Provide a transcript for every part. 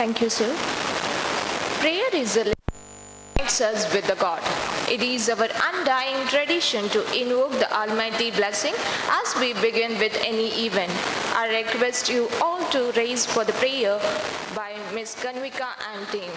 Thank you, sir. Prayer is a link that connects us with the God. It is our undying tradition to invoke the Almighty blessing as we begin with any event. I request you all to raise for the prayer by Ms. Kanvika and team.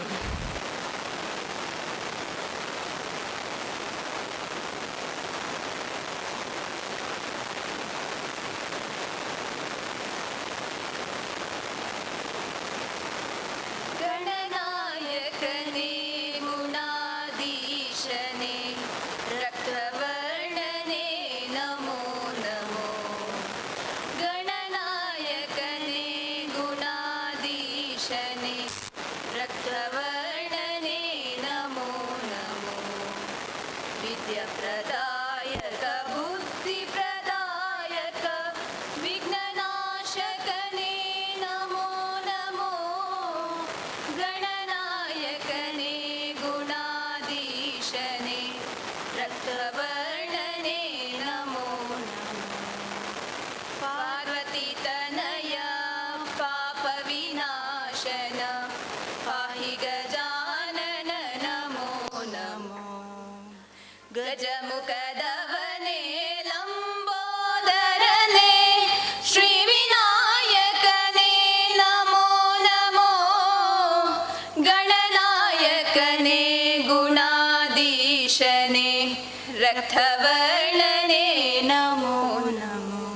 रक्तवर्णने Namo Namo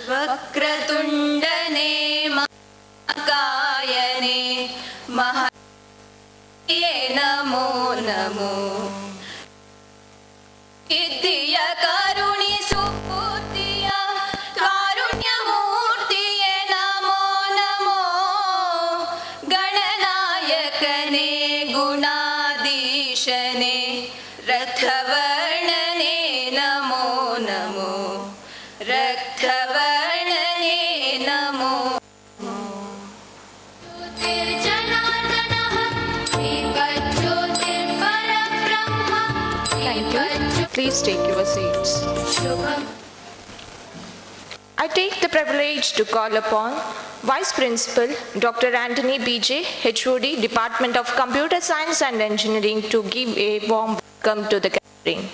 वक्रतुण्डने महाकायने महाये Namo Namo सिद्धिय करुणिसूर्तिय कारुण्यमूर्तिये Namo Namo गणनायकने गुणाधीशने रक्तवर्णने Namo Namo रक्तवर्णने NaMo ज्योतिर्जनार्दनः एकज्योतिर्परब्रह्म Please take your seats. I take the privilege to call upon Vice Principal Dr. Anthony B.J., HOD, Department of Computer Science and Engineering, to give a warm welcome to the gathering.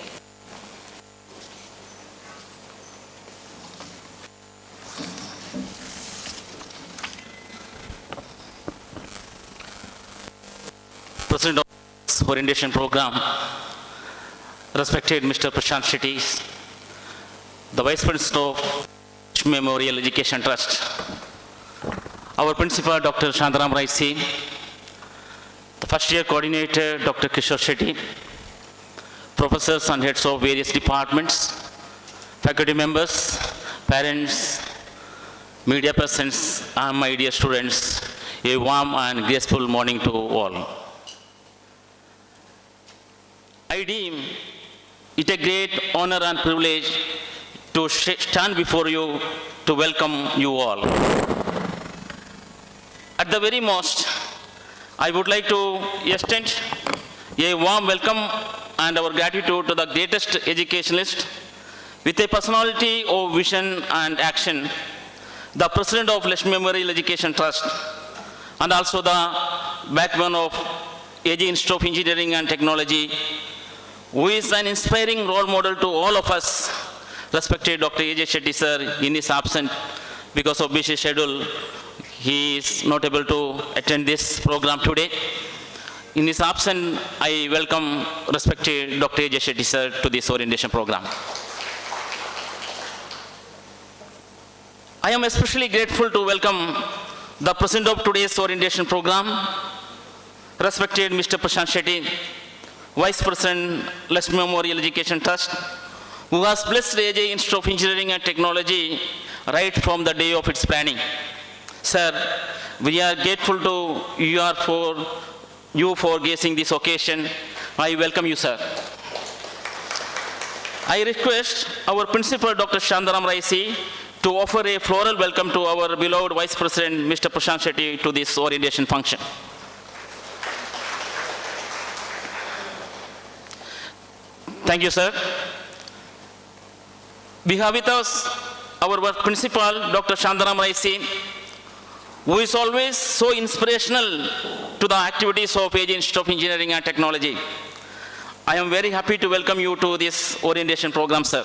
President of this orientation program, respected Mr. Prashant Shetty, the Vice Principal of Memorial Education Trust, our Principal Dr. Shantaram Raisi, the first year coordinator Dr. Kishore Shetty, professors and heads of various departments, faculty members, parents, media persons, and my dear students, a warm and graceful morning to all. I deem it a great honor and privilege to stand before you to welcome you all. At the very most, I would like to extend a warm welcome and our gratitude to the greatest educationalist with a personality of vision and action, the President of Lakshmi Memorial Education Trust, and also the backbone of AG Institute of Engineering and Technology, who is an inspiring role model to all of us, respected Dr. A.J. Shetty sir. In his absence, because of busy schedule, he is not able to attend this program today. In his absence, I welcome respected Dr. A.J. Shetty sir to this orientation program. I am especially grateful to welcome the president of today's orientation program, respected Mr. Prashant Shetty, Vice President, Lakshmi Memorial Education Trust, who has blessed AJ Institute of Engineering and Technology right from the day of its planning. Sir, we are grateful to you for gracing this occasion. I welcome you, sir. I request our Principal, Dr. Shantaram Raisi, to offer a floral welcome to our beloved Vice President, Mr. Prashant Shetty, to this orientation function. Thank you, sir. We have with us our principal, Dr. Shantaram Raisi, who is always so inspirational to the activities of AJ Institute of Engineering and Technology. I am very happy to welcome you to this orientation program, sir.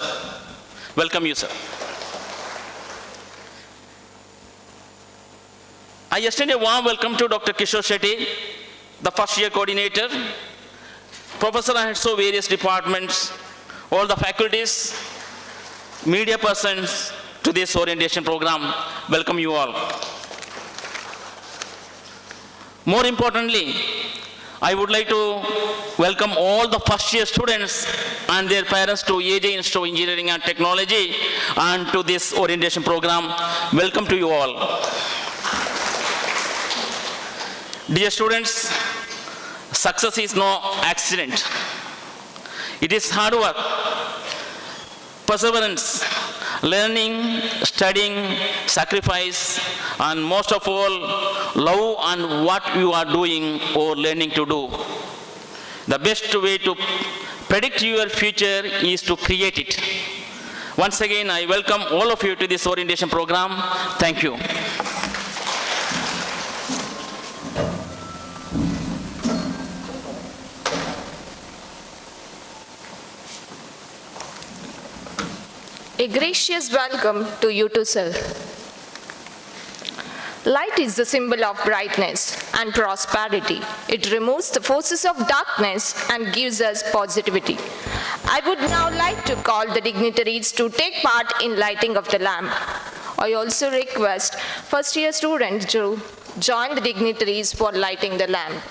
Welcome you, sir. I extend a warm welcome to Dr. Kishore Shetty, the first year coordinator, professor and heads of various departments, all the faculties, media persons to this orientation program. Welcome you all. More importantly, I would like to welcome all the first year students and their parents to AJ Institute of Engineering and Technology and to this orientation program. Welcome to you all. Dear students, success is no accident. It is hard work, perseverance, learning, studying, sacrifice, and most of all, love and what you are doing or learning to do. The best way to predict your future is to create it. Once again, I welcome all of you to this orientation program. Thank you. A gracious welcome to you too, sir. Light is the symbol of brightness and prosperity. It removes the forces of darkness and gives us positivity. I would now like to call the dignitaries to take part in lighting of the lamp. I also request first-year students to join the dignitaries for lighting the lamp.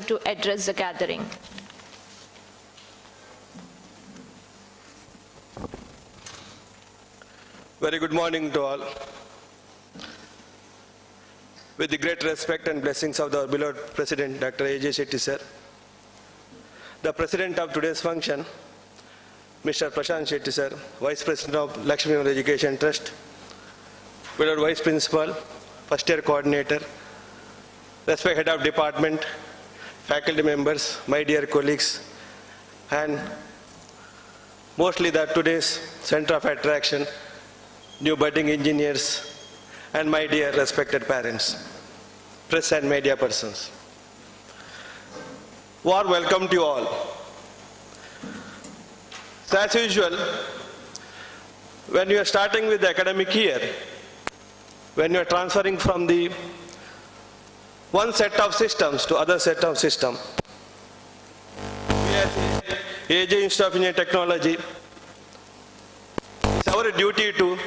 To address the gathering. Very good morning to all. With the great respect and blessings of the beloved President, Dr. AJ Shetty sir, the President of today's function, Mr. Prashant Shetty sir, Vice President of Lakshmi Education Trust, beloved Vice Principal, First Year Coordinator, respect Head of Department, faculty members, my dear colleagues, and mostly today's center of attraction, new budding engineers, and my dear respected parents, press and media persons. Warm welcome to you all. So as usual, when you are starting with the academic year, when you are transferring from the one set of systems to other set of system, we as AJ Institute of Engineering and Technology, it's our duty to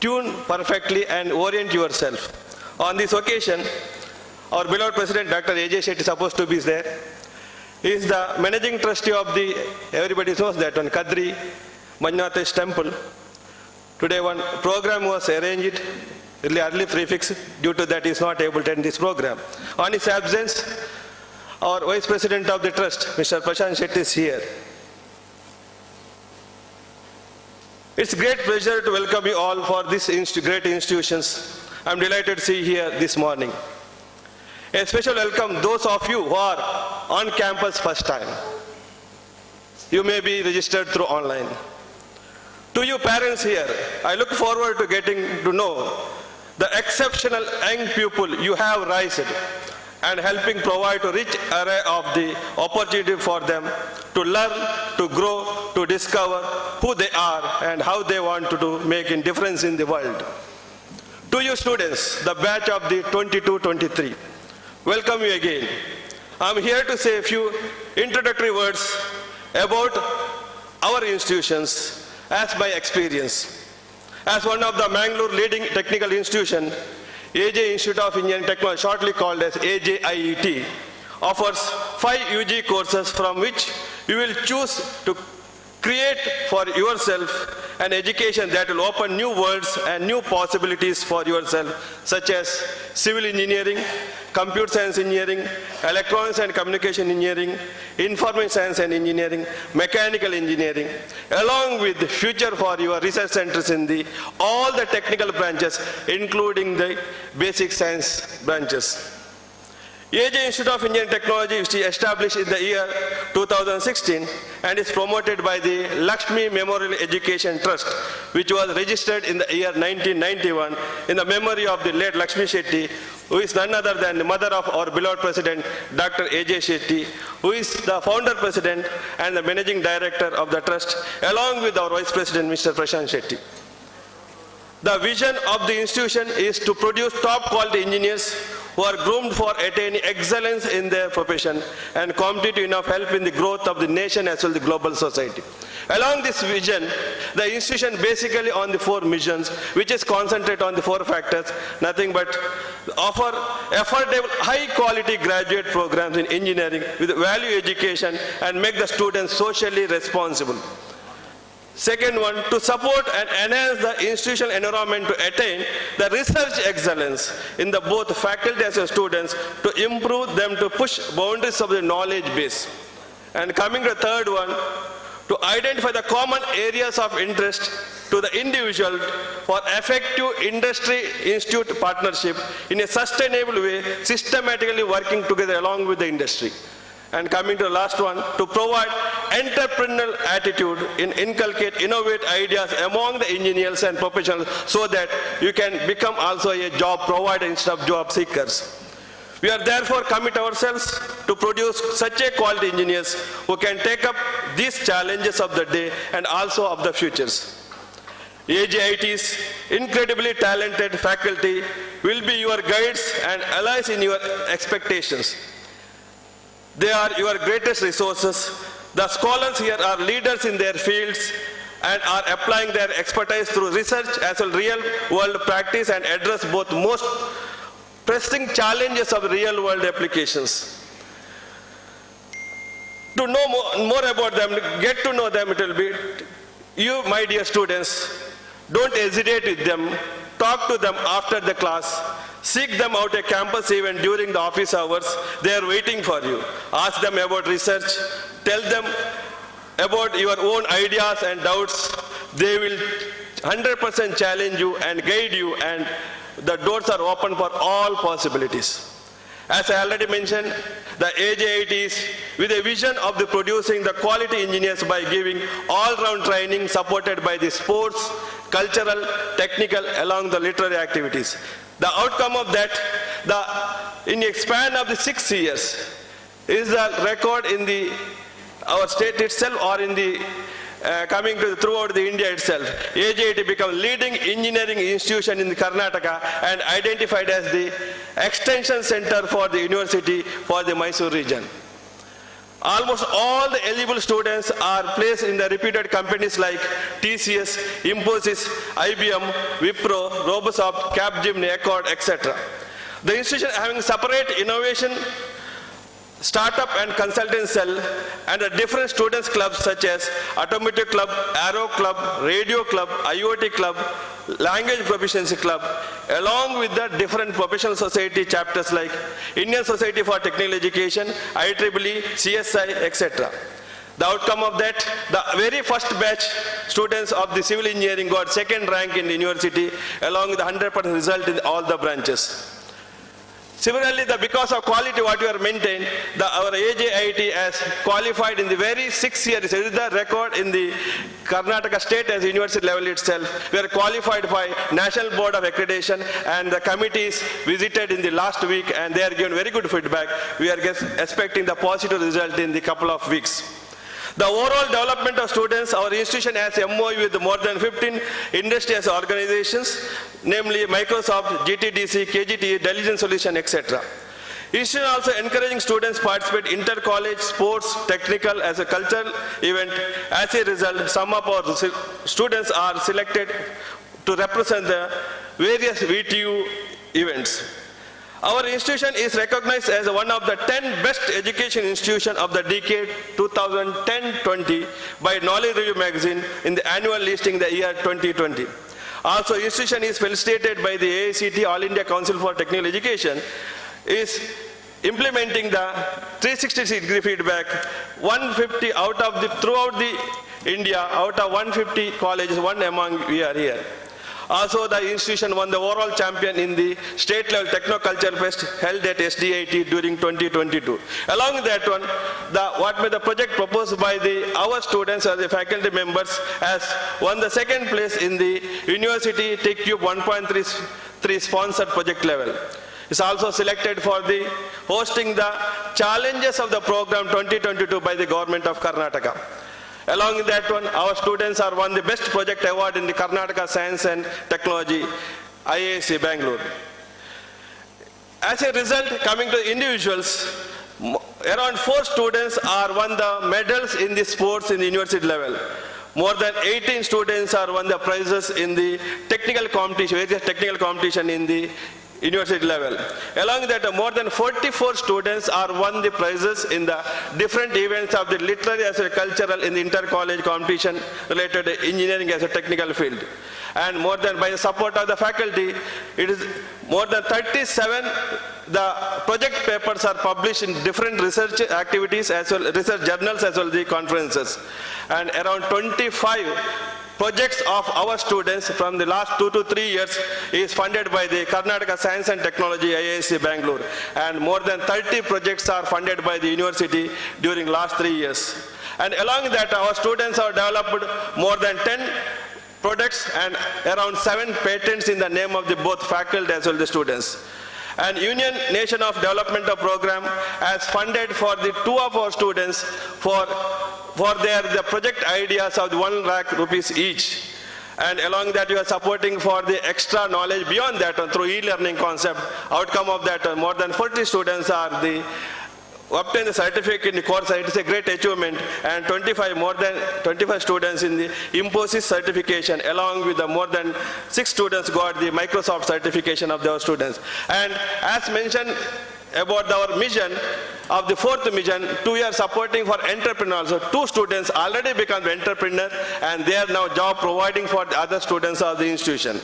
tune perfectly and orient yourself. On this occasion, our beloved President Dr. AJ Shetty is supposed to be there. He is the managing trustee of the, everybody knows that one, Kadri Manjunathesh temple. Today one program was arranged, early prefix, due to that he is not able to attend this program. On his absence, our Vice President of the Trust, Mr. Prashant Shetty is here. It's a great pleasure to welcome you all for these great institutions. I'm delighted to see you here this morning. A special welcome those of you who are on campus first time. You may be registered through online. To you parents here, I look forward to getting to know the exceptional young people you have raised and helping provide a rich array of the opportunity for them to learn, to grow, to discover who they are and how they want to make a difference in the world. To you students, the batch of the 22-23, welcome you again. I'm here to say a few introductory words about our institutions as my experience. As one of the Mangalore leading technical institution, AJ Institute of Engineering Technology, shortly called as AJIET, offers 5 UG courses from which you will choose to create for yourself an education that will open new worlds and new possibilities for yourself, such as civil engineering, computer science engineering, electronics and communication engineering, information science and engineering, mechanical engineering, along with the future for your research centers in all the technical branches, including the basic science branches. AJ Institute of Engineering Technology is established in the year 2016 and is promoted by the Lakshmi Memorial Education Trust, which was registered in the year 1991 in the memory of the late Lakshmi Shetty, who is none other than the mother of our beloved President, Dr. AJ Shetty, who is the founder president and the managing director of the trust, along with our Vice President, Mr. Prashant Shetty. The vision of the institution is to produce top quality engineers who are groomed for attaining excellence in their profession and competitive enough help in the growth of the nation as well as the global society. Along this vision, the institution basically on the 4 missions, which is concentrate on the 4 factors, nothing but offer affordable, high quality graduate programs in engineering with value education and make the students socially responsible. Second one, to support and enhance the institutional environment to attain the research excellence in the both faculty as well as students to improve them to push boundaries of the knowledge base. And coming to the third one, to identify the common areas of interest to the individual for effective industry-institute partnership in a sustainable way, systematically working together along with the industry. And coming to the last one, to provide entrepreneurial attitude in inculcate innovative ideas among the engineers and professionals so that you can become also a job provider instead of job seekers. We are therefore commit ourselves to produce such a quality engineers who can take up these challenges of the day and also of the futures. AJIT's incredibly talented faculty will be your guides and allies in your expectations. They are your greatest resources. The scholars here are leaders in their fields and are applying their expertise through research as well as real-world practice and address both most pressing challenges of real-world applications. To know more about them, get to know them a little bit, you, my dear students, don't hesitate with them. Talk to them after the class. Seek them out at campus even during the office hours. They are waiting for you. Ask them about research. Tell them about your own ideas and doubts. They will 100% challenge you and guide you, and the doors are open for all possibilities. As I already mentioned, the AJIT is with a vision of the producing the quality engineers by giving all-round training supported by the sports, cultural, technical, along the literary activities. The outcome of that, in the span of the 6 years, is the record in our state itself or in the coming to throughout the India itself. AJIT became leading engineering institution in the Karnataka and identified as the extension center for the university for the Mysore region. Almost all the eligible students are placed in the reputed companies like TCS, Infosys, IBM, Wipro, Robosoft, Capgemini, Accord, etc. The institution having separate innovation, startup and consultant cell and different students clubs such as Automotive Club, Aero Club, Radio Club, IoT Club, Language Proficiency Club, along with the different professional society chapters like Indian Society for Technical Education, IEEE, CSI, etc. The outcome of that, the very first batch students of the civil engineering got second rank in the university along with the 100% result in all the branches. Similarly, because of quality what we are maintained, our AJIT has qualified in the very 6 years. It is the record in the Karnataka state as university level itself. We are qualified by National Board of Accreditation, and the committees visited in the last week and they are given very good feedback. We are expecting the positive result in the couple of weeks. The overall development of students, our institution has MOU with more than 15 industries organizations, namely Microsoft, GTDC, KGT, Diligent Solution, etc. Institution also encouraging students participate inter-college, sports, technical as a cultural event. As a result, some of our students are selected to represent the various VTU events. Our institution is recognized as one of the 10 best education institutions of the decade 2010-20 by Knowledge Review magazine in the annual listing the year 2020. Also, institution is felicitated by the AICT, All India Council for Technical Education, is implementing the 360-degree feedback, 150 throughout the India, out of 150 colleges, one among we are here. Also, the institution won the overall champion in the state-level Techno-Culture Fest held at SDIT during 2022. Along with that one, the project proposed by our students as the faculty members has won the second place in the University TechCube 1.3 sponsored project level. It's also selected for the hosting the challenges of the program 2022 by the government of Karnataka. Along with that one, our students are won the best project award in the Karnataka Science and Technology, IISc Bangalore. As a result, coming to individuals, around 4 students are won the medals in the sports in the university level. More than 18 students are won the prizes in the technical competition, various technical competition in the university level. Along with that, more than 44 students are won the prizes in the different events of the literary as well as cultural in the inter-college competition related to engineering as a technical field. And more than by the support of the faculty, it is more than 37 the project papers are published in different research activities as well research journals as well as the conferences. And around 25 projects of our students from the last 2 to 3 years is funded by the Karnataka Science and Technology IISc Bangalore, and more than 30 projects are funded by the university during last 3 years. And along with that, our students have developed more than 10 products and around 7 patents in the name of the both faculty as well as the students. And Union Nation of Development Program has funded for the 2 of our students for the project ideas of 1 lakh rupees each. And along that, you are supporting for the extra knowledge beyond that through e-learning concept. Outcome of that, more than 40 students are obtain the certificate in the course. It is a great achievement, and more than 25 students in the Infosys certification, along with the more than 6 students got the Microsoft certification of their students. And as mentioned about our mission of the 4th mission, 2 years supporting for entrepreneurs. So 2 students already become entrepreneur, and they are now job providing for the other students of the institution.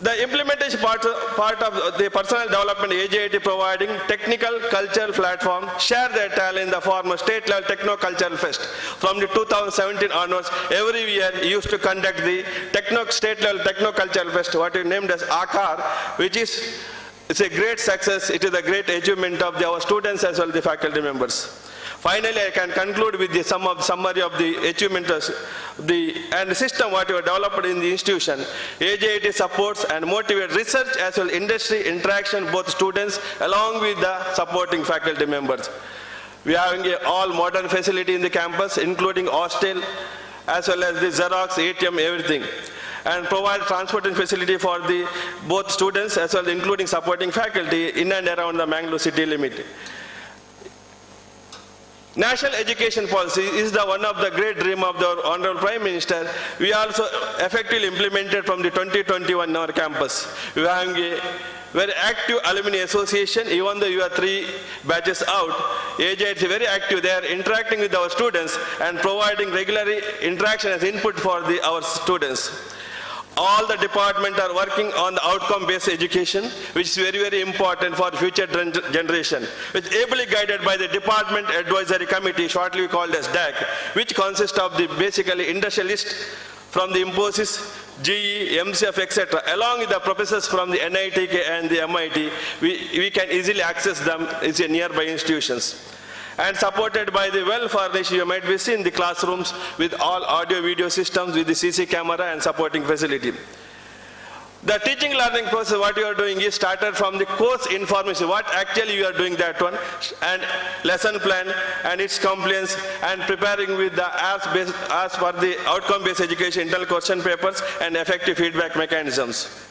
The implementation part of the personal development AJIT providing technical cultural platform, share their talent in the form of state level Techno-Cultural Fest. From the 2017 onwards, every year used to conduct the state level Techno-Cultural Fest, what is named as AKAR, which is it's a great success. It is a great achievement of our students as well as the faculty members. Finally, I can conclude with the summary of the achievement and the system what we have developed in the institution. AJIT supports and motivates research as well as industry interaction, both students along with the supporting faculty members. We are having all modern facility in the campus, including hostel as well as the Xerox, ATM, everything. And provide transportation facility for the both students as well, including supporting faculty in and around the Mangalore city limit. National education policy is one of the great dream of the Honorable Prime Minister. We also effectively implemented from the 2021 in our campus. We are having a very active alumni association, even though you are 3 batches out. AJIT is very active. They are interacting with our students and providing regular interaction as input for our students. All the departments are working on the outcome-based education, which is very, very important for future generation. Which is ably guided by the Department Advisory Committee, shortly called as DAC, which consists of the basically industrialists from the Infosys, GE, MCF, etc., along with the professors from the NITK and the MIT, we can easily access them in nearby institutions. And supported by the well-furnished, you might be seen the classrooms with all audio-video systems with the CC camera and supporting facility. The teaching learning process, what you are doing is started from the course information, what actually you are doing that one, and lesson plan and its compliance, and preparing with the as per the outcome-based education, internal question papers and effective feedback mechanisms.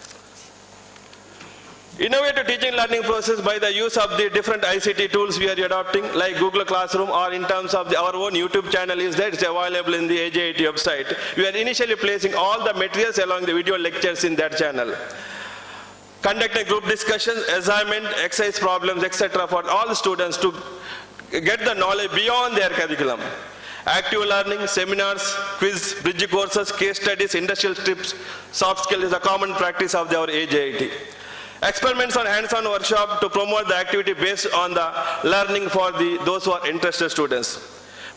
Innovative teaching learning process by the use of the different ICT tools we are adopting, like Google Classroom, or in terms of our own YouTube channel is there, it's available in the AJIT website. We are initially placing all the materials along the video lectures in that channel. Conducting group discussions, assignment, exercise problems, etc. for all the students to get the knowledge beyond their curriculum. Active learning, seminars, quiz, bridge courses, case studies, industrial trips, soft skills is a common practice of our AJIT. Experiments on hands-on workshop to promote the activity based on the learning for those who are interested students.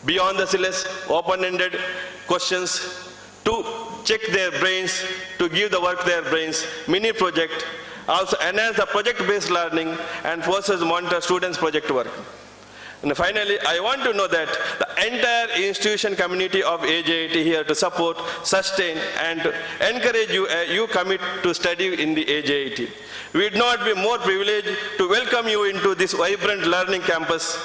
Beyond the syllabus, open-ended questions to check their brains, to give the work their brains, mini project, also enhance the project-based learning and process monitor students' project work. And finally, I want to know that the entire institution community of AJIT here to support, sustain, and encourage you commit to study in the AJIT. We would not be more privileged to welcome you into this vibrant learning campus.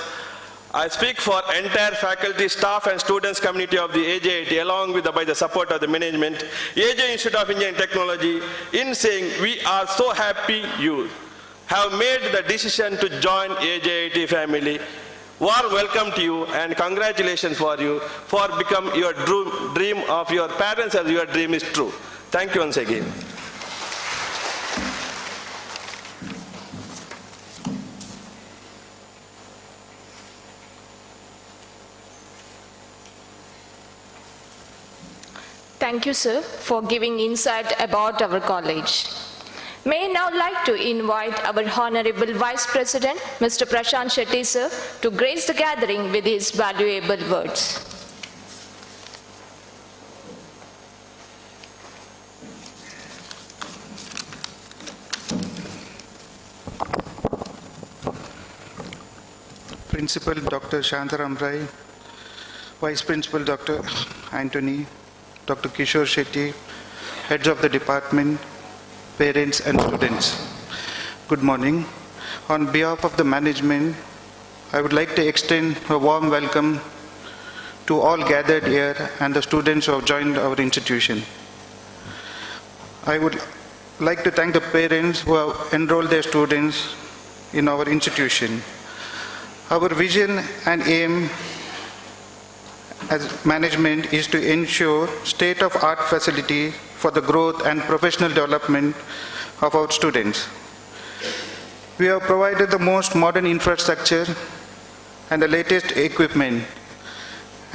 I speak for entire faculty, staff, and students community of the AJIT, along with by the support of the management, AJ Institute of Engineering Technology, in saying we are so happy you have made the decision to join AJIT family. Warm welcome to you and congratulations for you for become your dream of your parents as your dream is true. Thank you once again. Thank you, sir, for giving insight about our college. May I now like to invite our Honorable Vice President, Mr. Prashant Shetty, sir, to grace the gathering with his valuable words. Principal Dr. Shantaram Rai, Vice Principal Dr. Anthony, Dr. Kishore Shetty, heads of the department, parents and students. Good morning. On behalf of the management, I would like to extend a warm welcome to all gathered here and the students who have joined our institution. I would like to thank the parents who have enrolled their students in our institution. Our vision and aim as management is to ensure state-of-art facility for the growth and professional development of our students. We have provided the most modern infrastructure and the latest equipment,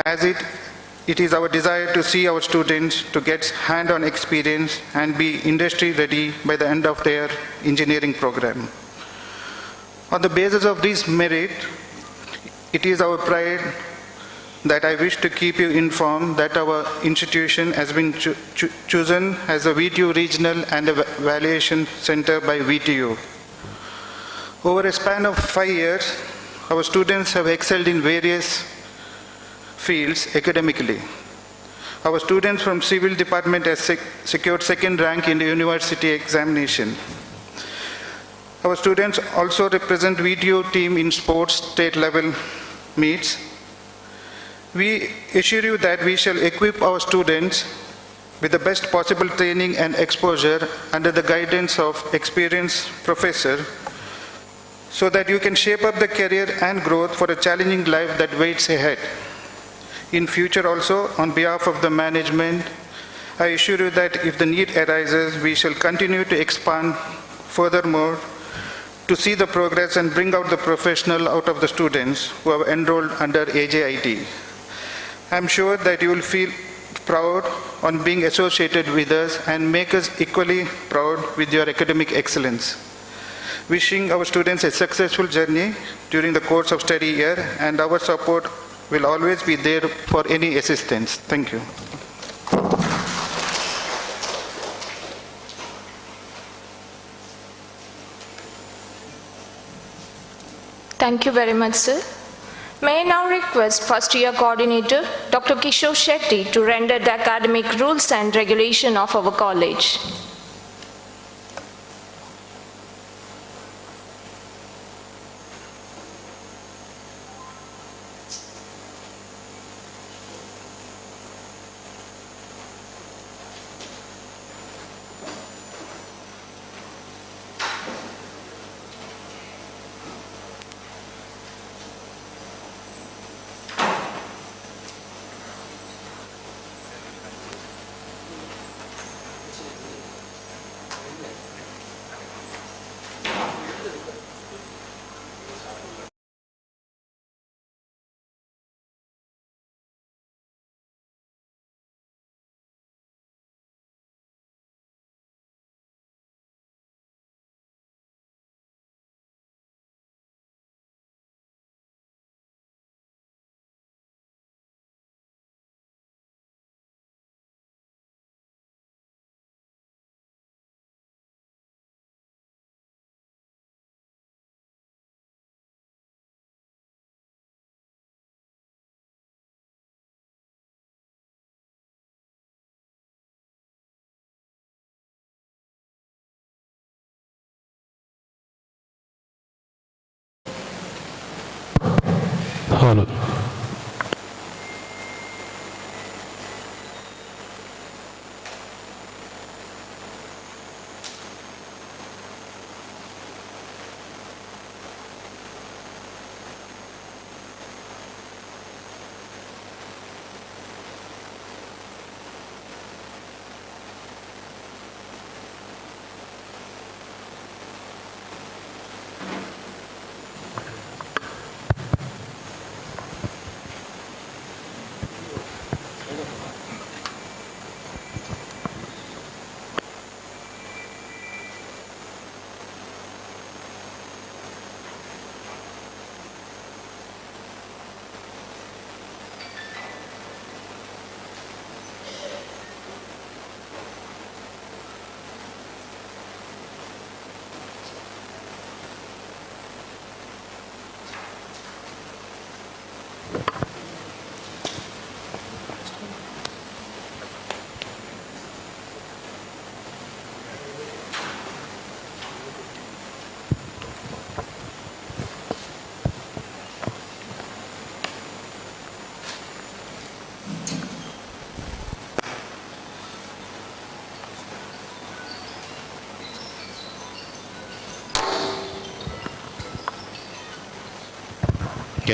as it is our desire to see our students to get hand-on experience and be industry ready by the end of their engineering program. On the basis of this merit, it is our pride that I wish to keep you informed that our institution has been chosen as a VTU Regional and Evaluation Center by VTU. Over a span of 5 years, our students have excelled in various fields academically. Our students from Civil Department have secured second rank in the university examination. Our students also represent VTU team in sports state level meets. We assure you that we shall equip our students with the best possible training and exposure under the guidance of experienced professor so that you can shape up the career and growth for a challenging life that waits ahead. In future also, on behalf of the management, I assure you that if the need arises, we shall continue to expand furthermore to see the progress and bring out the professional out of the students who have enrolled under AJIT. I'm sure that you will feel proud on being associated with us and make us equally proud with your academic excellence. Wishing our students a successful journey during the course of study year, and our support will always be there for any assistance. Thank you. Thank you very much, sir. May I now request first year coordinator, Dr. Kishore Shetty, to render the academic rules and regulation of our college. Hello.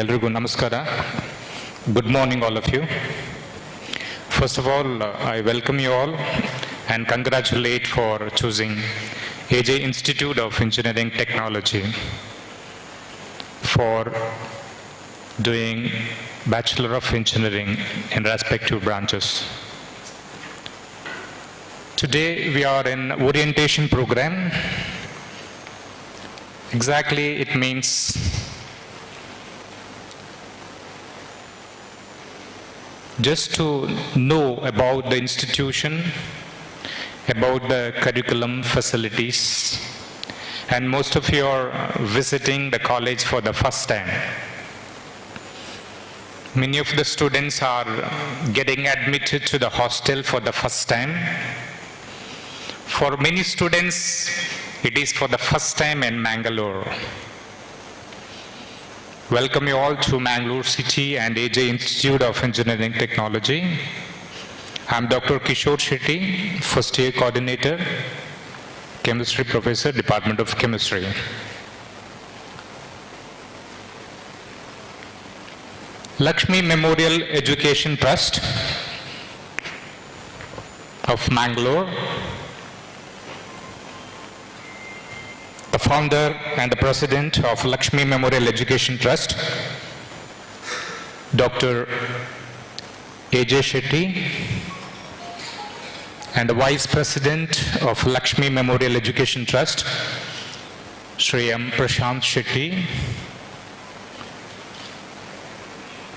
ಎಲ್ರಿಗೂ ನಮಸ್ಕಾರ. Good morning all of you. First of all, I welcome you all and congratulate for choosing AJ Institute of Engineering Technology for doing Bachelor of Engineering in respective branches. Today we are in orientation program. Exactly, it means just to know about the institution, about the curriculum facilities, and most of you are visiting the college for the first time. Many of the students are getting admitted to the hostel for the first time. For many students, it is for the first time in Mangalore. Welcome you all to Mangalore City and AJ Institute of Engineering Technology. I am Dr. Kishore Shetty, first year coordinator, chemistry professor, Department of Chemistry. Lakshmi Memorial Education Trust of Mangalore, the founder and the president of Lakshmi Memorial Education Trust, Dr. AJ Shetty, and the vice president of Lakshmi Memorial Education Trust, Sri M. Prashant Shetty.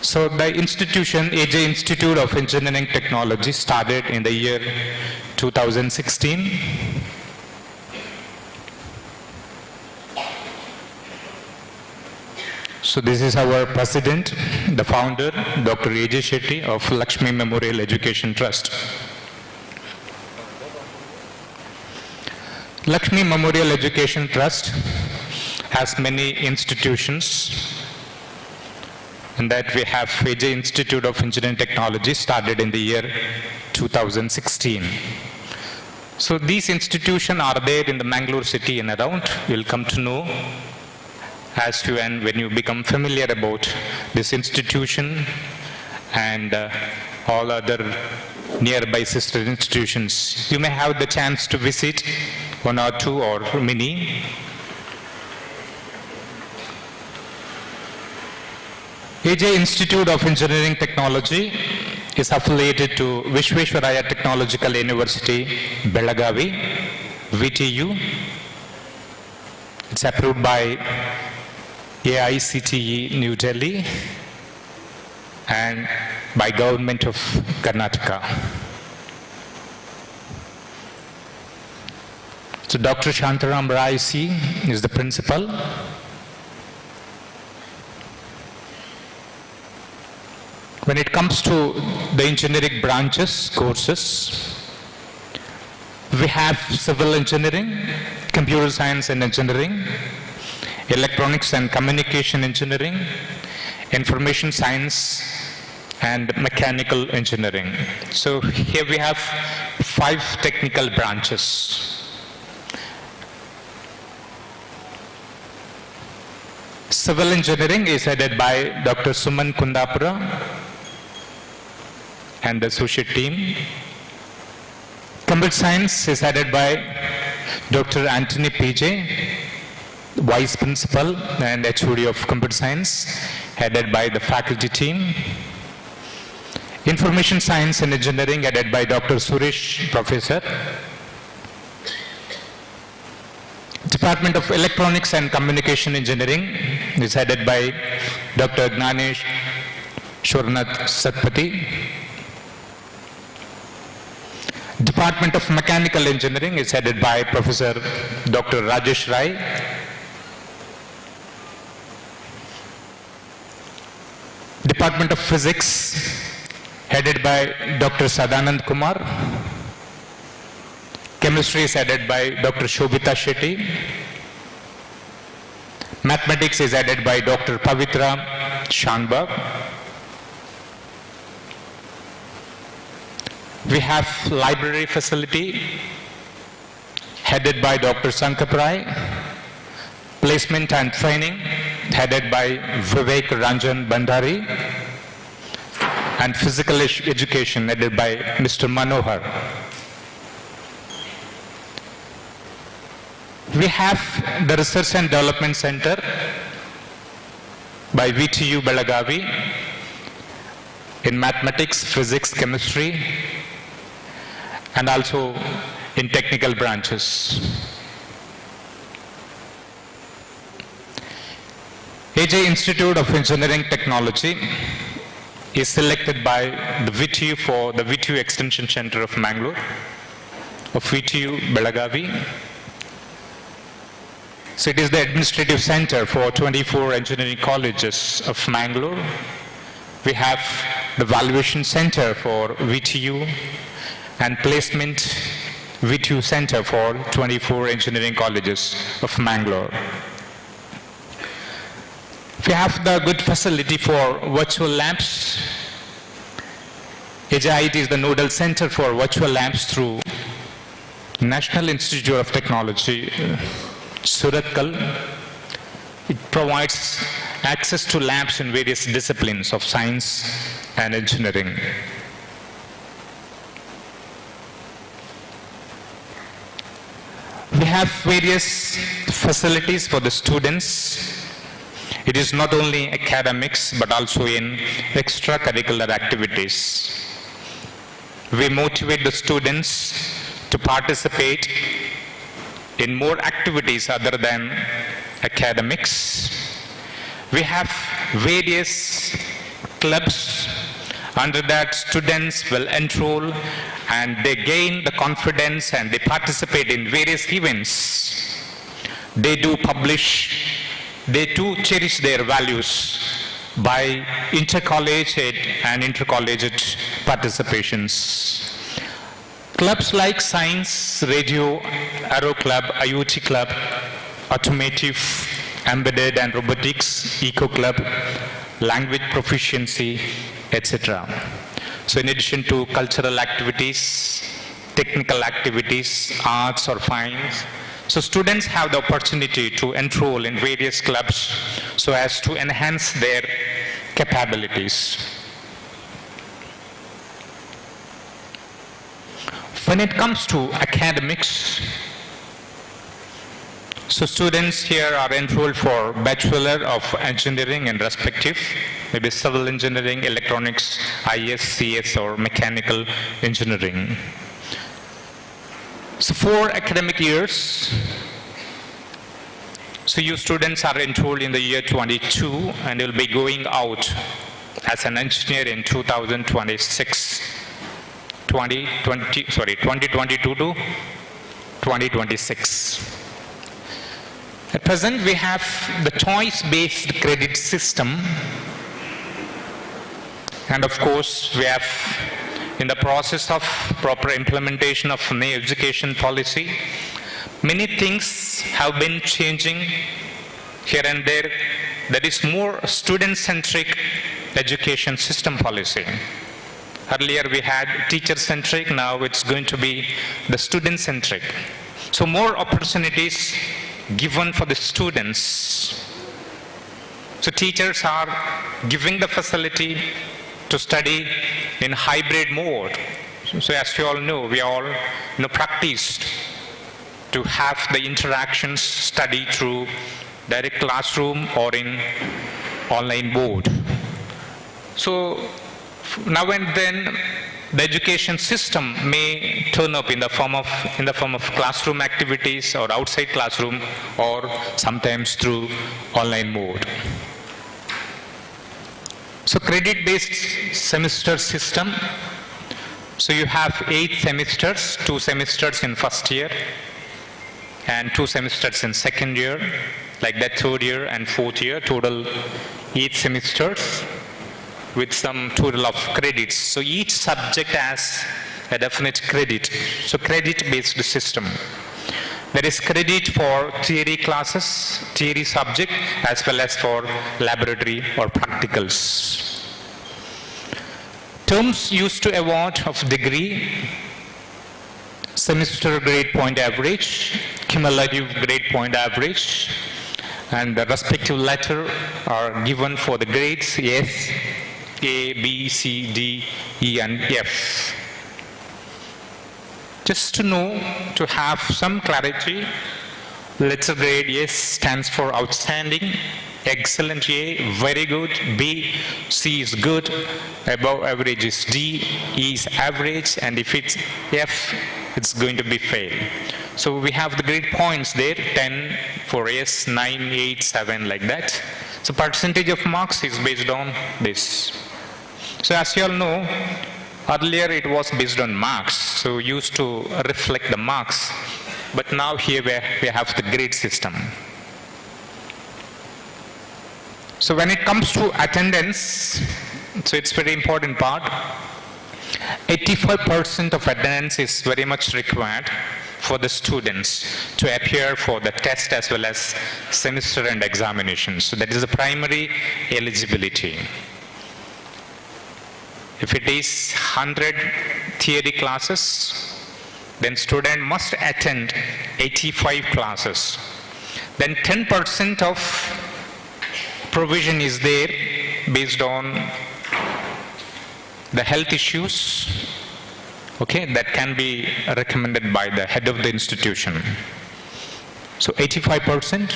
So the institution, AJ Institute of Engineering Technology, started in the year 2016. So this is our president, the founder, Dr. A.J. Shetty of Lakshmi Memorial Education Trust. Lakshmi Memorial Education Trust has many institutions. In that we have A.J. Institute of Engineering Technology, started in the year 2016. So these institutions are there in the Mangalore city and around. You'll come to know as to and when you become familiar about this institution and all other nearby sister institutions. You may have the chance to visit one or two or many. A.J. Institute of Engineering Technology is affiliated to Vishweshwaraya Technological University, Belagavi, VTU. It's approved by AICTE, New Delhi, and by Government of Karnataka. So Dr. Shantaram Rai C is the principal. When it comes to the engineering branches, courses, we have civil engineering, computer science and engineering, electronics and communication engineering, information science, and mechanical engineering. So here we have 5 technical branches. Civil engineering is headed by Dr. Suman Kundapura and the associate team. Computer science is headed by Dr. Anthony PJ, Vice Principal and HOD of Computer Science, headed by the faculty team. Information Science and Engineering, headed by Dr. Suresh, Professor. Department of Electronics and Communication Engineering is headed by Dr. Gnanesh Shornath Satpati. Department of Mechanical Engineering is headed by Professor Dr. Rajesh Rai. Department of Physics, headed by Dr. Sadanand Kumar. Chemistry is headed by Dr. Shobita Shetty. Mathematics is headed by Dr. Pavitra Shanbag. We have library facility headed by Dr. Sankap Rai. Placement and training headed by Vivek Ranjan Bandari. And physical education headed by Mr. Manohar. We have the Research and Development Center by VTU Belagavi in mathematics, physics, chemistry, and also in technical branches. A.J. Institute of Engineering Technology is selected by the VTU for the VTU Extension Center of Mangalore, of VTU Belagavi. So it is the administrative center for 24 engineering colleges of Mangalore. We have the valuation center for VTU and placement VTU center for 24 engineering colleges of Mangalore. We have the good facility for virtual labs. AJIT is the nodal center for virtual labs through National Institute of Technology, Suratkal. It provides access to labs in various disciplines of science and engineering. We have various facilities for the students. It is not only academics, but also in extracurricular activities. We motivate the students to participate in more activities other than academics. We have various clubs. Under that, students will enroll and they gain the confidence and they participate in various events. They do publish they too cherish their values by intercollegiate and intercollegiate participations. Clubs like Science, Radio, Aero Club, IoT Club, Automotive, Embedded and Robotics, Eco Club, Language Proficiency, etc. So in addition to cultural activities, technical activities, arts or fines, so students have the opportunity to enroll in various clubs so as to enhance their capabilities. When it comes to academics, so students here are enrolled for Bachelor of Engineering in respective, maybe Civil Engineering, Electronics, IS, CS or Mechanical Engineering. So 4 academic years, so you students are enrolled in the year 22 and will be going out as an engineer in 2026, 2022 to 2026. At present, we have the choice-based credit system, and of course, we have in the process of proper implementation of new education policy, many things have been changing here and there. That is more student-centric education system policy. Earlier we had teacher-centric, now it's going to be the student-centric. So more opportunities given for the students. So teachers are giving the facility to study in hybrid mode. So as you all know, we all practiced to have the interactions study through direct classroom or in online mode. So now and then the education system may turn up in the form of classroom activities or outside classroom or sometimes through online mode. So credit-based semester system. So you have 8 semesters, 2 semesters in first year and 2 semesters in second year, like that third year and fourth year, total 8 semesters with some total of credits. So each subject has a definite credit. So credit-based system. There is credit for theory classes, theory subject, as well as for laboratory or practicals. Terms used to award of degree: semester grade point average, cumulative grade point average, and the respective letter are given for the grades S, A, B, C, D, E, and F. Just to know, to have some clarity, letter grade S stands for outstanding, excellent A, very good, B, C is good, above average is D, E is average, and if it's F, it's going to be fail. So we have the grade points there, 10 for S, 9, 8, 7, like that. So percentage of marks is based on this. So as you all know, earlier it was based on marks, so used to reflect the marks, but now here we have the grade system. So when it comes to attendance, so it's very important part. 85% of attendance is very much required for the students to appear for the test as well as semester and examinations. So that is the primary eligibility. If it is 100 theory classes, then student must attend 85 classes. Then 10% of provision is there based on the health issues, okay, that can be recommended by the head of the institution. So 85%.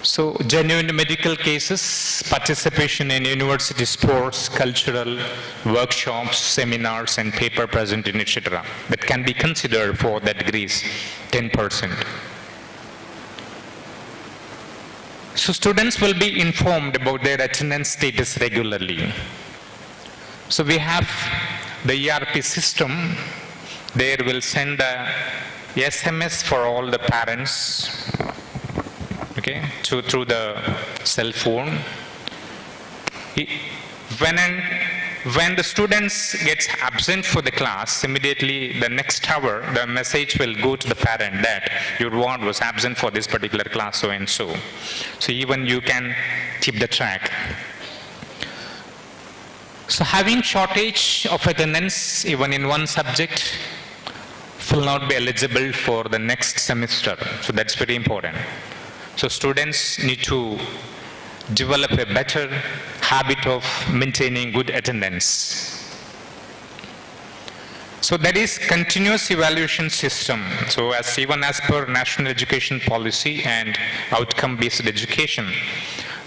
So genuine medical cases, participation in university sports, cultural workshops, seminars, and paper presentation, etc. that can be considered for the degrees, 10%. So students will be informed about their attendance status regularly. So we have the ERP system. There will send a SMS for all the parents. okay, through the cell phone. When the students gets absent for the class, immediately the next hour, the message will go to the parent that your ward was absent for this particular class, so and so. So even you can keep the track. So having shortage of attendance even in one subject will not be eligible for the next semester. So that's very important. So students need to develop a better habit of maintaining good attendance. So that is continuous evaluation system. So even as per national education policy and outcome-based education,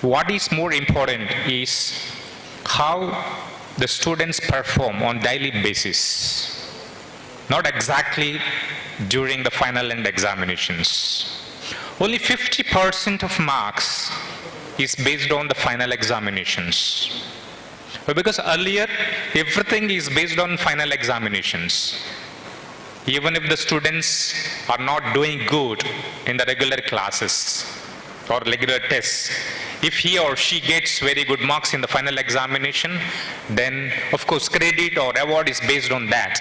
what is more important is how the students perform on daily basis, not exactly during the final end examinations. Only 50% of marks is based on the final examinations. Because earlier, everything is based on final examinations. Even if the students are not doing good in the regular classes or regular tests, if he or she gets very good marks in the final examination, then of course credit or award is based on that.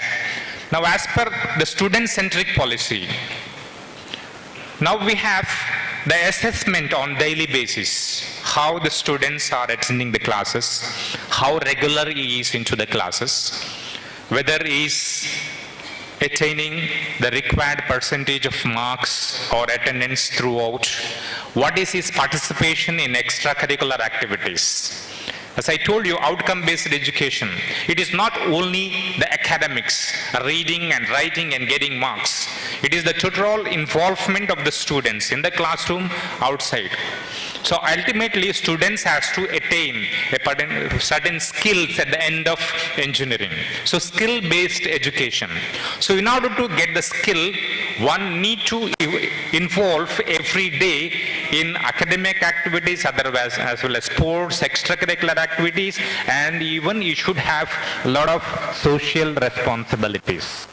Now as per the student-centric policy, now we have the assessment on daily basis, how the students are attending the classes, how regular he is into the classes, whether he is attaining the required percentage of marks or attendance throughout, what is his participation in extracurricular activities. As I told you, outcome-based education, it is not only the academics, reading and writing and getting marks. It is the total involvement of the students in the classroom, outside. So ultimately, students have to attain a certain skills at the end of engineering. So skill-based education. So in order to get the skill, one need to involve every day in academic activities, otherwise as well as sports, extracurricular activities, and even you should have a lot of social responsibilities.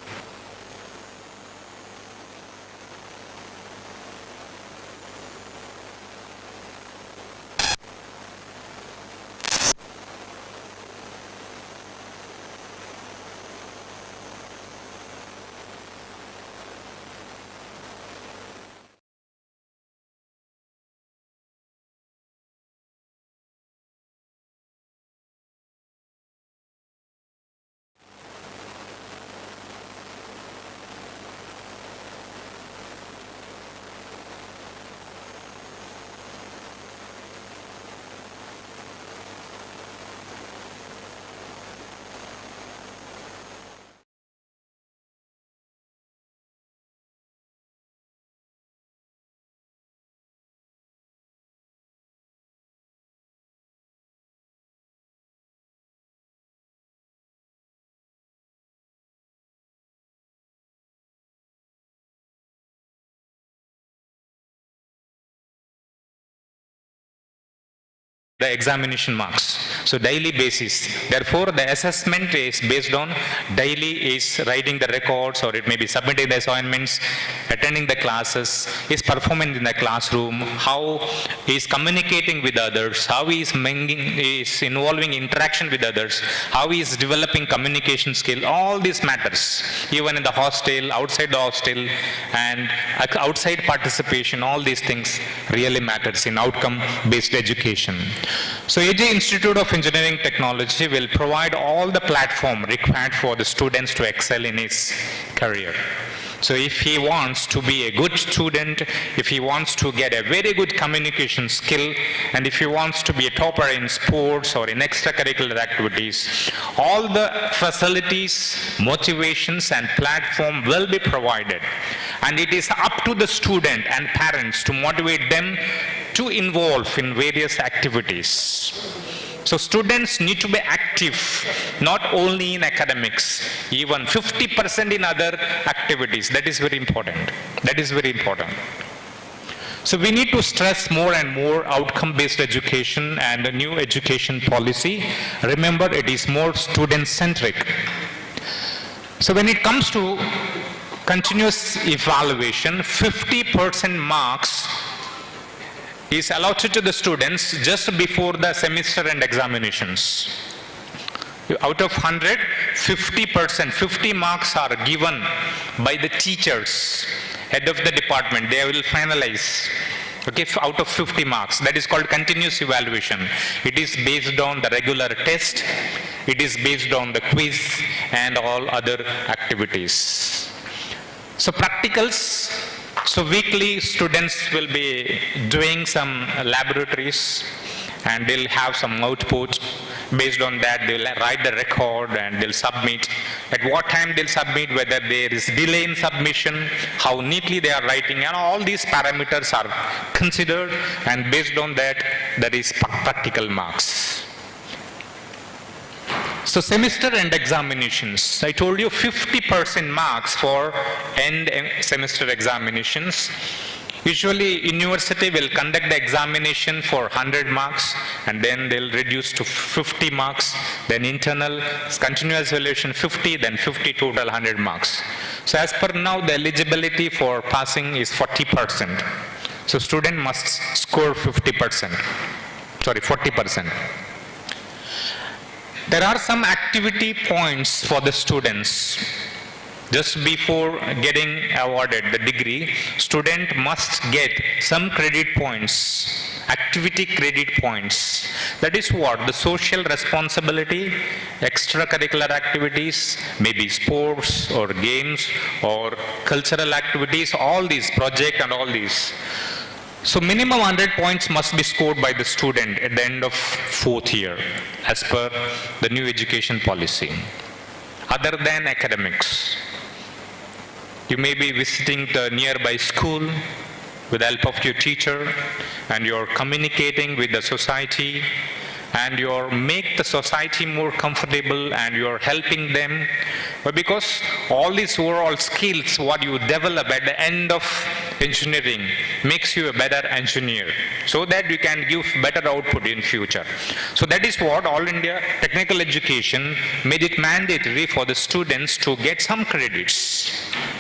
The examination marks. So daily basis. Therefore, the assessment is based on daily is writing the records, or it may be submitting the assignments, attending the classes, is performing in the classroom, how he is communicating with others, how he is involving interaction with others, how he is developing communication skill. All these matters. Even in the hostel, outside the hostel, and outside participation, all these things really matters in outcome-based education. So AJ Institute of Engineering Technology will provide all the platform required for the students to excel in his career. So if he wants to be a good student, if he wants to get a very good communication skill, and if he wants to be a topper in sports or in extracurricular activities, all the facilities, motivations and platform will be provided. And it is up to the student and parents to motivate them to involve in various activities. So students need to be active, not only in academics, even 50% in other activities. That is very important. That is very important. So we need to stress more and more outcome-based education and a new education policy. Remember, it is more student-centric. So when it comes to continuous evaluation, 50% marks is allotted to the students just before the semester and examinations. Out of 100, 50%, 50 marks are given by the teachers, head of the department. They will finalize. Okay, out of 50 marks. That is called continuous evaluation. It is based on the regular test. It is based on the quiz and all other activities. So practicals. So weekly students will be doing some laboratories and they'll have some output. Based on that, they'll write the record and they'll submit. At what time they'll submit, whether there is delay in submission, how neatly they are writing, and all these parameters are considered, and based on that, there is practical marks. So semester end examinations, I told you 50% marks for end semester examinations. Usually university will conduct the examination for 100 marks and then they'll reduce to 50 marks, then internal continuous evaluation 50, then 50 total 100 marks. So as per now the eligibility for passing is 40%. So student must score 40%. There are some activity points for the students. Just before getting awarded the degree, student must get some credit points, activity credit points. That is what? The social responsibility, extracurricular activities, maybe sports or games or cultural activities, all these, project and all these. So minimum 100 points must be scored by the student at the end of 4th year as per the new education policy. Other than academics. You may be visiting the nearby school with the help of your teacher and you're communicating with the society and you're make the society more comfortable and you're helping them. But because all these overall skills, what you develop at the end of engineering makes you a better engineer so that you can give better output in future. So that is what All India Technical Education made it mandatory for the students to get some credits,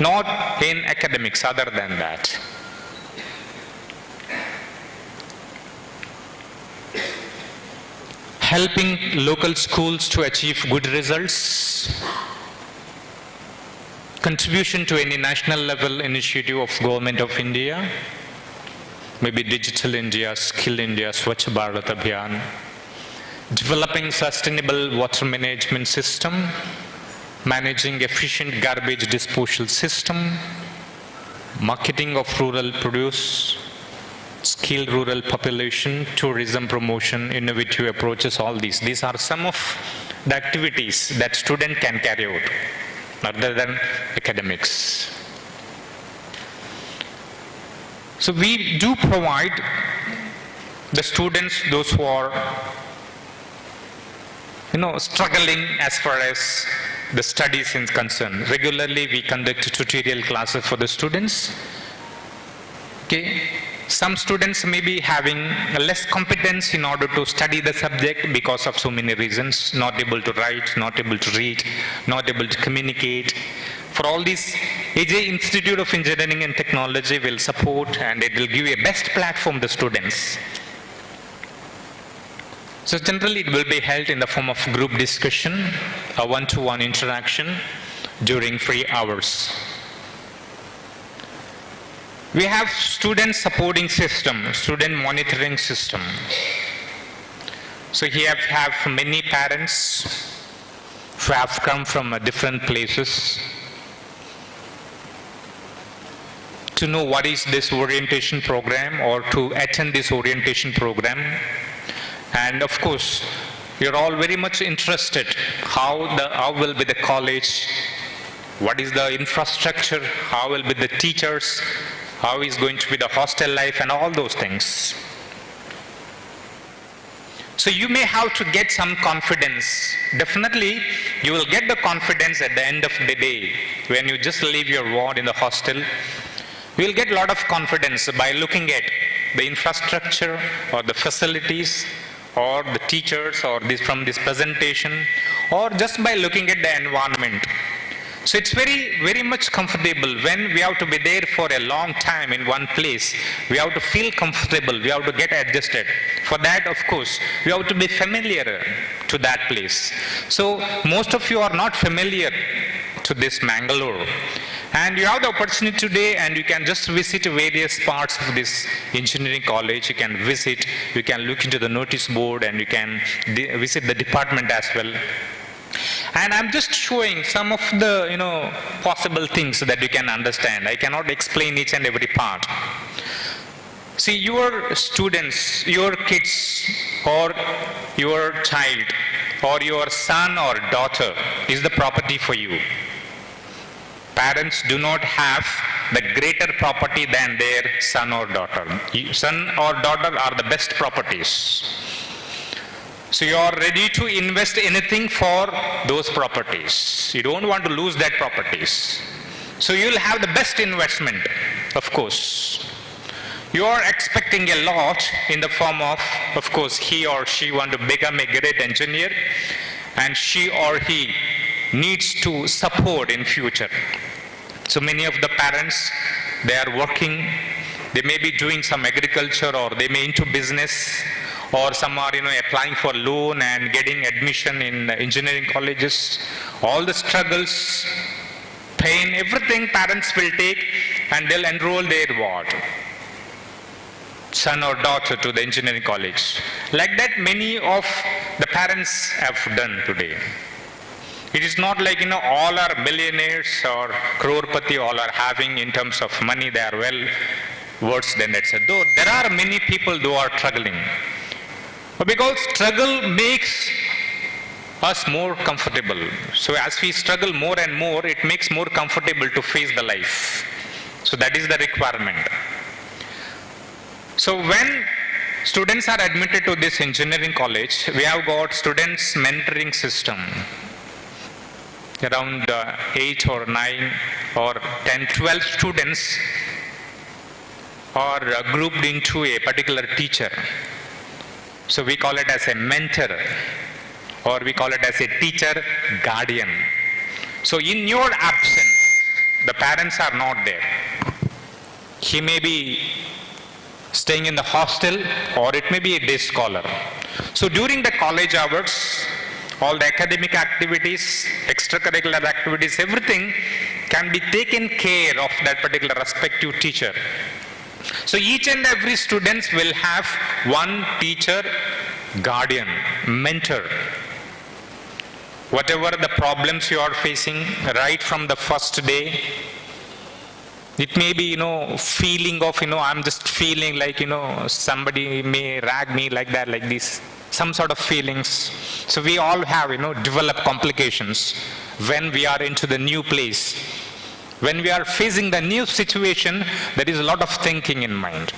not in academics other than that. Helping local schools to achieve good results. Contribution to any national level initiative of Government of India, maybe Digital India, Skill India, Swachh Bharat Abhiyan. Developing sustainable water management system, managing efficient garbage disposal system, marketing of rural produce, skilled rural population, tourism promotion, innovative approaches, all these. These are some of the activities that student can carry out other than academics. So we do provide the students, those who are struggling as far as the studies is concerned. Regularly we conduct tutorial classes for the students. Okay. Some students may be having less competence in order to study the subject because of so many reasons, not able to write, not able to read, not able to communicate. For all these, AJ Institute of Engineering and Technology will support and it will give a best platform to students. So generally it will be held in the form of group discussion, a one-to-one interaction during free hours. We have student supporting system, student monitoring system. So here we have many parents who have come from different places to know what is this orientation program or to attend this orientation program. And of course, you're all very much interested how will be the college, what is the infrastructure, how will be the teachers, how is going to be the hostel life and all those things. So you may have to get some confidence. Definitely, you will get the confidence at the end of the day. When you just leave your ward in the hostel, you will get a lot of confidence by looking at the infrastructure or the facilities or the teachers or from this presentation or just by looking at the environment. So it's very, very much comfortable when we have to be there for a long time in one place. We have to feel comfortable. We have to get adjusted. For that, of course, we have to be familiar to that place. So most of you are not familiar to this Mangalore. And you have the opportunity today, and you can just visit various parts of this engineering college. You can visit, you can look into the notice board, and you can visit the department as well. And I'm just showing some of the, possible things that you can understand. I cannot explain each and every part. See, your students, your kids, or your child, or your son or daughter is the property for you. Parents do not have the greater property than their son or daughter. Son or daughter are the best properties. So you are ready to invest anything for those properties. You don't want to lose that properties. So you will have the best investment, of course. You are expecting a lot in the form of course, he or she want to become a great engineer, and she or he needs to support in future. So many of the parents, they are working, they may be doing some agriculture, or they may into business, or some are applying for loan and getting admission in engineering colleges. All the struggles, pain, everything parents will take, and they'll enroll their son or daughter to the engineering college. Like that, many of the parents have done today. It is not like all are millionaires or crorepati, all are having in terms of money, they are well versed in that. Though there are many people who are struggling. But because struggle makes us more comfortable. So as we struggle more and more, it makes more comfortable to face the life. So that is the requirement. So when students are admitted to this engineering college, we have got students mentoring system. Around 8 or 9 or 10, 12 students are grouped into a particular teacher. So we call it as a mentor, or we call it as a teacher guardian. So in your absence, the parents are not there. He may be staying in the hostel, or it may be a day scholar. So during the college hours, all the academic activities, extracurricular activities, everything can be taken care of that particular respective teacher. So each and every student will have one teacher, guardian, mentor. Whatever the problems you are facing, right from the first day, it may be, feeling of, I'm just feeling like, somebody may rag me like that, like this. Some sort of feelings. So we all have, developed complications when we are into the new place. When we are facing the new situation, there is a lot of thinking in mind.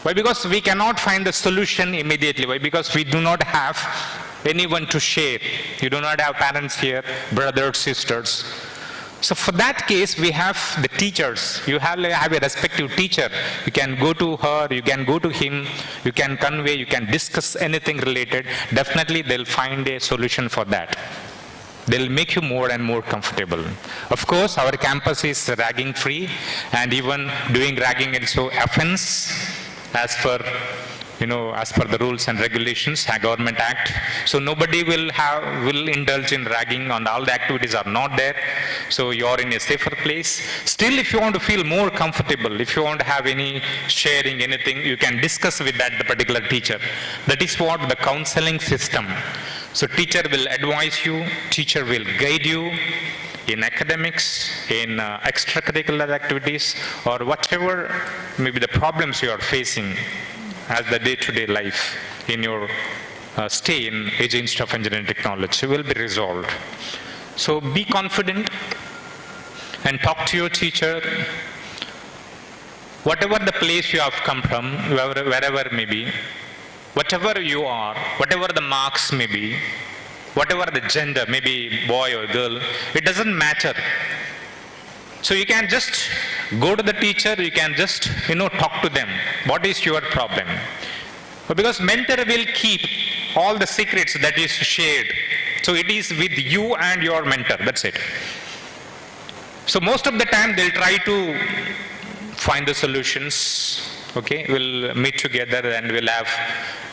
Why? Because we cannot find the solution immediately. Why? Because we do not have anyone to share. You do not have parents here, brothers, sisters. So for that case, we have the teachers. You have a respective teacher. You can go to her, you can go to him, you can convey, you can discuss anything related. Definitely they'll find a solution for that. They'll make you more and more comfortable. Of course, our campus is ragging free, and even doing ragging is so offense as per the rules and regulations, Government Act. So nobody will indulge in ragging, and all the activities are not there. So you're in a safer place. Still, if you want to feel more comfortable, if you want to have any sharing, anything, you can discuss with the particular teacher. That is what the counseling system. So teacher will advise you, teacher will guide you in academics, in extracurricular activities, or whatever maybe the problems you are facing as the day-to-day life in your stay in AJ Institute of Engineering Technology will be resolved. So be confident and talk to your teacher. Whatever the place you have come from, wherever it may be, whatever you are, whatever the marks may be, whatever the gender, maybe boy or girl, it doesn't matter. So you can just go to the teacher, you can just, talk to them. What is your problem? Because mentor will keep all the secrets that is shared. So it is with you and your mentor, that's it. So most of the time they'll try to find the solutions. Okay, we'll meet together and we'll have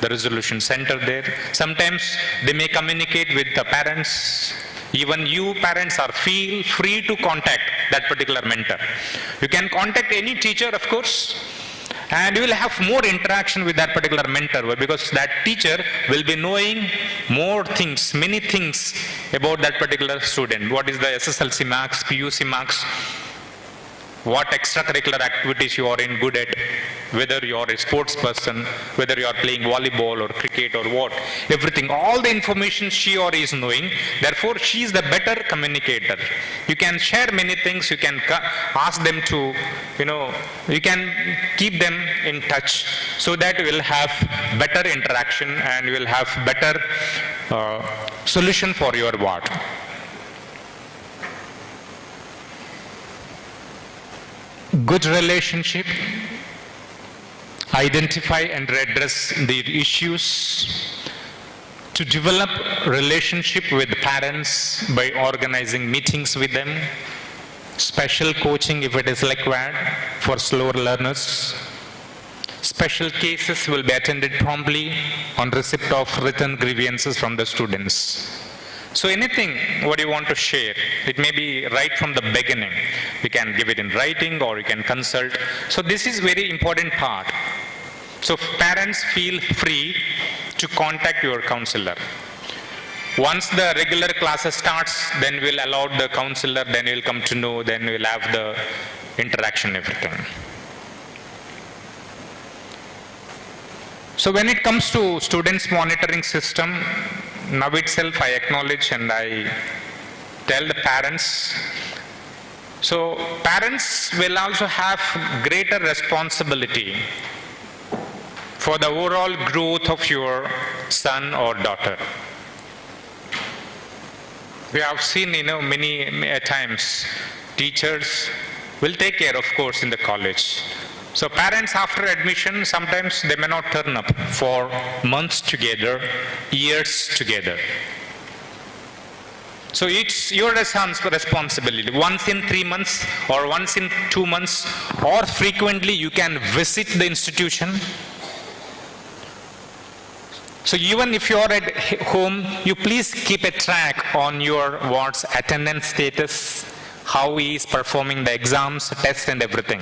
the resolution center there. Sometimes they may communicate with the parents. Even you parents are feel free to contact that particular mentor. You can contact any teacher, of course, and you will have more interaction with that particular mentor, because that teacher will be knowing more things, many things about that particular student. What is the SSLC marks, PUC marks, what extracurricular activities you are in good at, whether you are a sports person, whether you are playing volleyball or cricket or what, everything, all the information she or he is knowing. Therefore, she is the better communicator. You can share many things, you can ask them to, you can keep them in touch, so that you will have better interaction and you will have better solution for your ward. Good relationship, identify and address the issues, to develop relationship with parents by organizing meetings with them, special coaching if it is required for slower learners. Special cases will be attended promptly on receipt of written grievances from the students. So anything what you want to share, it may be right from the beginning. You can give it in writing or you can consult. So this is very important part. So parents feel free to contact your counselor. Once the regular classes starts, then we'll allow the counselor, then you'll come to know, then we'll have the interaction, everything. So when it comes to students monitoring system, now itself I acknowledge and I tell the parents. So parents will also have greater responsibility for the overall growth of your son or daughter. We have seen, many times teachers will take care, of course, in the college. So parents after admission, sometimes they may not turn up for months together, years together. So it's your responsibility. Once in 3 months or once in 2 months or frequently you can visit the institution. So even if you are at home, you please keep a track on your ward's attendance status, how he is performing the exams, tests and everything.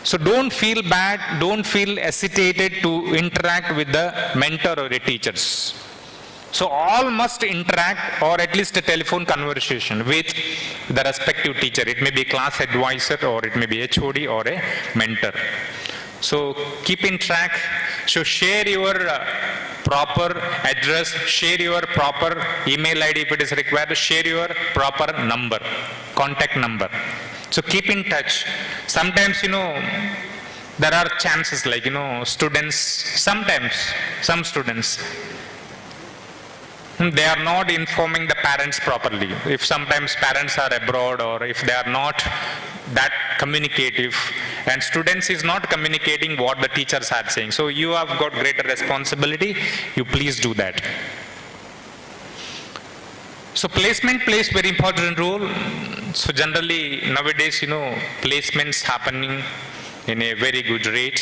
So don't feel bad, don't feel hesitated to interact with the mentor or the teachers. So all must interact or at least a telephone conversation with the respective teacher. It may be class advisor or it may be HOD or a mentor. So keep in track. So share your proper address, share your proper email ID if it is required, share your proper number, contact number. So keep in touch. Sometimes, there are chances like, students, sometimes, some students, they are not informing the parents properly. If sometimes parents are abroad or if they are not that communicative and students is not communicating what the teachers are saying. So you have got greater responsibility, you please do that. So placement plays very important role. So generally nowadays, placements happening in a very good rate.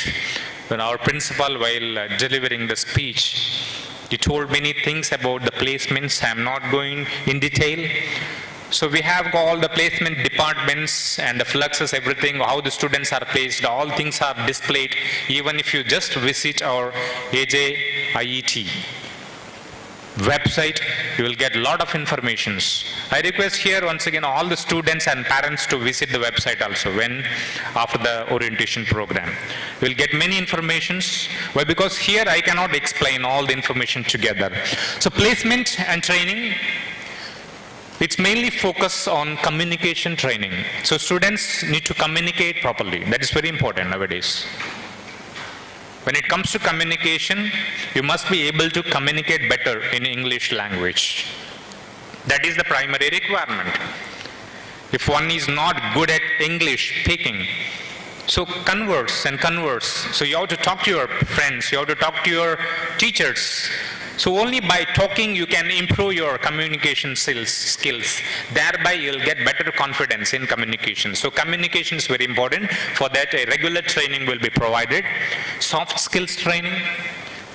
When our principal, while delivering the speech, he told many things about the placements. I am not going in detail. So we have all the placement departments and the fluxes, everything, how the students are placed, all things are displayed. Even if you just visit our AJ IET website, you will get a lot of informations. I request here once again all the students and parents to visit the website also after the orientation program. You will get many informations. Why? Because here I cannot explain all the information together. So placement and training, it's mainly focused on communication training. So students need to communicate properly. That is very important nowadays. When it comes to communication, you must be able to communicate better in English language. That is the primary requirement. If one is not good at English speaking, so converse and converse. So you have to talk to your friends, you have to talk to your teachers. So only by talking you can improve your communication skills. Thereby you'll get better confidence in communication. So communication is very important. For that a regular training will be provided. Soft skills training,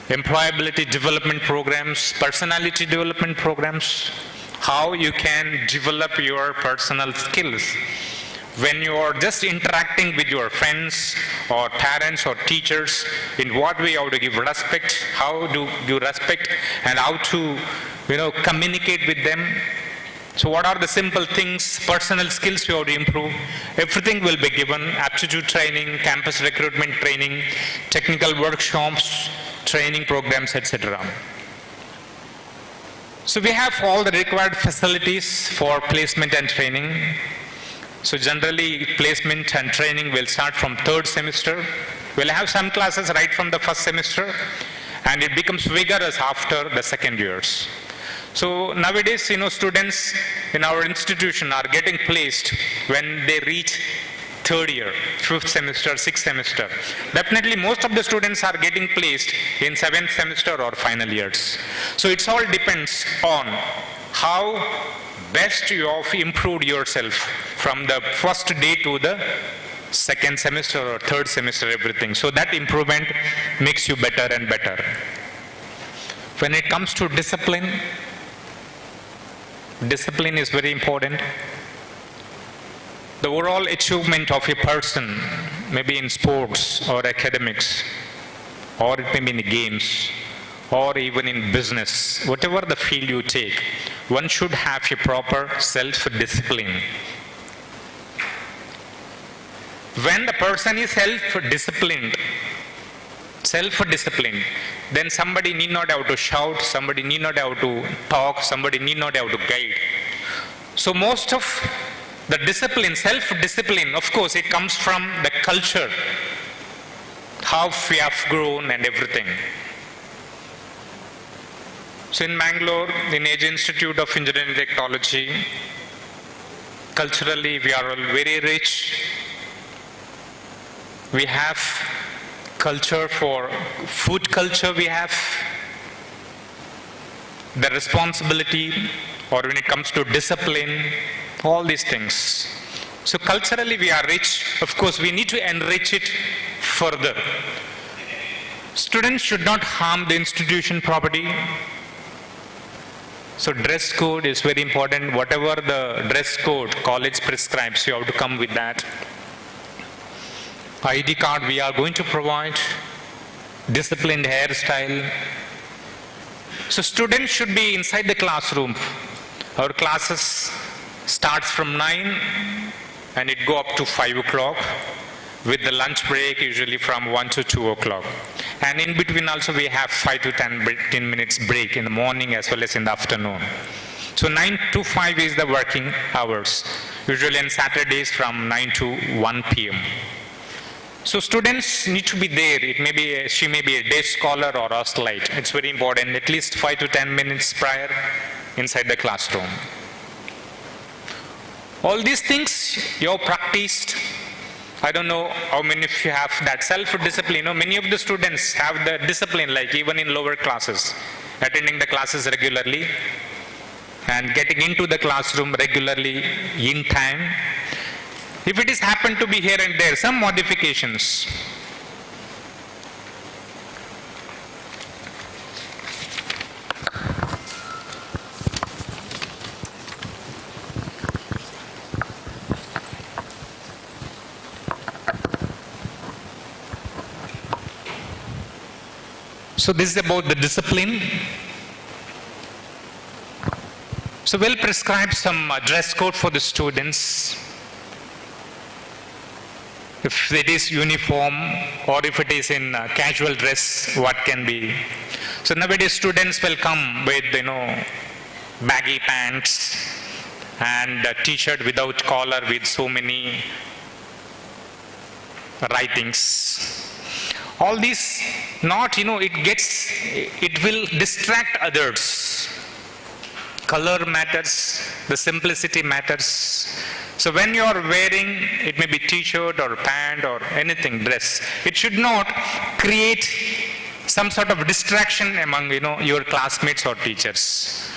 employability development programs, personality development programs, how you can develop your personal skills. When you are just interacting with your friends or parents or teachers, in what way you have to give respect, how do you respect, and how to communicate with them. So what are the simple things, personal skills you have to improve? Everything will be given, aptitude training, campus recruitment training, technical workshops, training programs, etc. So we have all the required facilities for placement and training. So generally placement and training will start from third semester. We'll have some classes right from the first semester, and it becomes vigorous after the second years. So nowadays, students in our institution are getting placed when they reach third year, fifth semester, sixth semester. Definitely most of the students are getting placed in seventh semester or final years. So it all depends on how best you have improved yourself from the first day to the second semester or third semester, everything. So that improvement makes you better and better. When it comes to discipline, discipline is very important. The overall achievement of a person, maybe in sports or academics, or it may be in games, or even in business, whatever the field you take, one should have a proper self-discipline. When the person is self-disciplined, then somebody need not have to shout, somebody need not have to talk, somebody need not have to guide. So most of the discipline, self-discipline, of course, it comes from the culture, how we have grown and everything. So in Mangalore, in AJ Institute of Engineering Technology, culturally we are all very rich. We have culture for food culture, we have the responsibility, or when it comes to discipline, all these things. So culturally we are rich. Of course, we need to enrich it further. Students should not harm the institution property. So dress code is very important. Whatever the dress code college prescribes, you have to come with that. ID card we are going to provide, disciplined hairstyle. So students should be inside the classroom. Our classes starts from 9 and it go up to 5 o'clock, with the lunch break usually from 1 to 2 o'clock. And in between also we have 5 to 10 minutes break in the morning as well as in the afternoon. So 9 to 5 is the working hours, usually on Saturdays from 9 to 1 p.m. So students need to be there. It may be she may be a day scholar or a hostelite. It's very important, at least 5 to 10 minutes prior inside the classroom. All these things you have practiced. I don't know how many of you have that self-discipline. Many of the students have the discipline, like even in lower classes, attending the classes regularly and getting into the classroom regularly in time. If it is happened to be here and there, some modifications. So this is about the discipline. So we'll prescribe some dress code for the students. If it is uniform or if it is in casual dress, what can be. So nowadays students will come with, baggy pants and a t-shirt without collar with so many writings. All these it will distract others. Color matters, the simplicity matters. So when you are wearing, it may be t-shirt or pant or anything, dress, it should not create some sort of distraction among, your classmates or teachers.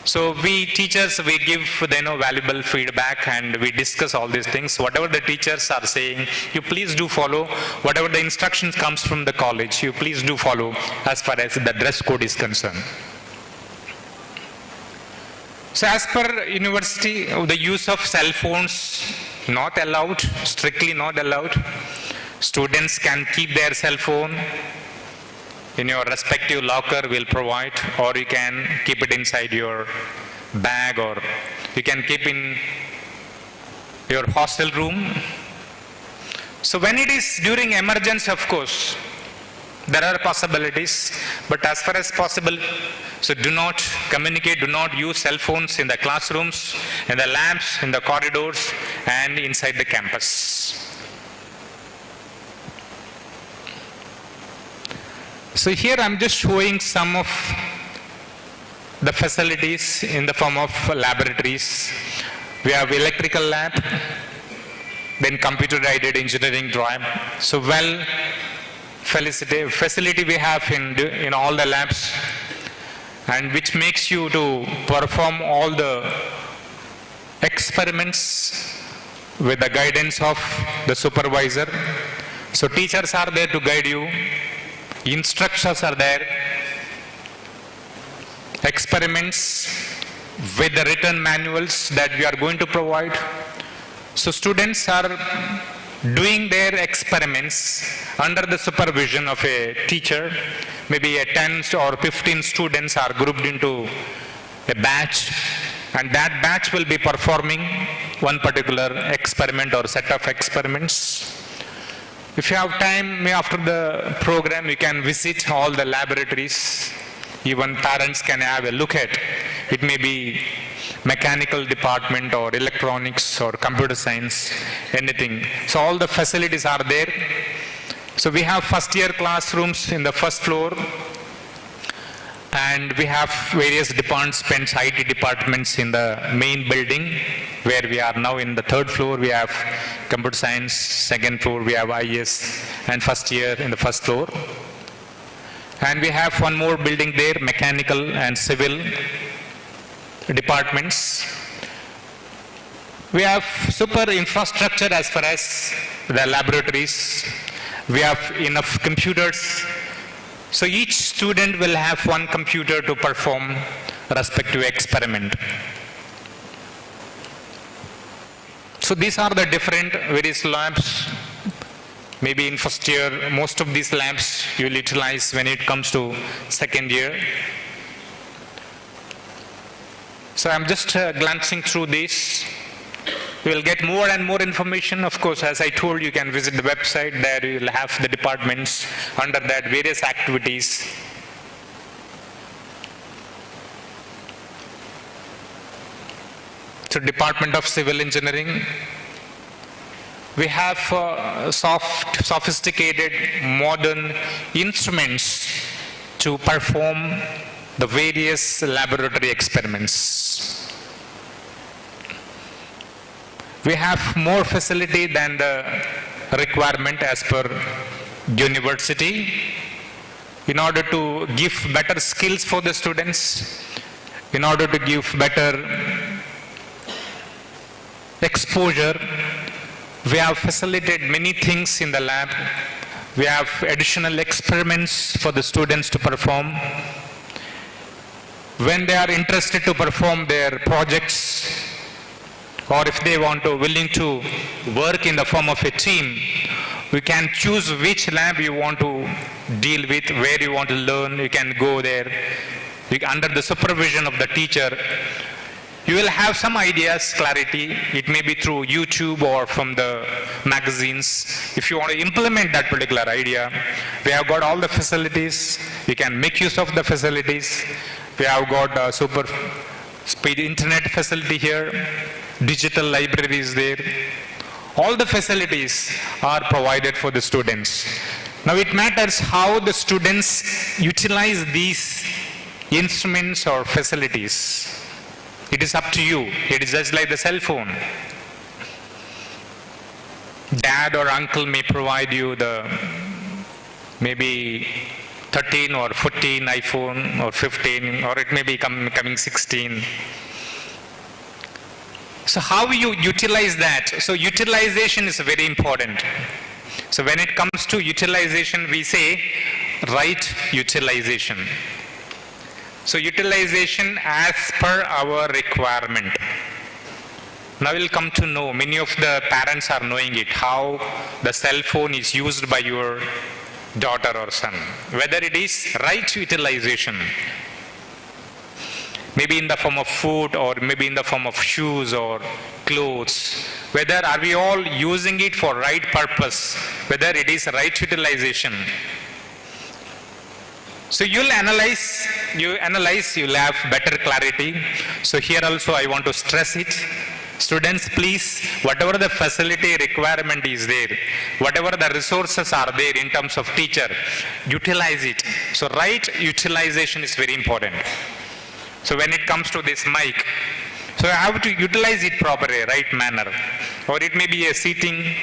So we teachers, we give valuable feedback and we discuss all these things. Whatever the teachers are saying, you please do follow. Whatever the instructions comes from the college, you please do follow as far as the dress code is concerned. So as per university, the use of cell phones not allowed, strictly not allowed. Students can keep their cell phone in your respective locker, will provide, or you can keep it inside your bag, or you can keep in your hostel room. So when it is during emergency, of course, there are possibilities, but as far as possible, so do not communicate, do not use cell phones in the classrooms, in the labs, in the corridors, and inside the campus. So here I'm just showing some of the facilities in the form of laboratories. We have electrical lab, then computer-aided engineering lab. So facility we have in all the labs, and which makes you to perform all the experiments with the guidance of the supervisor. So teachers are there to guide you. Instructors are there, experiments with the written manuals that we are going to provide. So students are doing their experiments under the supervision of a teacher. Maybe 10 or 15 students are grouped into a batch, and that batch will be performing one particular experiment or set of experiments. If you have time, after the program, you can visit all the laboratories. Even parents can have a look at. It may be mechanical department or electronics or computer science, anything. So all the facilities are there. So we have first year classrooms in the first floor, and we have various departments, IT departments in the main building, where we are now in the third floor. We have computer science, second floor we have IS, and first year in the first floor. And we have one more building there, mechanical and civil departments. We have super infrastructure as far as the laboratories. We have enough computers. So each student will have one computer to perform respective experiment. So these are the different various labs. Maybe in first year, most of these labs you will utilize when it comes to second year. So I'm just glancing through this. You will get more and more information. Of course, as I told you, can visit the website. There you will have the departments, under that various activities. So Department of Civil Engineering, we have sophisticated modern instruments to perform the various laboratory experiments. We have more facility than the requirement as per university, in order to give better skills for the students, in order to give better exposure. We have facilitated many things in the lab. We have additional experiments for the students to perform. When they are interested to perform their projects, or if they willing to work in the form of a team, we can choose which lab you want to deal with, where you want to learn. You can go there. Under the supervision of the teacher, you will have some ideas, clarity. It may be through YouTube or from the magazines. If you want to implement that particular idea, we have got all the facilities. You can make use of the facilities. We have got a super speed internet facility here. Digital library is there. All the facilities are provided for the students. Now it matters how the students utilize these instruments or facilities. It is up to you. It is just like the cell phone. Dad or uncle may provide you maybe 13 or 14 iPhone or 15, or it may be coming 16. So how you utilize that? So utilization is very important. So when it comes to utilization, we say right utilization. So utilization as per our requirement. Now we'll come to know, many of the parents are knowing it, how the cell phone is used by your daughter or son. Whether it is right utilization, maybe in the form of food or maybe in the form of shoes or clothes, whether are we all using it for right purpose, whether it is right utilization. So you'll analyze, you'll have better clarity. So here also I want to stress it. Students, please, whatever the facility requirement is there, whatever the resources are there in terms of teacher, utilize it. So right utilization is very important. So when it comes to this mic, so I have to utilize it properly, right manner. Or it may be a seating,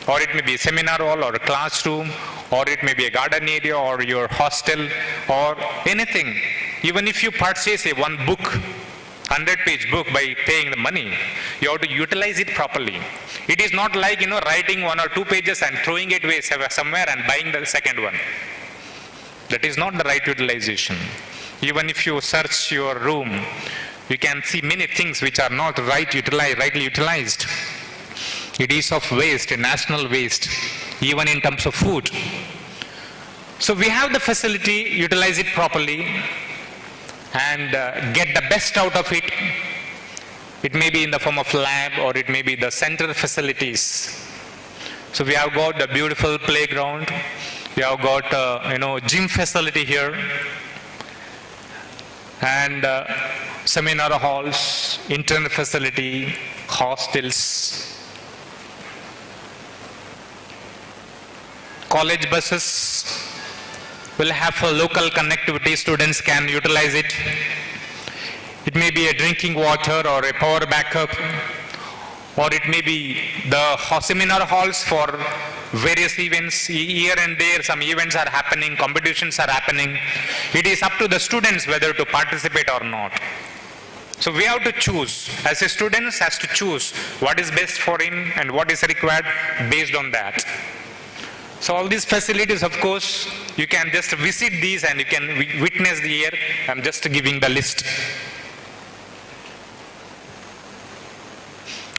or it may be a seminar hall or a classroom, or it may be a garden area or your hostel or anything. Even if you purchase a one book, 100-page book by paying the money, you have to utilize it properly. It is not like, writing 1 or 2 pages and throwing it away somewhere and buying the second one. That is not the right utilization. Even if you search your room, you can see many things which are not rightly utilized. It is of waste, a national waste, even in terms of food. So we have the facility, utilize it properly, and get the best out of it. It may be in the form of lab, or it may be the center facilities. So we have got the beautiful playground. We have got gym facility here, and seminar halls, internal facility, hostels, college buses will have a local connectivity, students can utilize it. It may be a drinking water or a power backup, or it may be the seminar halls for various events. Here and there some events are happening, competitions are happening. It is up to the students whether to participate or not. So we have to choose, as a student has to choose what is best for him and what is required based on that. So all these facilities, of course, you can just visit these and you can witness here. I'm just giving the list.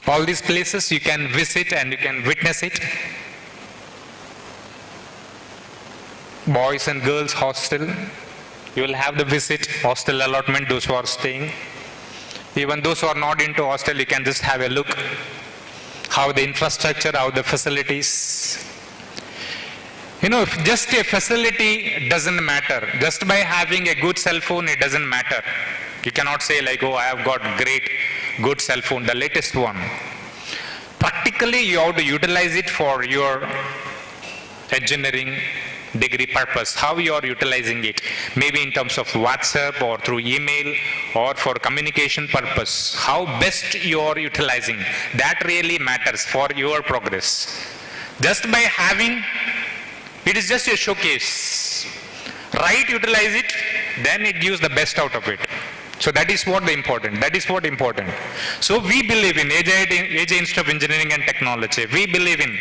All these places you can visit and you can witness it. Boys and girls hostel, you will have the visit, hostel allotment, those who are staying. Even those who are not into hostel, you can just have a look. How the infrastructure, how the facilities. If just a facility doesn't matter. Just by having a good cell phone, it doesn't matter. You cannot say like, oh, I have got good cell phone, the latest one. Practically, you have to utilize it for your engineering degree purpose. How you are utilizing it. Maybe in terms of WhatsApp or through email or for communication purpose. How best you are utilizing. That really matters for your progress. Just by having, it is just a showcase. Right utilize it, then it gives the best out of it. So that is what important. So we believe in AJ Institute of Engineering and Technology. We believe in,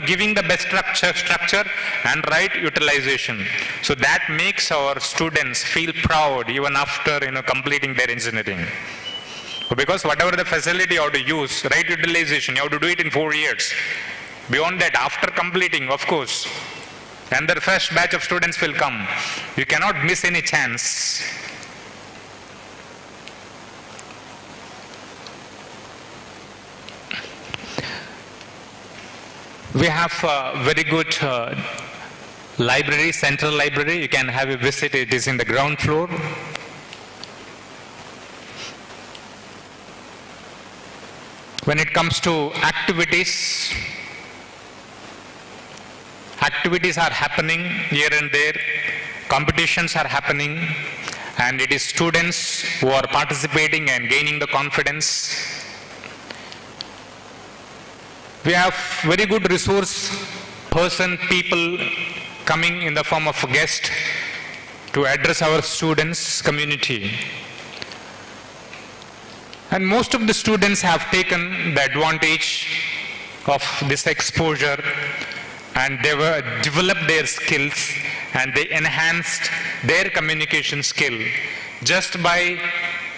giving the best structure and right utilization. So that makes our students feel proud even after, completing their engineering. Because whatever the facility you have to use, right utilization, you have to do it in 4 years. Beyond that, after completing, of course, and the fresh batch of students will come. You cannot miss any chance. We have a very good library, central library. You can have a visit. It is in the ground floor. When it comes to activities are happening here and there, competitions are happening, and it is students who are participating and gaining the confidence. We have very good resource people coming in the form of guests to address our students' community. And most of the students have taken the advantage of this exposure, and they were developed their skills and they enhanced their communication skill just by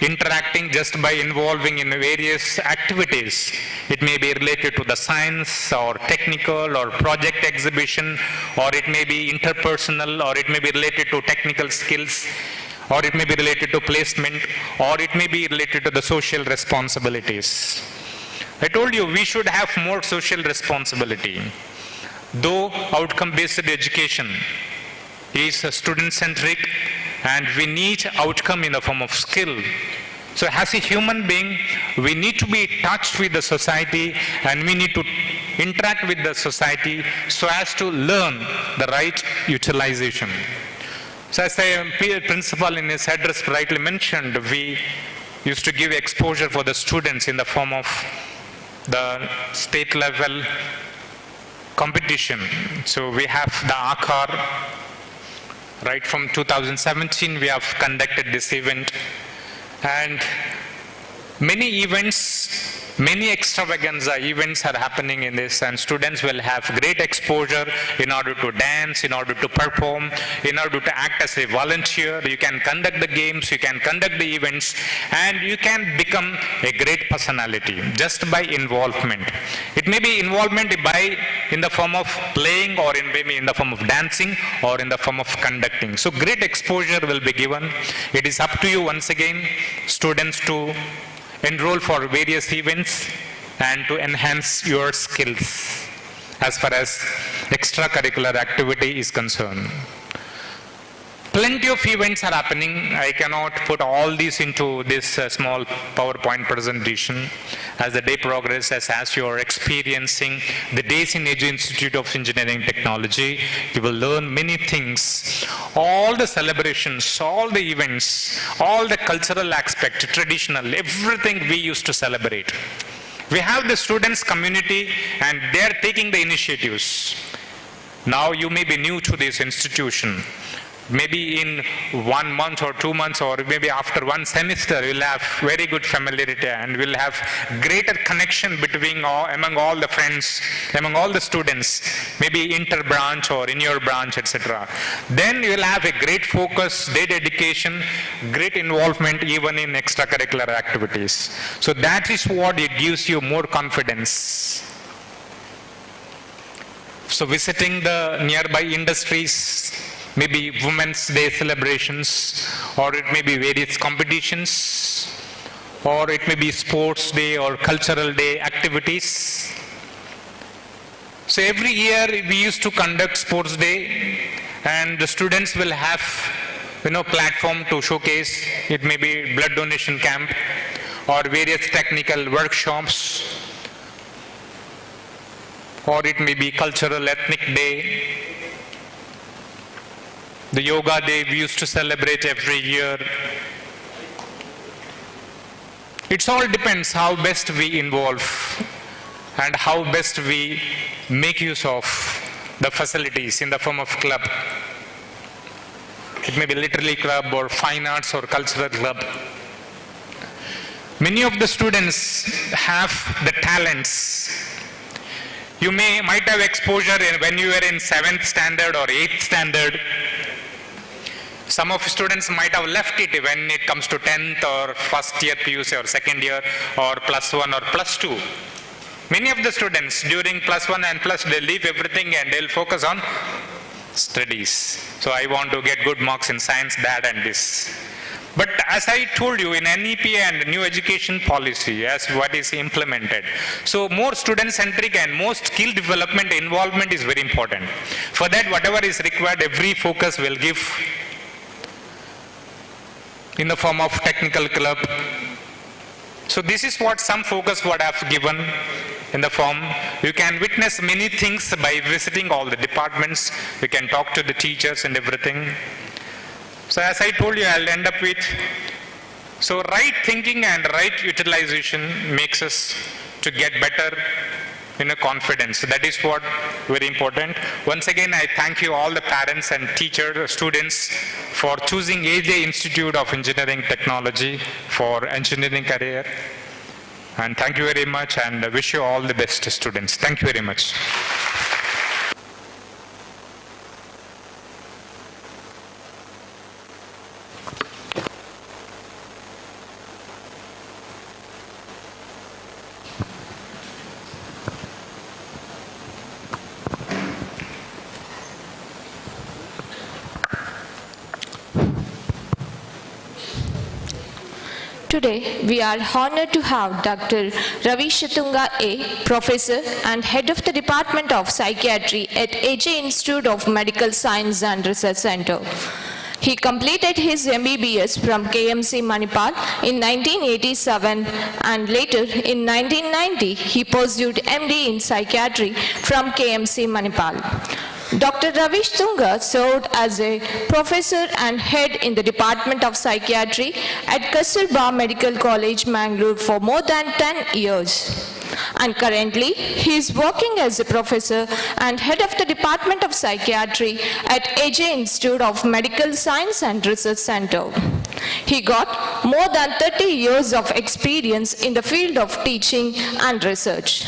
interacting, just by involving in various activities. It may be related to the science or technical or project exhibition, or it may be interpersonal, or it may be related to technical skills, or it may be related to placement, or it may be related to the social responsibilities. I told you we should have more social responsibility. Though outcome-based education is student-centric and we need outcome in the form of skill. So as a human being, we need to be in touch with the society and we need to interact with the society so as to learn the right utilization. So as the principal in his address rightly mentioned, we used to give exposure for the students in the form of the state level competition. So we have the ACAR. Right from 2017 we have conducted this event, and many events, many extravaganza events are happening in this, and students will have great exposure in order to dance, in order to perform, in order to act as a volunteer. You can conduct the games, you can conduct the events, and you can become a great personality just by involvement. It may be involvement in the form of playing, or maybe in the form of dancing, or in the form of conducting. So great exposure will be given. It is up to you once again, students, to enroll for various events and to enhance your skills as far as extracurricular activity is concerned. Plenty of events are happening. I cannot put all these into this small PowerPoint presentation. As the day progresses, as you are experiencing the days in AJ Institute of Engineering Technology, you will learn many things. All the celebrations, all the events, all the cultural aspect, traditional, everything we used to celebrate. We have the students' community and they are taking the initiatives. Now you may be new to this institution. Maybe in 1 month or 2 months, or maybe after one semester, we'll have very good familiarity and we'll have greater connection among all the friends, among all the students, maybe inter-branch or in your branch, etc. Then you'll have a great focus, great dedication, great involvement even in extracurricular activities. So that is what it gives you more confidence. So visiting the nearby industries, maybe Women's Day celebrations, or it may be various competitions, or it may be sports day or cultural day activities. So every year we used to conduct sports day, and the students will have platform to showcase. It may be blood donation camp or various technical workshops, or it may be cultural ethnic day. The yoga day we used to celebrate every year. It all depends how best we involve and how best we make use of the facilities in the form of club. It may be literary club or fine arts or cultural club. Many of the students have the talents. You might have exposure when you were in 7th standard or 8th standard. Some of students might have left it when it comes to 10th or first year PUC or second year or +1 or +2. Many of the students during +1 and +2, they leave everything and they'll focus on studies. So I want to get good marks in science, that and this. But as I told you, in NEP and new education policy, as what is implemented, so more student-centric and more skill development involvement is very important. For that, whatever is required, every focus will give in the form of technical club. So this is what some focus would have given in the form. You can witness many things by visiting all the departments. You can talk to the teachers and everything. So as I told you, I'll end up with, so right thinking and right utilization makes us to get better confidence. That is what very important. Once again, I thank you all the parents and teachers, students for choosing AJ Institute of Engineering Technology for engineering career. And thank you very much, and wish you all the best, students. Thank you very much. Today, we are honored to have Dr. Ravi Shatunga A, Professor and Head of the Department of Psychiatry at AJ Institute of Medical Science and Research Center. He completed his MBBS from KMC Manipal in 1987 and later in 1990 he pursued MD in Psychiatry from KMC Manipal. Dr. Ravi Shatunga served as a professor and head in the Department of Psychiatry at Kasturba Medical College, Mangalore for more than 10 years. And currently, he is working as a professor and head of the Department of Psychiatry at AJ Institute of Medical Science and Research Center. He got more than 30 years of experience in the field of teaching and research.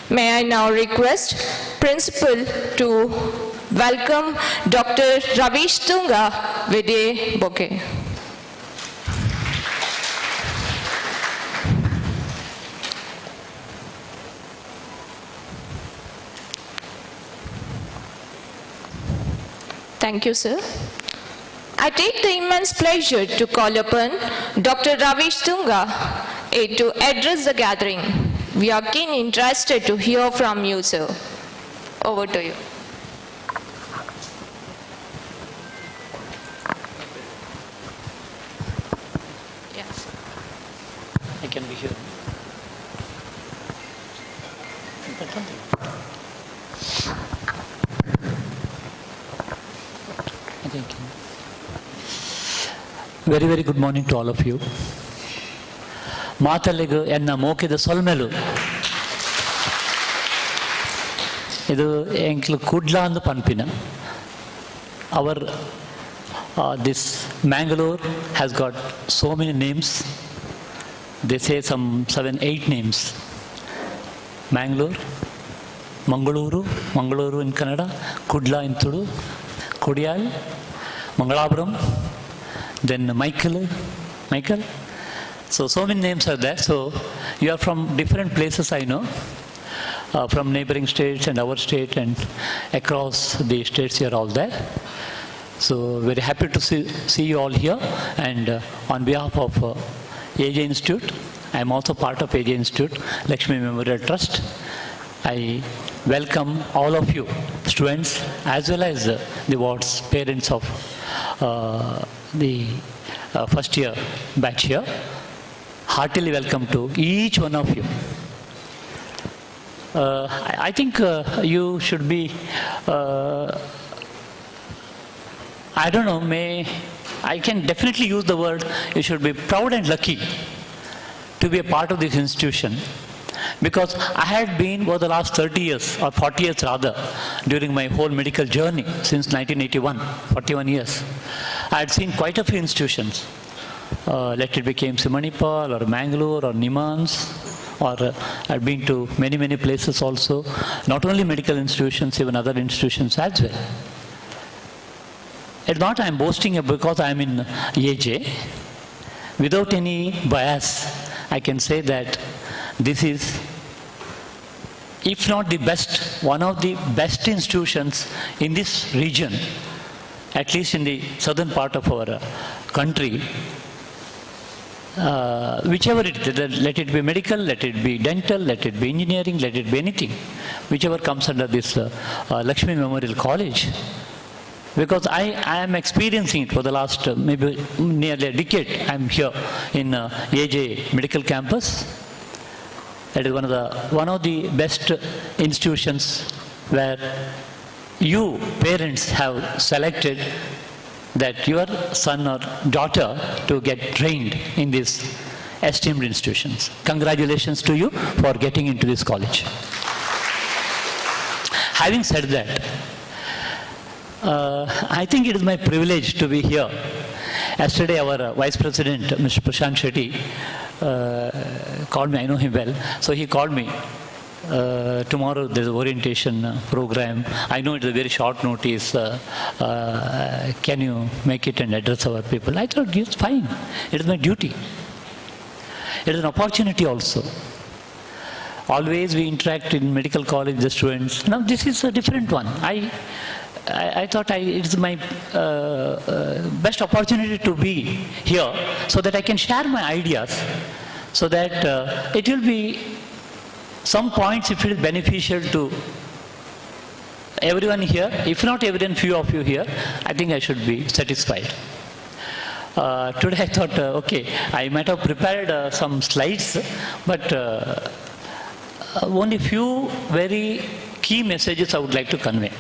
May I now request Principal to welcome Dr. Ravi Shatunga with a bouquet. Thank you, sir. I take the immense pleasure to call upon Dr. Ravi Shatunga to address the gathering. We are keenly interested to hear from you, sir. Over to you. Yes. I can be here. Very, very good morning to all of you. ಮಾತಲ್ಲಿಗೂ ಎನ್ನ ಮೋಕಿದ ಸೊಲ್ಮೆಲು ಇದು ಎಂಕ್ಲು ಕುಡ್ಲ ಅಂದು ಪನ್ಪಿನ hour this Mangalore has got so many names. They say some 7-8 names. Mangalore, Mangalore in Kannada, Kudla in Tudu, Kodiyal, Mangalapuram, then Michael. So many names are there. So you are from different places, I know, from neighboring states and our state and across the states you are all there. So very happy to see you all here. And on behalf of AJ Institute, I am also part of AJ Institute, Lakshmi Memorial Trust. I welcome all of you, students, as well as the wards, parents of the first year batch here. Heartily welcome to each one of you. I think you should be, I don't know, I can definitely use the word, you should be proud and lucky to be a part of this institution. Because I had been over the last 30 years, or 40 years rather, during my whole medical journey since 1981, 41 years. I had seen quite a few institutions. Let it be KMC Manipal or Mangalore or Nimans, or I've been to many, many places also, not only medical institutions, even other institutions as well. It's not I'm boasting because I'm in AJ. Without any bias, I can say that this is, if not the best, one of the best institutions in this region, at least in the southern part of our country. Whichever it is, let it be medical, let it be dental, let it be engineering, let it be anything, whichever comes under this Lakshmi Memorial College. Because I am experiencing it for the last maybe nearly a decade. I'm here in AJ Medical Campus. That is one of the best institutions where you parents have selected that your son or daughter to get trained in these esteemed institutions. Congratulations to you for getting into this college. having said that, I think it is my privilege to be here. Yesterday, our Vice President, Mr. Prashant Shetty, called me. I know him well. So he called me. Tomorrow there's an orientation program. I know it's a very short notice. Can you make it and address our people? I thought, yes, fine. It is my duty. It is an opportunity also. Always we interact in medical college, the students. Now this is a different one. I thought it's my best opportunity to be here so that I can share my ideas, so that it will be some points, if it is beneficial to everyone here, if not everyone, few of you here, I think I should be satisfied. Today I thought, okay, I might have prepared some slides, but only few very key messages I would like to convey.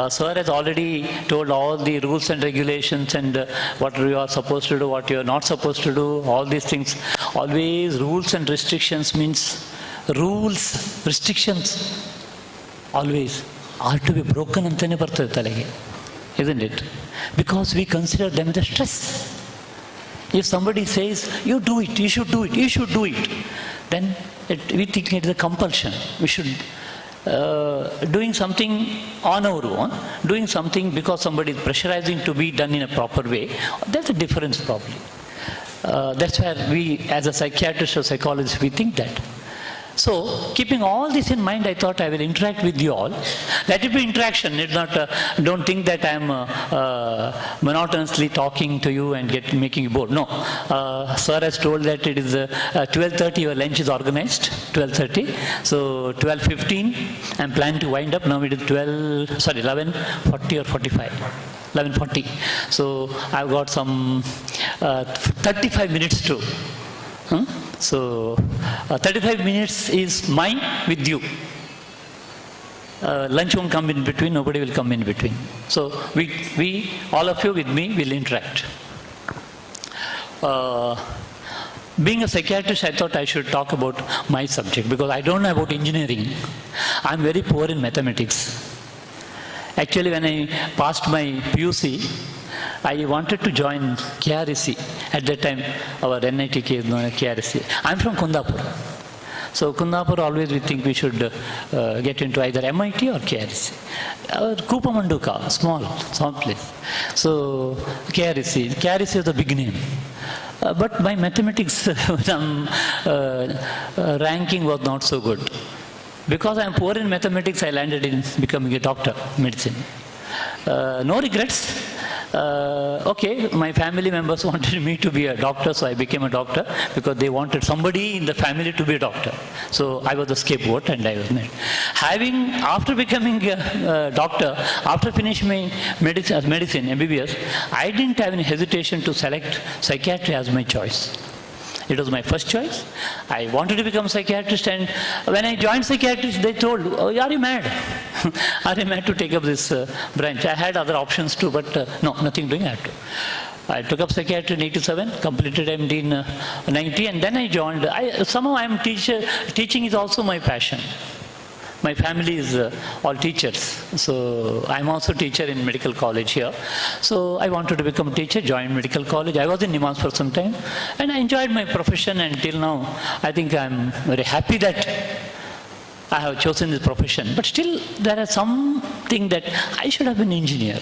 Sir has already told all the rules and regulations and what you are supposed to do, what you are not supposed to do, all these things. Always rules and restrictions means rules, restrictions, always are to be broken antane bartade talige, isn't it? Because we consider them as a stress. If somebody says, you do it, you should do it, you should do it, then we think it is a compulsion. We should doing something on our own, doing something because somebody is pressurizing to be done in a proper way, there's a difference probably. That's where we, as a psychiatrist or psychologist, we think that. So, keeping all this in mind, I thought I will interact with you all. Let it be interaction. It's not, don't think that I am monotonously talking to you and making you bored. No. Sir has told that it is 12:30, your lunch is organized, 12:30. So, 12:15, I'm planning to wind up. Now it is 11:40 or 45. 11:40. So, I've got some 35 minutes to. So, 35 minutes is mine with you. Lunch won't come in between, nobody will come in between. So, we all of you with me will interact. Being a psychiatrist, I thought I should talk about my subject because I don't know about engineering. I'm very poor in mathematics. Actually, when I passed my PUC, I wanted to join KRSC. At that time, our NITK is known as KRSC. I'm from Kundapur. So Kundapur, always we think we should get into either MIT or KRSC. Kupamanduka, small place. So KRSC is the big name. But my mathematics ranking was not so good. Because I'm poor in mathematics, I landed in becoming a doctor, medicine. No regrets. Okay, my family members wanted me to be a doctor, so I became a doctor because they wanted somebody in the family to be a doctor. So I was the scapegoat and I was made. After becoming a doctor, after finishing my medicine, MBBS, I didn't have any hesitation to select psychiatry as my choice. It was my first choice. I wanted to become a psychiatrist, and when I joined psychiatrist, they told, oh, are you mad? Are you mad to take up this branch? I had other options too, but no, nothing doing. I took up psychiatry in 87, completed MD in 90, and then I joined. Somehow I am teacher. Teaching is also my passion. My family is all teachers, so I'm also a teacher in medical college here. So I wanted to become a teacher, joined medical college. I was in Nimas for some time, and I enjoyed my profession until now. I think I'm very happy that I have chosen this profession. But still, there is something that I should have been an engineer.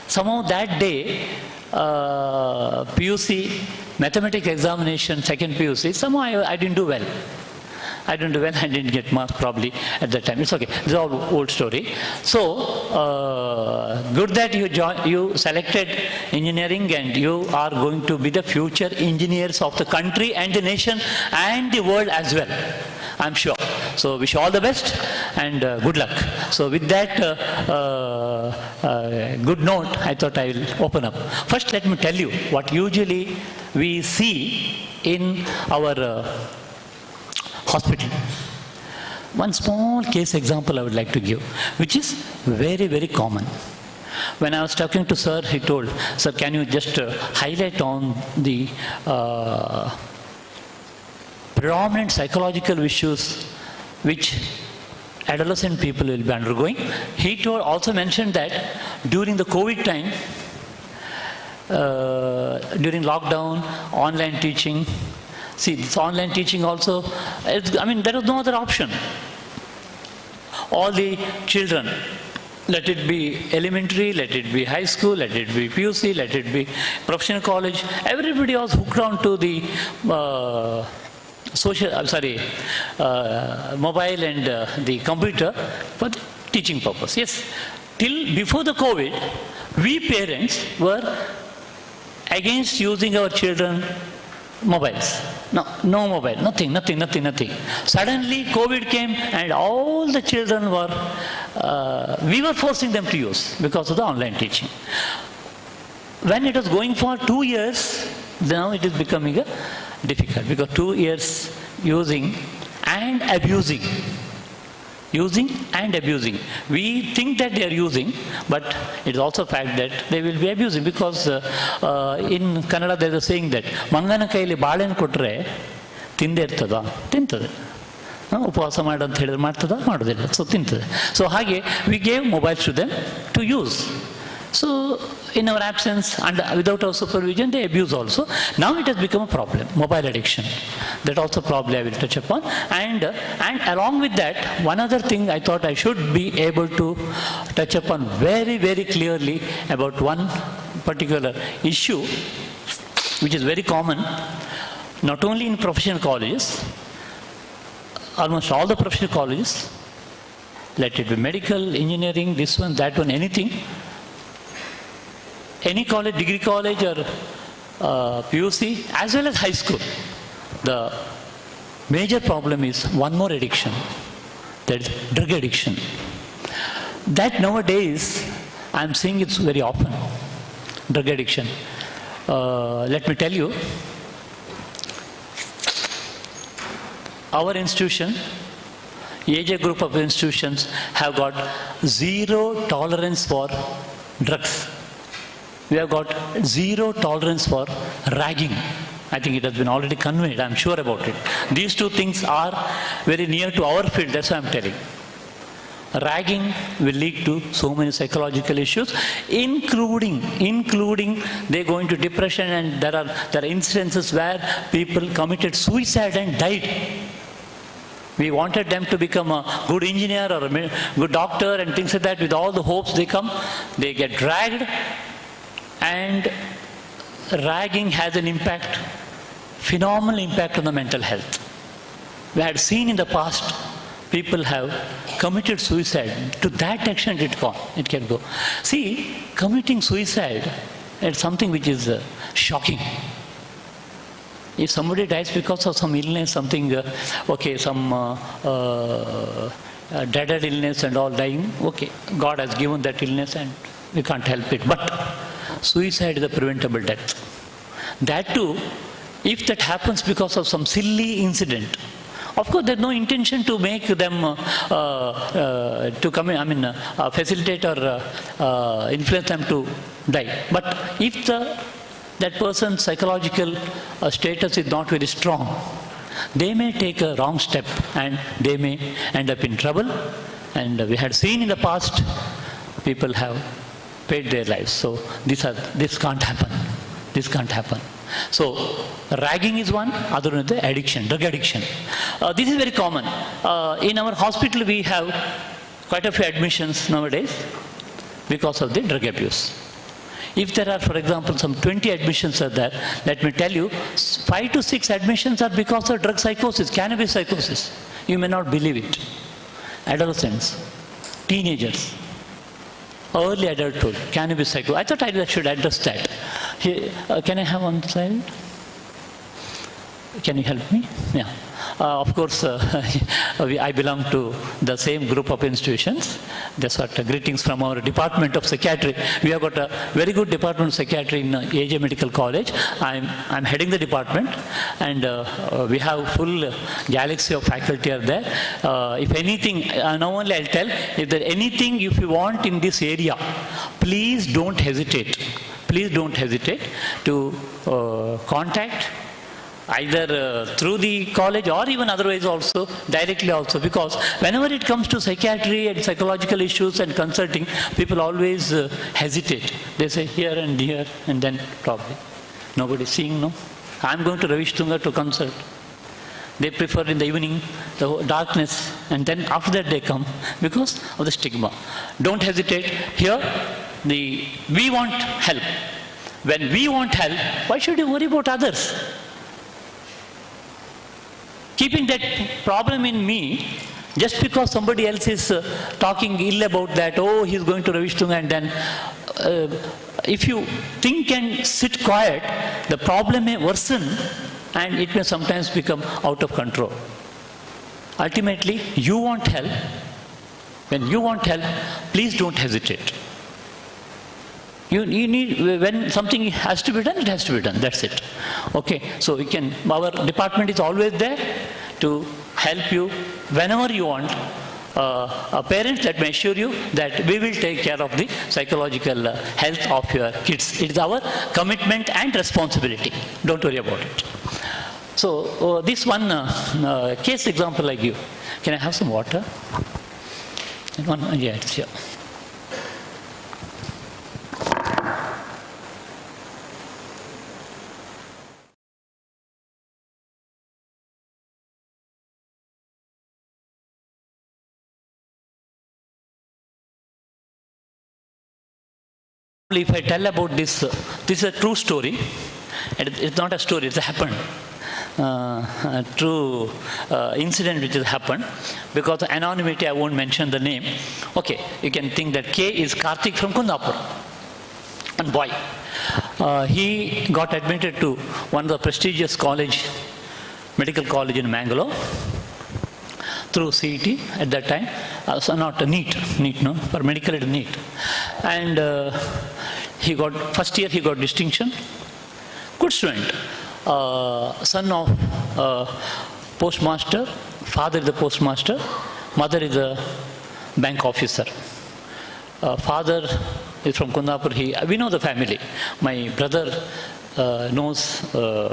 Somehow that day, PUC, mathematics examination, second PUC, somehow I didn't do well. I didn't get marks probably at that time. It's okay. This is all old story. So, good that you selected engineering and you are going to be the future engineers of the country and the nation and the world as well. I'm sure. So, wish you all the best and good luck. So, with that good note, I thought I will open up. First, let me tell you what usually we see in our hospital. One small case example I would like to give, which is very, very common. When I was talking to sir, he told, sir, can you just highlight on the predominant psychological issues which adolescent people will be undergoing. He also mentioned that during the COVID time, during lockdown, online teaching. See, this online teaching also, there was no other option. All the children, let it be elementary, let it be high school, let it be PUC, let it be professional college, everybody was hooked on to the mobile and the computer for the teaching purpose. Yes, till before the COVID, we parents were against using our children mobiles. No mobile, nothing. Suddenly COVID came and all the children we were forcing them to use because of the online teaching. When it was going for 2 years, now it is becoming difficult because 2 years using and abusing. We think that they are using, but it is also a fact that they will be abusing because in Kannada there is a saying that mangana kaili baalen kotre tinde irtada tintade. ಉಪವಾಸ ಮಾಡು ಅಂತ ಹೇಳಿದ್ರೆ ಮಾಡ್ತದ ಮಾಡೋದಿಲ್ಲ so ತಿಂತದೆ so ಹಾಗೆ we gave mobiles to them to use so in our absence and without our supervision they abuse also. Now it has become a problem, mobile addiction. That also probably I will touch upon. And along with that, one other thing I thought I should be able to touch upon very, very clearly about one particular issue which is very common, not only in professional colleges, almost all the professional colleges, let it be medical, engineering, this one, that one, anything. Any college, degree college or PUC as well as high school, the major problem is one more addiction, that is drug addiction. That nowadays I am seeing it very often, drug addiction. Let me tell you, our institution, AJ group of institutions have got zero tolerance for drugs. We have got zero tolerance for ragging. I think it has been already conveyed, I am sure about it. These two things are very near to our field, that's why I am telling. Ragging will lead to so many psychological issues, including they go into depression, and there are incidences where people committed suicide and died. We wanted them to become a good engineer or a good doctor and things like that. With all the hopes they get dragged. And ragging has an impact, phenomenal impact on the mental health. We had seen in the past, people have committed suicide. To that extent it can go. See, committing suicide is something which is shocking. If somebody dies because of some illness, something, some dreaded illness and all dying, okay, God has given that illness and we can't help it. But suicide is a preventable death. That too, if that happens because of some silly incident, of course there's no intention to make them facilitate or influence them to die. But if that person's psychological status is not very strong, they may take a wrong step and they may end up in trouble. And we had seen in the past, people have paid their lives. So this can't happen. So ragging is one, other than the addiction, drug addiction. This is very common. In our hospital we have quite a few admissions nowadays because of the drug abuse. If there are, for example, some 20 admissions are there, let me tell you, 5 to 6 admissions are because of drug psychosis, cannabis psychosis. You may not believe it. Adolescents, teenagers, early adulthood, cannabis psychosis. I thought I should address that. Here, can I have one slide? Can you help me? Yeah. Of course, I belong to the same group of institutions. That's what greetings from our Department of Psychiatry. We have got a very good Department of Psychiatry in AJ Medical College. I'm heading the department, and we have full galaxy of faculty are there. If anything, now only I'll tell, if there anything if you want in this area, please don't hesitate. Please don't hesitate to contact either through the college or even otherwise also, directly also, because whenever it comes to psychiatry and psychological issues and consulting, people always hesitate. They say here, and then probably. Nobody seeing, no? I'm going to Ravishtunga to consult. They prefer in the evening, the darkness, and then after that they come because of the stigma. Don't hesitate. Here, we want help. When we want help, why should you worry about others? Keeping that problem in me, just because somebody else is talking ill about that, oh, he's going to Ravishtunga, and then if you think and sit quiet, the problem may worsen and it may sometimes become out of control. Ultimately, you want help. When you want help, please don't hesitate. You need, when something has to be done, it has to be done. That's it. Okay, so our department is always there to help you whenever you want. Parents, let me assure you that we will take care of the psychological health of your kids. It is our commitment and responsibility. Don't worry about it. So this one case example I give. Can I have some water? Yeah, it's here. If I tell about this, this is a true story. It's not a story, it's happened. A true incident which has happened. Because of anonymity, I won't mention the name. Okay, you can think that K is Karthik from Kundapur. And boy, he got admitted to one of the prestigious college, medical college in Mangalore, through CET at that time. So not NEET, no, for medical it is NEET. And he got, first year he got distinction. Good student. Son of postmaster, father is the postmaster, mother is a bank officer. Father is from Kundapur. We know the family. My brother knows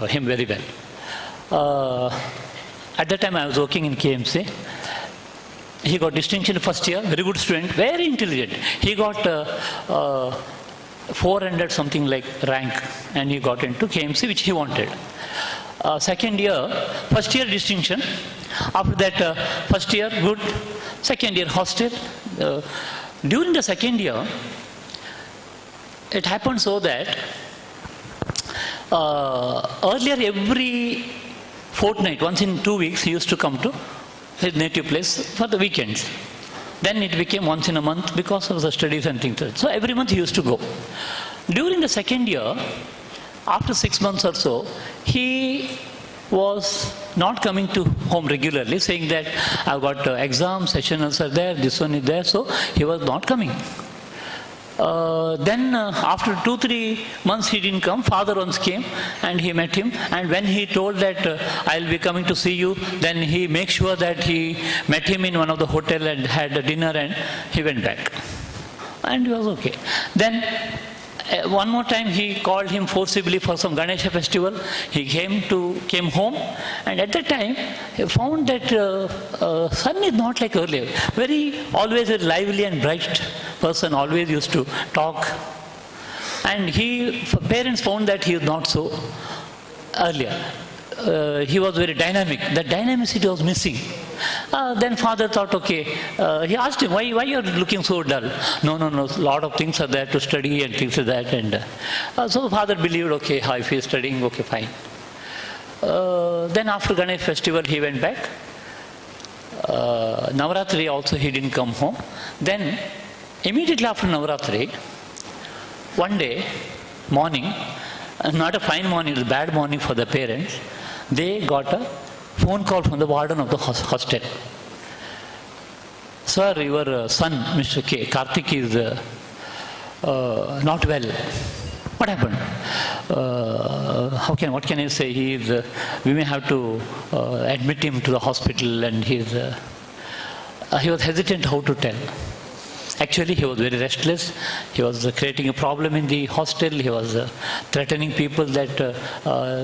him very well. At that time I was working in KMC. He got distinction first year, very good student, very intelligent. He got 400 something like rank, and he got into KMC, which he wanted. Second year, first year distinction. After that, first year good, second year hostel. During the second year, it happened so that earlier every fortnight, once in 2 weeks, he used to come to his native place for the weekends. Then it became once in a month because of the studies and things. So every month he used to go. During the second year, after 6 months or so, he was not coming to home regularly, saying that I've got exams, sessions are there, this one is there, so he was not coming. Then after 2-3 months he didn't come. Father once came and he met him, and when he told that I'll be coming to see you, then he makes sure that he met him in one of the hotel and had a dinner, and he went back. And he was okay. Then one more time he called him forcibly for some Ganesha festival. He came home, and at that time he found that son is not like earlier. Always a lively and bright person, always used to talk. And parents found that he is not so earlier. He was very dynamic. That dynamicity was missing. Then father thought, okay, he asked him, why you are looking so dull? No, a lot of things are there to study and things like that. And so father believed, okay, if he is studying, okay, fine. Then after Ganesh festival, he went back. Navaratri also, he didn't come home. Then immediately after Navaratri, one day, morning, not a fine morning, it was a bad morning for the parents, they got a phone call from the warden of the hostel. Sir, your son, Mr. K, Karthik, is not well. What happened? What can I say? We may have to admit him to the hospital, and he was hesitant how to tell. Actually, he was very restless. He was creating a problem in the hostel. He was threatening people that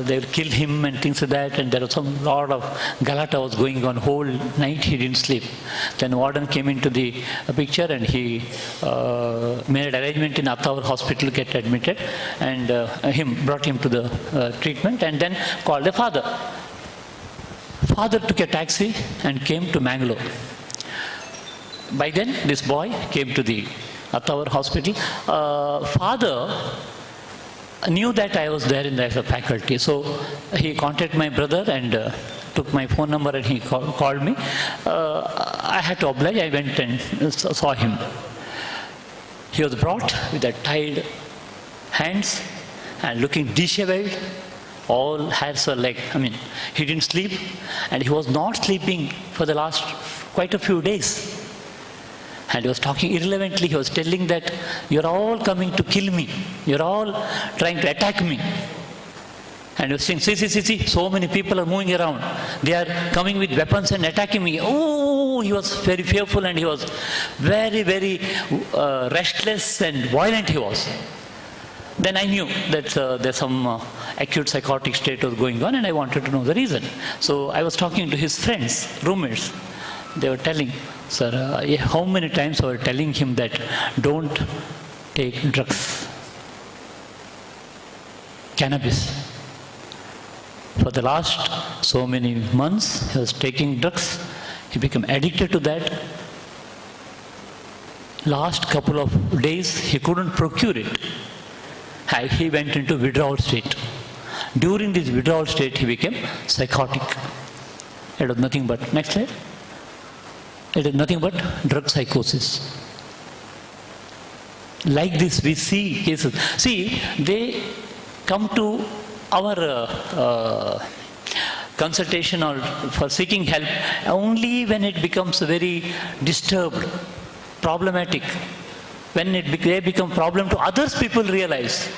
they will kill him and things like that. And there was some lot of galata was going on. Whole night he didn't sleep. Then warden came into the picture and he made an arrangement in Attawar hospital to get admitted, and brought him to the treatment, and then called the father. Father took a taxi and came to Mangalore. By then, this boy came to the Attawar hospital. Father knew that I was there in the faculty, so he contacted my brother and took my phone number and he called me. I had to oblige. I went and saw him. He was brought with the tied hands and looking disheveled. All hairs were like, he didn't sleep, and he was not sleeping for the last quite a few days. And he was talking irrelevantly. He was telling that you're all coming to kill me. You're all trying to attack me. And he was saying, see, so many people are moving around. They are coming with weapons and attacking me. Oh, he was very fearful, and he was very, very restless and violent he was. Then I knew that there's some acute psychotic state was going on, and I wanted to know the reason. So I was talking to his friends, roommates. They were telling, sir, how many times I was telling him that don't take drugs, cannabis. For the last so many months, he was taking drugs. He became addicted to that. Last couple of days, he couldn't procure it. He went into withdrawal state. During this withdrawal state, he became psychotic. It was nothing but, next slide. It is nothing but drug psychosis. Like this, we see cases. See, they come to our consultation or for seeking help only when it becomes very disturbed, problematic. When they become problem to others, people realize.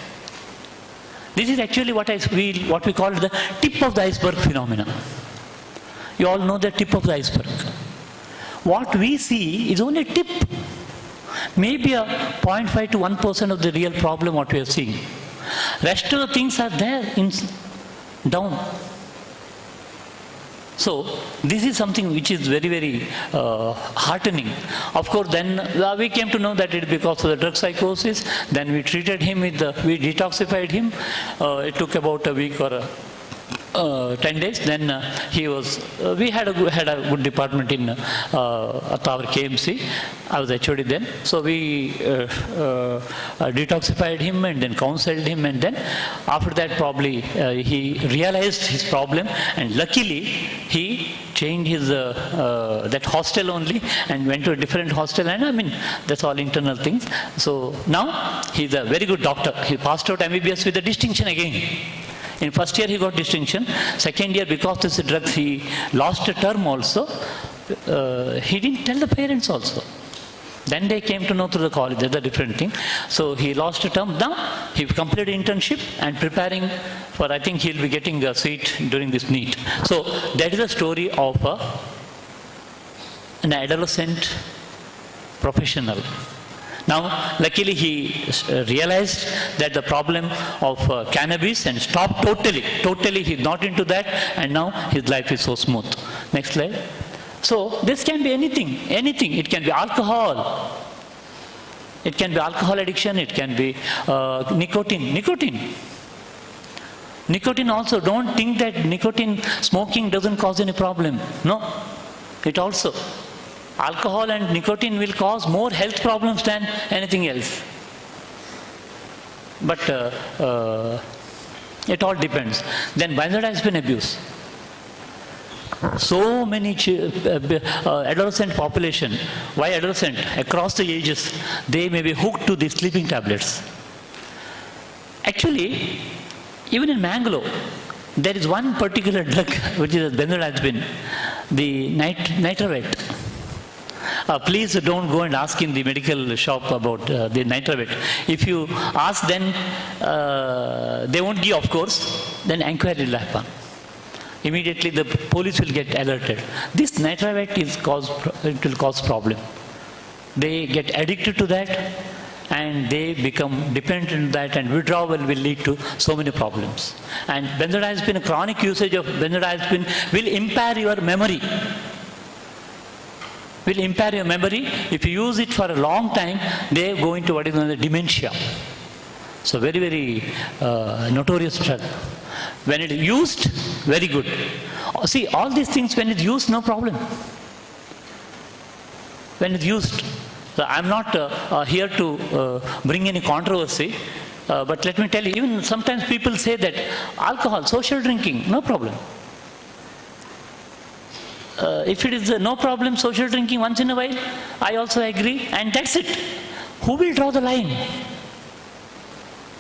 This is actually what we call the tip of the iceberg phenomena. You all know the tip of the iceberg. What we see is only a tip. Maybe a 0.5 to 1% of the real problem what we are seeing. Rest of the things are there down. So this is something which is very, very heartening. Of course, then we came to know that it is because of the drug psychosis. Then we treated him we detoxified him. It took about a week or 10 days. Then we had a good department in Attawar KMC. I was HOD then. So we detoxified him and then counseled him, and then after that probably he realized his problem, and luckily he changed his that hostel only and went to a different hostel, and that's all internal things. So now he's a very good doctor. He passed out MBBS with a distinction again. In first year he got distinction. Second year, because this drugs, he lost a term also. He didn't tell the parents also. Then they came to know through the college. That's a different thing. So he lost a term. Now he completed internship and preparing for, I think he'll be getting a seat during this NEET. So that is a story of an adolescent professional. Now, luckily he realized that the problem of cannabis and stopped totally. Totally he's not into that, and now his life is so smooth. Next slide. So this can be anything. It can be alcohol. It can be alcohol addiction. It can be nicotine. Nicotine also, don't think that nicotine smoking doesn't cause any problem. No, it also. Alcohol and nicotine will cause more health problems than anything else. But it all depends. Then benzodiazepine abuse. So many adolescent population. Why adolescent? Across the ages, they may be hooked to the sleeping tablets. Actually, even in Mangalore, there is one particular drug which is benzodiazepine, the nitravate. Please don't go and ask in the medical shop about the nitravate. If you ask, then they won't give, of course. Then inquiry will happen. Immediately the police will get alerted. This nitravate will cause problem. they get addicted to that, and they become dependent on that, and withdrawal will lead to so many problems. And benzodiazepine, chronic usage of benzodiazepine will impair your memory. Will impair your memory. If you use it for a long time, they go into what is known as dementia. So very, very notorious drug. When it is used, very good. See, all these things, when it's used, no problem. When it's used. So I'm not here to bring any controversy, but let me tell you, even sometimes people say that alcohol, social drinking, no problem. If it is no problem, social drinking once in a while, I also agree, and that's it. Who will draw the line?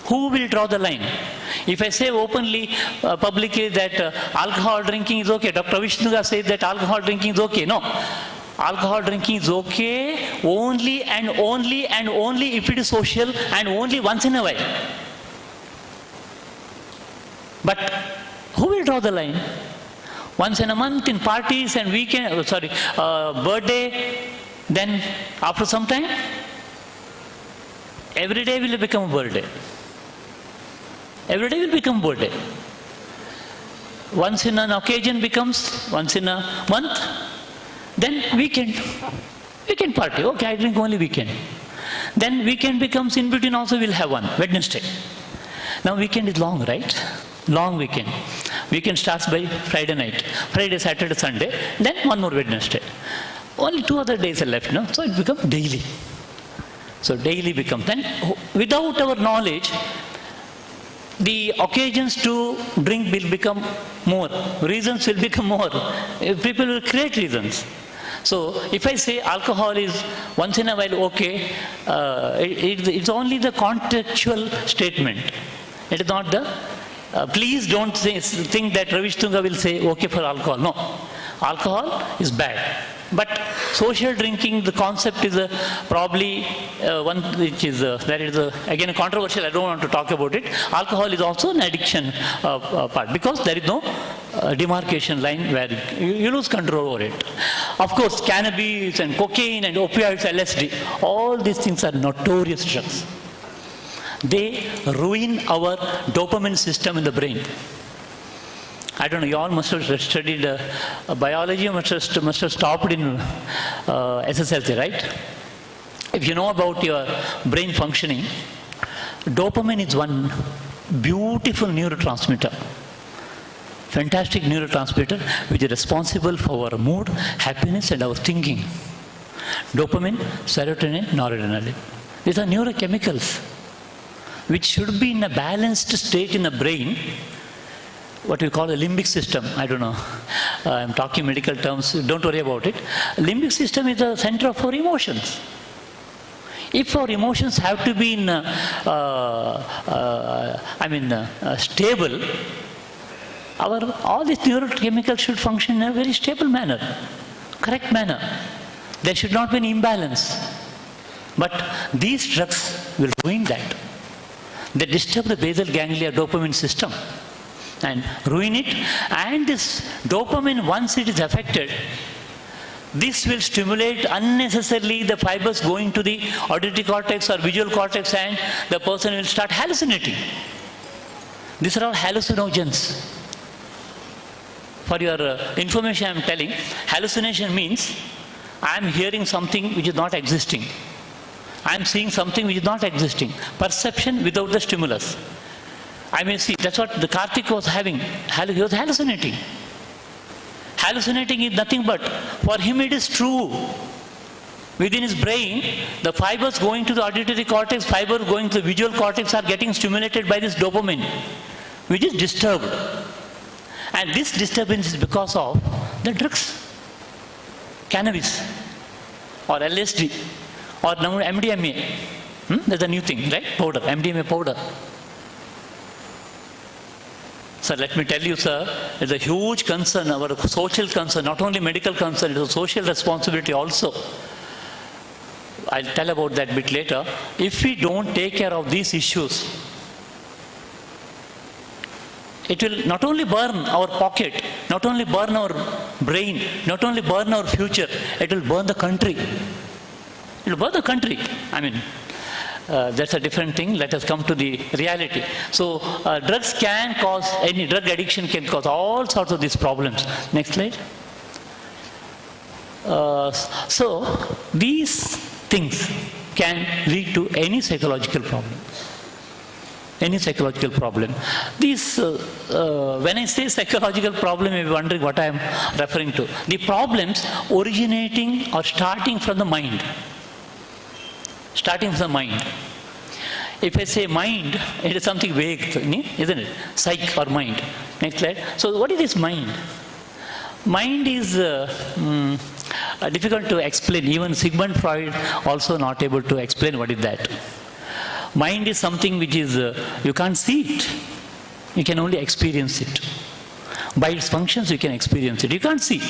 Who will draw the line? If I say openly, publicly that alcohol drinking is okay, Dr. Vishnuga says that alcohol drinking is okay. No. Alcohol drinking is okay only and only and only if it is social and only once in a while. But who will draw the line? Once in a month in parties and weekend, birthday, then after some time, every day will become a birthday. Every day will become birthday. Once in an occasion becomes once in a month, then weekend. Weekend party. Okay, I drink only weekend. Then weekend becomes in between also we'll have one, Wednesday. Now weekend is long, right? Long weekend. Weekend starts by Friday night. Friday, Saturday, Sunday. Then one more Wednesday. Only 2 other days are left, no? So it becomes daily. So daily becomes. Then without our knowledge, the occasions to drink will become more. Reasons will become more. People will create reasons. So if I say alcohol is once in a while okay, it's only the contextual statement. It is not the, please don't think that Ravi Tunga will say okay for alcohol. No, alcohol is bad. But social drinking, the concept is probably one which is, that is again controversial, I don't want to talk about it. Alcohol is also an addiction part because there is no demarcation line where you lose control over it. Of course, cannabis and cocaine and opioids, LSD, all these things are notorious drugs. They ruin our dopamine system in the brain. I don't know, you all must have studied biology, you must have stopped in SSLC, right? If you know about your brain functioning, dopamine is one beautiful neurotransmitter, fantastic neurotransmitter which is responsible for our mood, happiness and our thinking. Dopamine, serotonin, noradrenaline. These are neurochemicals which should be in a balanced state in the brain. What we call a limbic system, I don't know, I'm talking medical terms, don't worry about it. Limbic system is the center of our emotions. If our emotions have to be in, stable, all these neurochemicals should function in a very stable manner, correct manner. There should not be an imbalance. But these drugs will ruin that. They disturb the basal ganglia dopamine system and ruin it, and this dopamine, once it is affected, this will stimulate unnecessarily the fibers going to the auditory cortex or visual cortex, and the person will start hallucinating. These are all hallucinogens. For your information I am telling, hallucination means I am hearing something which is not existing. I am seeing something which is not existing. Perception without the stimulus. I may see, that's what the Karthik was having. He was hallucinating. Hallucinating is nothing but, for him it is true. Within his brain, the fibers going to the auditory cortex, fibers going to the visual cortex are getting stimulated by this dopamine, which is disturbed. And this disturbance is because of the drugs. Cannabis, or LSD, or MDMA. That's a new thing, right? Powder, MDMA powder. So let me tell you, sir, it's a huge concern, our social concern, not only medical concern, it's a social responsibility also. I'll tell about that bit later. If we don't take care of these issues, it will not only burn our pocket, not only burn our brain, not only burn our future, it will burn the country. It will burn the country. I mean, that's a different thing. Let us come to the reality. So drugs can cause, any drug addiction can cause all sorts of these problems. Next slide. So these things can lead to any psychological problem. Any psychological problem. These, when I say psychological problem, you may be wondering what I am referring to. The problems originating or starting from the mind. Starting from the mind. If I say mind, it is something vague, isn't it? Psych or mind. Next slide. So what is this mind? Mind is difficult to explain. Even Sigmund Freud also not able to explain what is that. Mind is something which is, you can't see it. You can only experience it. By its functions, you can experience it. You can't see.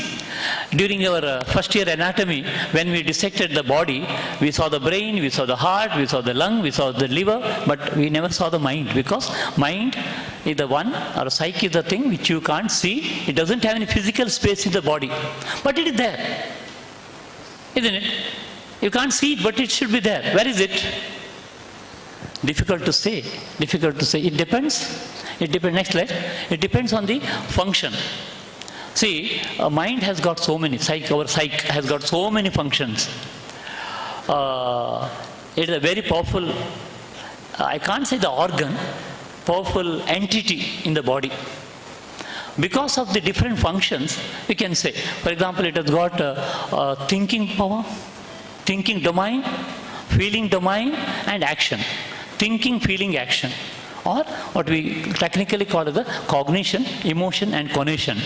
During our first year anatomy, when we dissected the body, we saw the brain, we saw the heart, we saw the lung, we saw the liver, but we never saw the mind, because mind is the one, or psyche is the thing which you can't see. It doesn't have any physical space in the body, but it is there. Isn't it? You can't see it, but it should be there. Where is it? Difficult to say. Difficult to say. It depends. It depends. Next slide. It depends on the function. See, a mind has got so many. Our psyche has got so many functions. It is a very powerful, I can't say the organ, powerful entity in the body. Because of the different functions, we can say, for example, it has got thinking power, thinking domain, feeling domain, and action. Thinking, feeling, action, or what we technically call as the cognition, emotion, and cognition.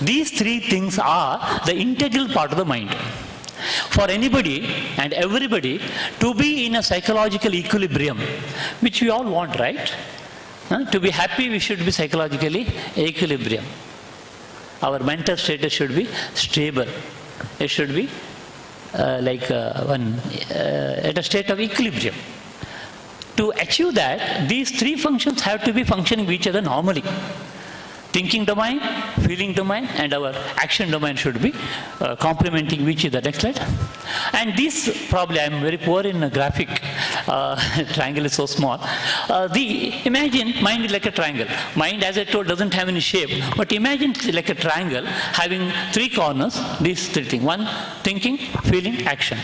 These three things are the integral part of the mind. For anybody and everybody to be in a psychological equilibrium, which we all want, right? To be happy, we should be psychologically equilibrium. Our mental status should be stable. It should be at a state of equilibrium. To achieve that, these three functions have to be functioning with each other normally. Thinking domain, feeling domain, and our action domain should be complementing each other. Next slide. And this, probably I am very poor in graphic, triangle is so small. Imagine mind is like a triangle. Mind, as I told, doesn't have any shape, but imagine like a triangle having three corners, these three things. One, thinking, feeling, action.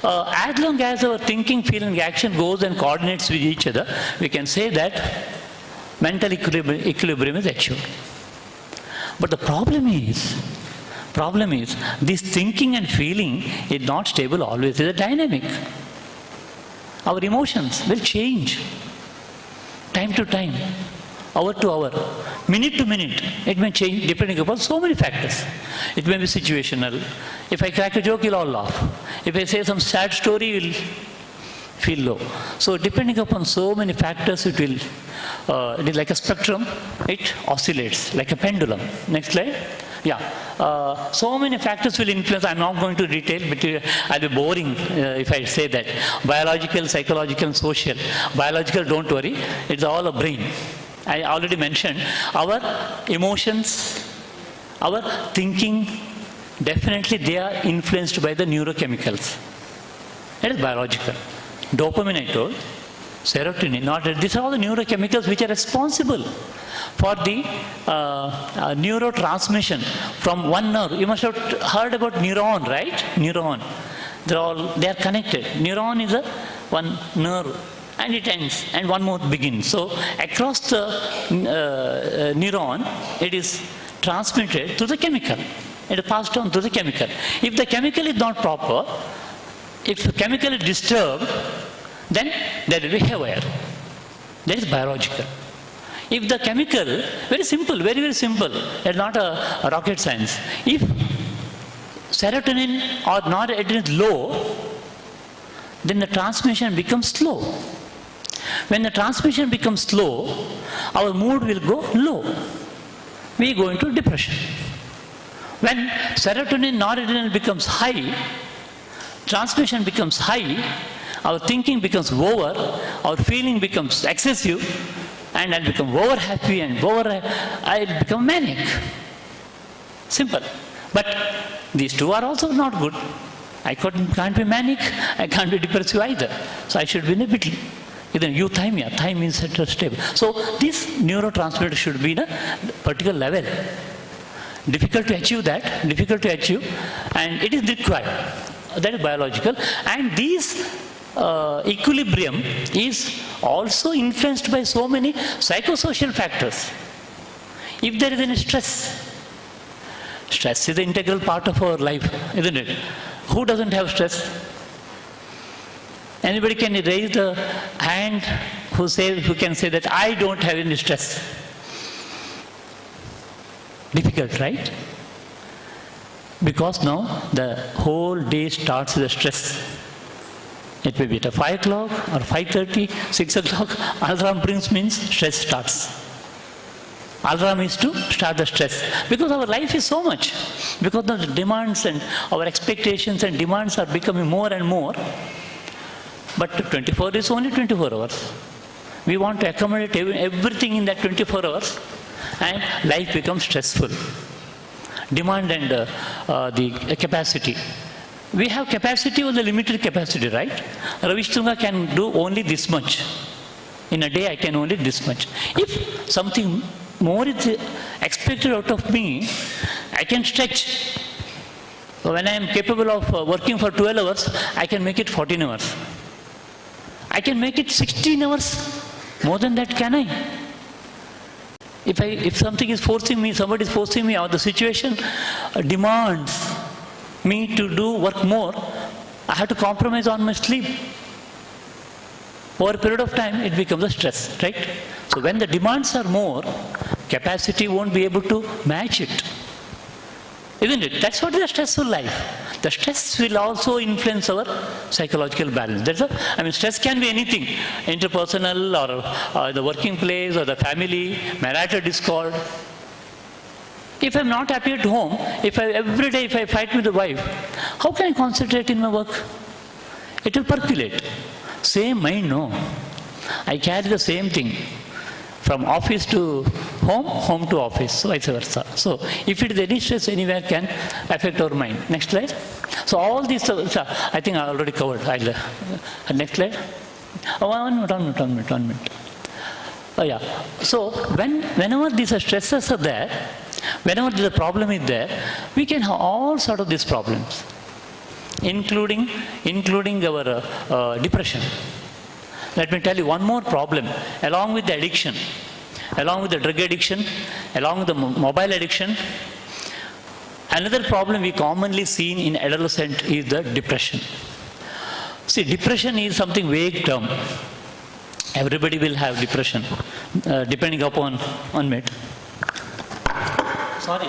As long as our thinking, feeling, action goes and coordinates with each other, we can say that mental equilibrium is achieved. But the problem is, this thinking and feeling is not stable always. It is a dynamic. Our emotions will change time to time, hour to hour, minute to minute. It may change depending upon so many factors. It may be situational. If I crack a joke, you'll all laugh. If I say some sad story, you'll feel low. So depending upon so many factors, it is like a spectrum. It oscillates like a pendulum. Next slide. Yeah. So many factors will influence. I'm not going to detail, but I'll be boring if I say that. Biological, psychological, social. Biological, don't worry. It's all a brain. I already mentioned our emotions, our thinking, definitely they are influenced by the neurochemicals. It is biological. Dopamine, I told, serotonin, these are all the neurochemicals which are responsible for the neurotransmission from one nerve. You must have heard about neuron, right? Neuron. They are connected. Neuron is one nerve, and it ends, and one more begins. So across the neuron, it is transmitted to the chemical. It is passed on to the chemical. If the chemical is not proper, if the chemical is disturbed, then there will be haywire. That is biological. If the chemical, very simple, very, very simple, it's not a rocket science. If serotonin or noradrenaline is low, then the transmission becomes slow. When the transmission becomes slow, our mood will go low. We go into depression. When serotonin, noradrenaline becomes high, transmission becomes high, our thinking becomes over, our feeling becomes excessive, and I'll become over happy and I'll become manic. Simple. But these two are also not good. I can't be manic, I can't be depressive either. So I should be in a bit, euthymia, thymia means stable. So this neurotransmitter should be in a particular level. Difficult to achieve that, and it is required. That is biological. And this equilibrium is also influenced by so many psychosocial factors. If there is any stress is an integral part of our life, isn't it? Who doesn't have stress? Anybody can raise the hand who can say that I don't have any stress. Difficult, right? Because now the whole day starts with a stress. It may be at 5 o'clock or 5:30, 6 o'clock. Alarm brings means stress starts. Alarm is to start the stress. Because our life is so much. Because the demands and our expectations and demands are becoming more and more. But 24 is only 24 hours. We want to accommodate everything in that 24 hours. And life becomes stressful. Demand and the capacity. We have capacity with a limited capacity, right? Ravishtunga can do only this much. In a day I can only this much. If something more is expected out of me, I can stretch. When I am capable of working for 12 hours, I can make it 14 hours. I can make it 16 hours. More than that, can I? If something is forcing me, somebody is forcing me, or the situation demands me to do work more, I have to compromise on my sleep. Over a period of time, it becomes a stress, right? So when the demands are more, capacity won't be able to match it. Isn't it? That's what is a stressful life. The stress will also influence our psychological balance. Stress can be anything, interpersonal or the working place or the family, marital discord. If I'm not happy at home, every day if I fight with the wife, how can I concentrate in my work? It will percolate. Same mind, no. I carry the same thing. From office to home, home to office, so vice versa. So if it is any stress anywhere can affect our mind. Next slide. So all these, I think I already covered. Next slide. One minute. Oh yeah. So whenever these stresses are there, whenever the problem is there, we can have all sort of these problems, including our depression. Let me tell you one more problem, along with the addiction, along with the drug addiction, along with the mobile addiction. Another problem we commonly see in adolescent is the depression. See, depression is something vague term. Everybody will have depression, depending upon 1 minute. Sorry.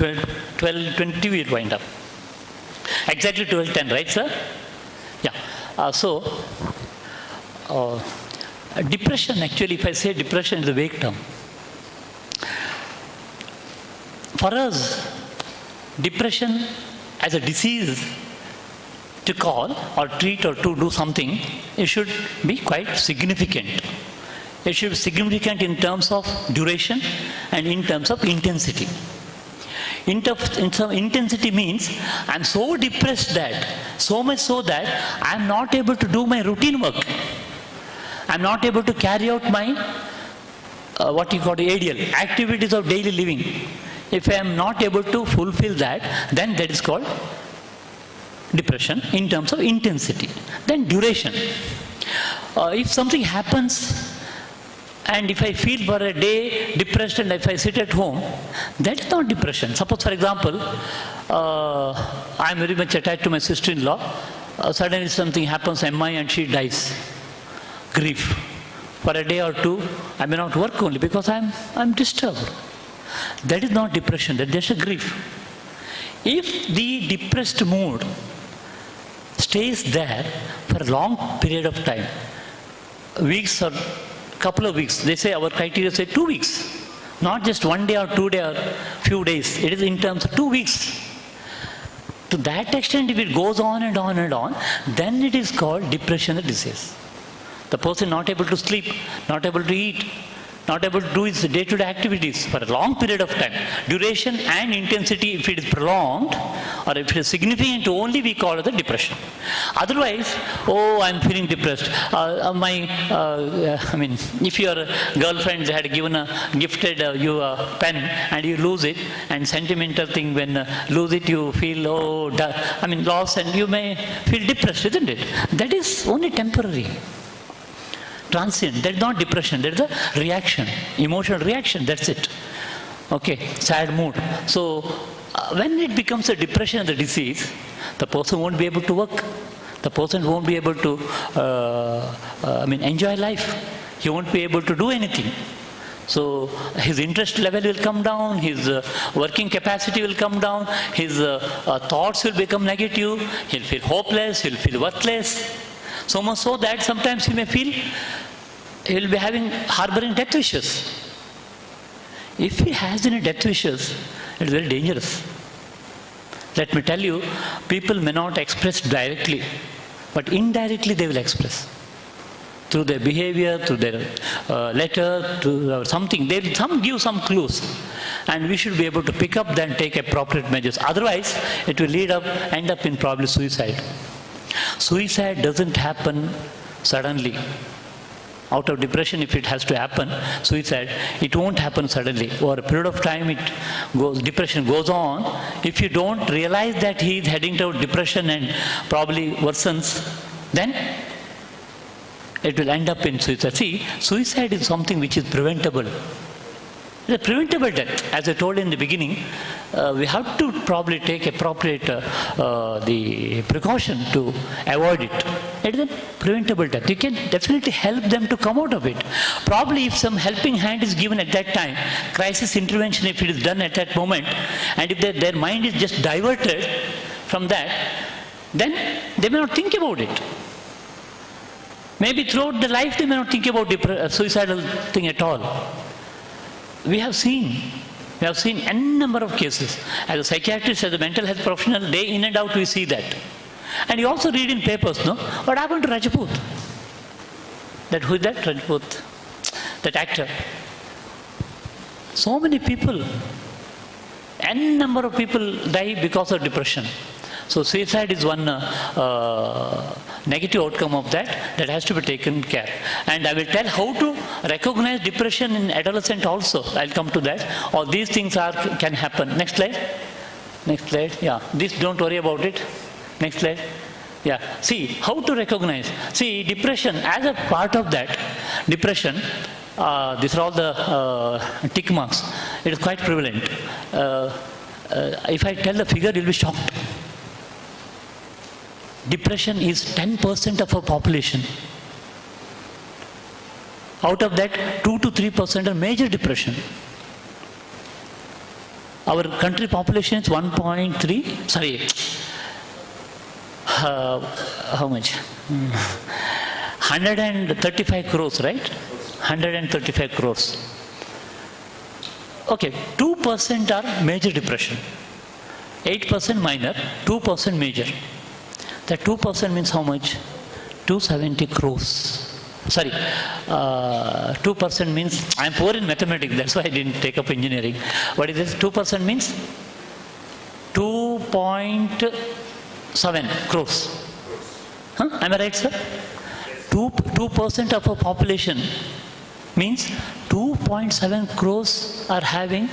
12:20 we will wind up. Exactly 12:10, right, sir? Yeah. Depression, actually, if I say depression is a vague term. For us, depression as a disease to call or treat or to do something, it should be quite significant. It should be significant in terms of duration and in terms of intensity. In terms of intensity means I'm so depressed that, so much so that I'm not able to do my routine work. I'm not able to carry out my, what you call the ADL, activities of daily living. If I am not able to fulfill that, then that is called depression in terms of intensity. Then duration. If something happens and if I feel for a day depressed and if I sit at home, that is not depression. Suppose, for example, I am very much attached to my sister-in-law. Suddenly something happens, MI, and she dies. Grief. For a day or two, I may not work only because I'm disturbed. That is not depression, that is just a grief. If the depressed mood stays there for a long period of time, weeks or couple of weeks. They say our criteria say 2 weeks. Not just 1 day or 2 days or few days. It is in terms of 2 weeks. To that extent, if it goes on and on and on, then it is called depression disease. The person not able to sleep, not able to eat, not able to do his day-to-day activities for a long period of time. Duration and intensity, if it is prolonged or if it is significant, only we call it the depression. Otherwise, oh, I'm feeling depressed. If your girlfriend had gifted you a pen and you lose it, and sentimental thing, when lose it, you feel, loss, and you may feel depressed, isn't it? That is only temporary. Transient. That is not depression. That is a reaction, emotional reaction. That's it. Okay, sad mood. So when it becomes a depression and the disease, the person won't be able to work. The person won't be able to enjoy life. He won't be able to do anything. So his interest level will come down, his working capacity will come down, his thoughts will become negative, he'll feel hopeless, he'll feel worthless. So much so that sometimes he may feel he will be harboring death wishes. If he has any death wishes, it is very dangerous. Let me tell you, people may not express directly, but indirectly they will express. Through their behavior, through their letter, through something. They will give some clues. And we should be able to pick up then take appropriate measures. Otherwise, it will end up in probably suicide. Suicide doesn't happen suddenly. Out of depression, if it has to happen, suicide, it won't happen suddenly. Over a period of time, depression goes on. If you don't realize that he is heading toward depression and probably worsens, then it will end up in suicide. See, suicide is something which is preventable. It's a preventable death. As I told in the beginning, we have to probably take appropriate the precaution to avoid it. It is a preventable death. You can definitely help them to come out of it. Probably if some helping hand is given at that time, crisis intervention if it is done at that moment, and if their mind is just diverted from that, then they may not think about it. Maybe throughout the life they may not think about suicidal thing at all. We have seen n number of cases. As a psychiatrist, as a mental health professional, day in and out we see that. And you also read in papers, no? What happened to Rajput? Who is that? Rajput, that actor. So many people, n number of people die because of depression. So suicide is one negative outcome of that has to be taken care. And I will tell how to recognize depression in adolescent also. I'll come to that. All these things can happen. Next slide. Next slide. Yeah. This, don't worry about it. Next slide. Yeah. See, how to recognize. See, depression, as a part of that, depression, these are all the tick marks. It is quite prevalent. If I tell the figure, you'll be shocked. Depression is 10% of our population. Out of that, 2 to 3% are major depression. Our country population is 1.3, sorry, how much? 135 crores, right? 135 crores. Okay, 2% are major depression. 8% minor, 2% major. That 2% means how much? 270 crores. Sorry, 2% means, I am poor in mathematics, that's why I didn't take up engineering. What is this? 2% means 2.7 crores. Huh? Am I right, sir? 2% of our population means 2.7 crores are having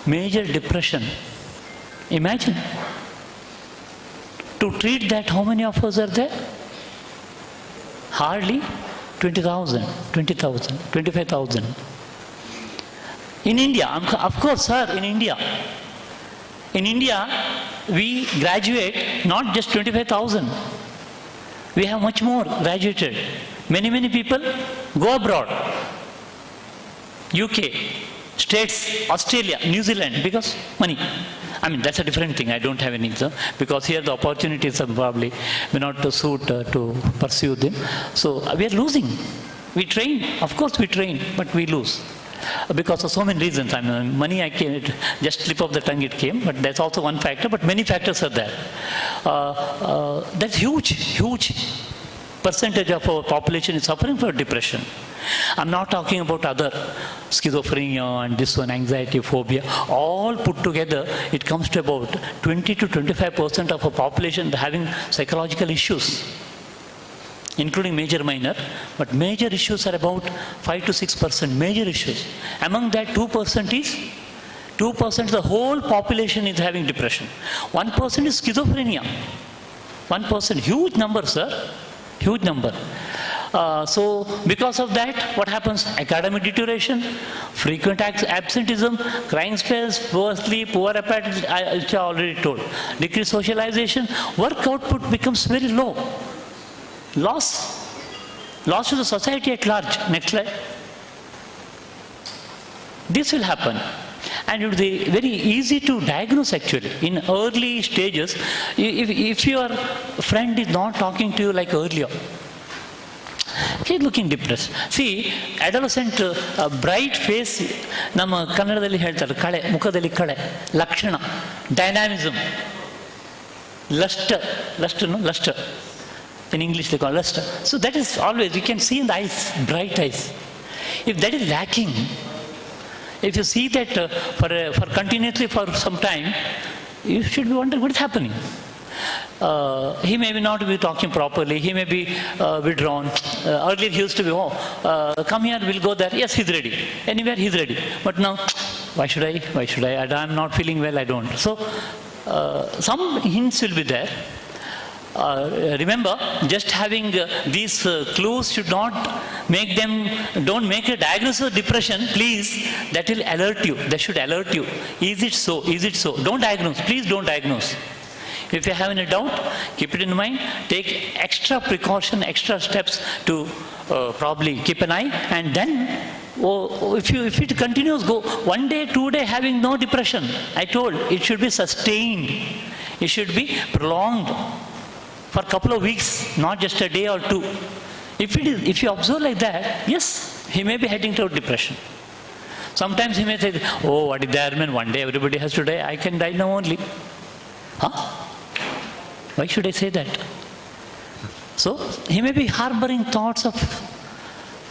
major depression. Imagine. To treat that, how many of us are there? Hardly 20,000, 20,000, 25,000. In India, of course, sir, in India, we graduate not just 25,000. We have much more graduated. Many people go abroad. UK, States, Australia, New Zealand, because money. I mean, that's a different thing. I don't have any, because here the opportunities are probably may not suit to pursue them. So we are losing. We train, of course we train, but we lose. Because of so many reasons. I mean, money, I can't, just slip of the tongue it came, but that's also one factor, but many factors are there. That's huge percentage of our population is suffering from depression. I'm not talking about other schizophrenia and this one, anxiety, phobia. All put together, it comes to about 20 to 25% of our population having psychological issues, including major, minor, but major issues are about 5 to 6%, major issues. Among that, 2% the whole population is having depression. 1% is schizophrenia. 1%, huge number, sir, huge number. So because of that, what happens? Academic deterioration, frequent absenteeism, crying spells, poor sleep, poor appetite, I already told. Decreased socialization, work output becomes very low. Loss to the society at large. Next slide. This will happen. And it will be very easy to diagnose actually. In early stages, if your friend is not talking to you like earlier, he's looking depressed. See, adolescent bright face, nama kannadalli heltare kale, mukadalli kale, lakshana, dynamism, luster. In English they call luster. So that is always, you can see in the eyes, bright eyes. If that is lacking, if you see that for continuously for some time, you should be wondering what is happening. He may not be talking properly, he may be withdrawn. Earlier he used to be, come here, we'll go there. Yes, he's ready. Anywhere he's ready. But now, why should I? I'm not feeling well, I don't. So, some hints will be there. Remember, just having these clues should not make them, don't make a diagnosis of depression, please. That will alert you. That should alert you. Is it so? Is it so? Don't diagnose. Please don't diagnose. If you have any doubt, keep it in mind. Take extra precaution, extra steps to probably keep an eye. And then, if it continues, go 1 day, 2 day having no depression. I told, it should be sustained. It should be prolonged for a couple of weeks, not just a day or two. If you observe like that, yes, he may be heading toward depression. Sometimes he may say, what is there, man? 1 day everybody has to die. I can die now only. Huh? Why should I say that? So, he may be harboring thoughts of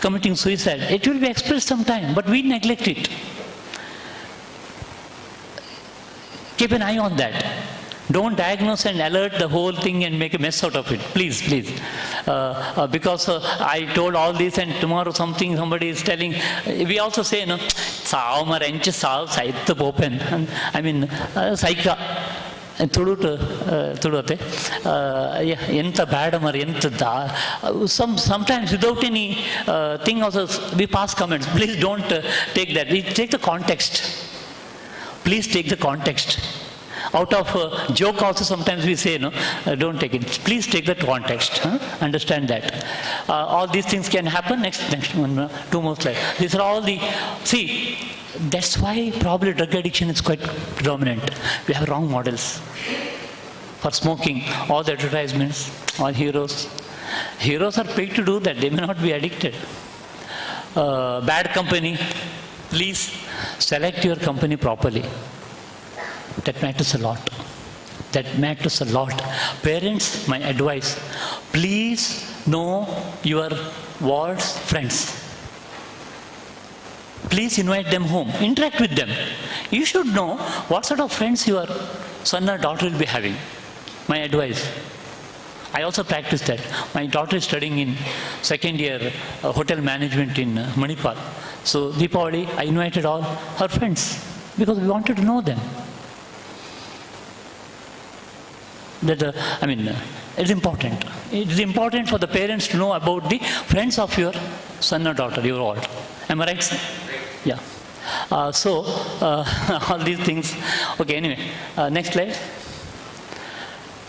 committing suicide. It will be expressed sometime, but we neglect it. Keep an eye on that. Don't diagnose and alert the whole thing and make a mess out of it. Please. Because I told all this and tomorrow somebody is telling, we also say, sav marench sav saitha popen. I mean, saika. Tudute. Enta badamar, enta da. Sometimes without any thing also, we pass comments. Please don't take that. We take the context. Please take the context. Out of joke also sometimes we say, don't take it. Please take that context. Understand that. All these things can happen. Next one, 2 more slides. These are all the, see, that's why probably drug addiction is quite predominant. We have wrong models. For smoking, all the advertisements, all heroes. Heroes are paid to do that. They may not be addicted. Bad company. Please select your company properly. That matters a lot. That matters a lot. Parents, my advice, please know your ward's friends. Please invite them home. Interact with them. You should know what sort of friends your son or daughter will be having. My advice. I also practice that. My daughter is studying in 2nd year hotel management in Manipal. So Deepavali, I invited all her friends because we wanted to know them. It's important. It is important for the parents to know about the friends of your son or daughter, your ward. Am I right, sir? Yeah. All these things. Okay, anyway, next slide.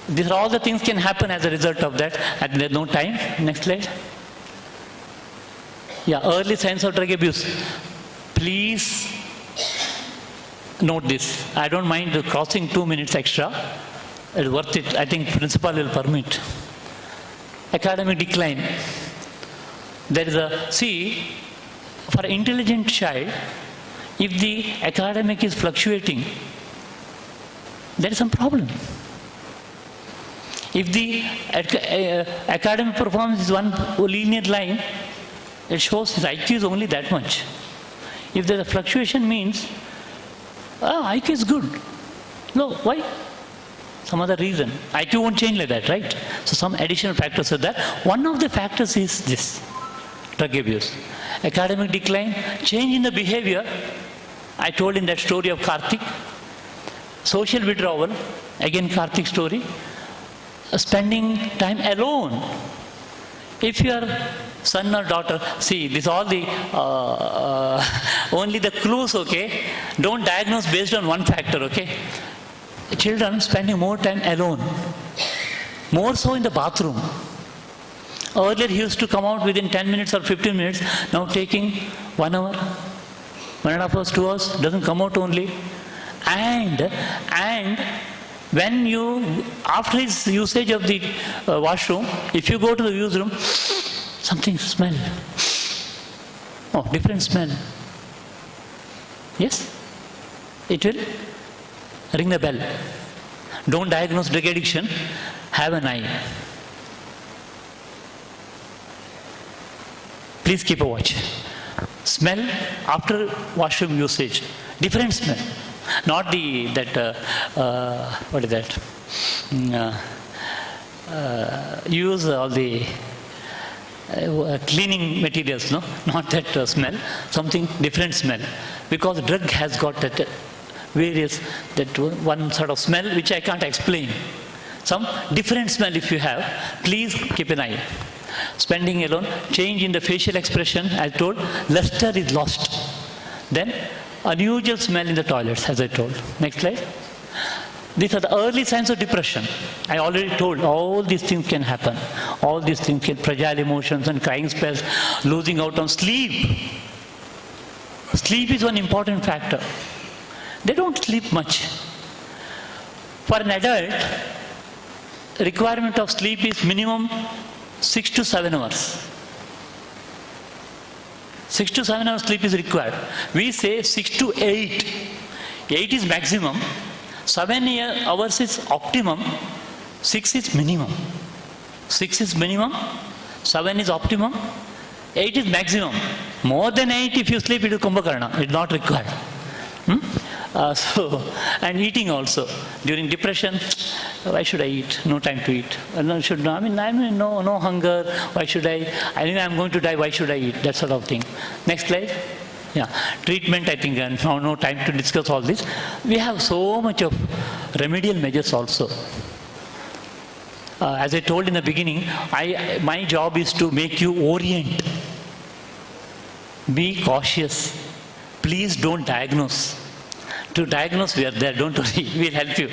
These are all the things can happen as a result of that, and there's no time. Next slide. Yeah, early signs of drug abuse. Please note this. I don't mind crossing 2 minutes extra. It's worth it. I think principal will permit. Academic decline. There is a, see, for an intelligent child, if the academic is fluctuating, there is some problem. If the academic performance is one linear line, it shows his IQ is only that much. If there is a fluctuation means, IQ is good. No, why? Some other reason. IQ won't change like that, right? So some additional factors are there. One of the factors is this, drug abuse. Academic decline, change in the behavior. I told in that story of Karthik. Social withdrawal, again Karthik story. Spending time alone. If your son or daughter, see, this all the, only the clues, okay? Don't diagnose based on one factor, okay? Children spending more time alone. More so in the bathroom. Earlier he used to come out within 10 minutes or 15 minutes. Now taking 1 hour, 1.5 hours, 2 hours, doesn't come out only. And when you, after his usage of the washroom, if you go to the use room, something smell. Oh, different smell. Yes? It will ring the bell. Don't diagnose drug addiction, have an eye. Please keep a watch. Smell after washroom usage, different smell. Not the, what is that? Use all the cleaning materials, no? Not that smell, something different smell. Because drug has got that various, that one sort of smell which I can't explain. Some different smell if you have, please keep an eye. Spending alone, change in the facial expression, as told, luster is lost. Then unusual smell in the toilets, as I told. Next slide. These are the early signs of depression. I already told all these things can happen. All these things can, fragile emotions and crying spells, losing out on sleep. Sleep is one important factor. They don't sleep much. For an adult, requirement of sleep is minimum 6 to 7 hours. 6 to 7 hours sleep is required. We say 6 to 8. 8 is maximum. 7 hours is optimum. 6 is minimum. 6 is minimum. 7 is optimum. 8 is maximum. More than 8, if you sleep, it is kumbhakarna. It is not required. And eating also. During depression, why should I eat? No time to eat. No hunger. Why should I? Anyway, I'm going to die. Why should I eat? That sort of thing. Next slide. Yeah. Treatment, I think, no time to discuss all this. We have so much of remedial measures also. As I told in the beginning, my job is to make you orient. Be cautious. Please don't diagnose. To diagnose, we are there, don't worry, we'll help you.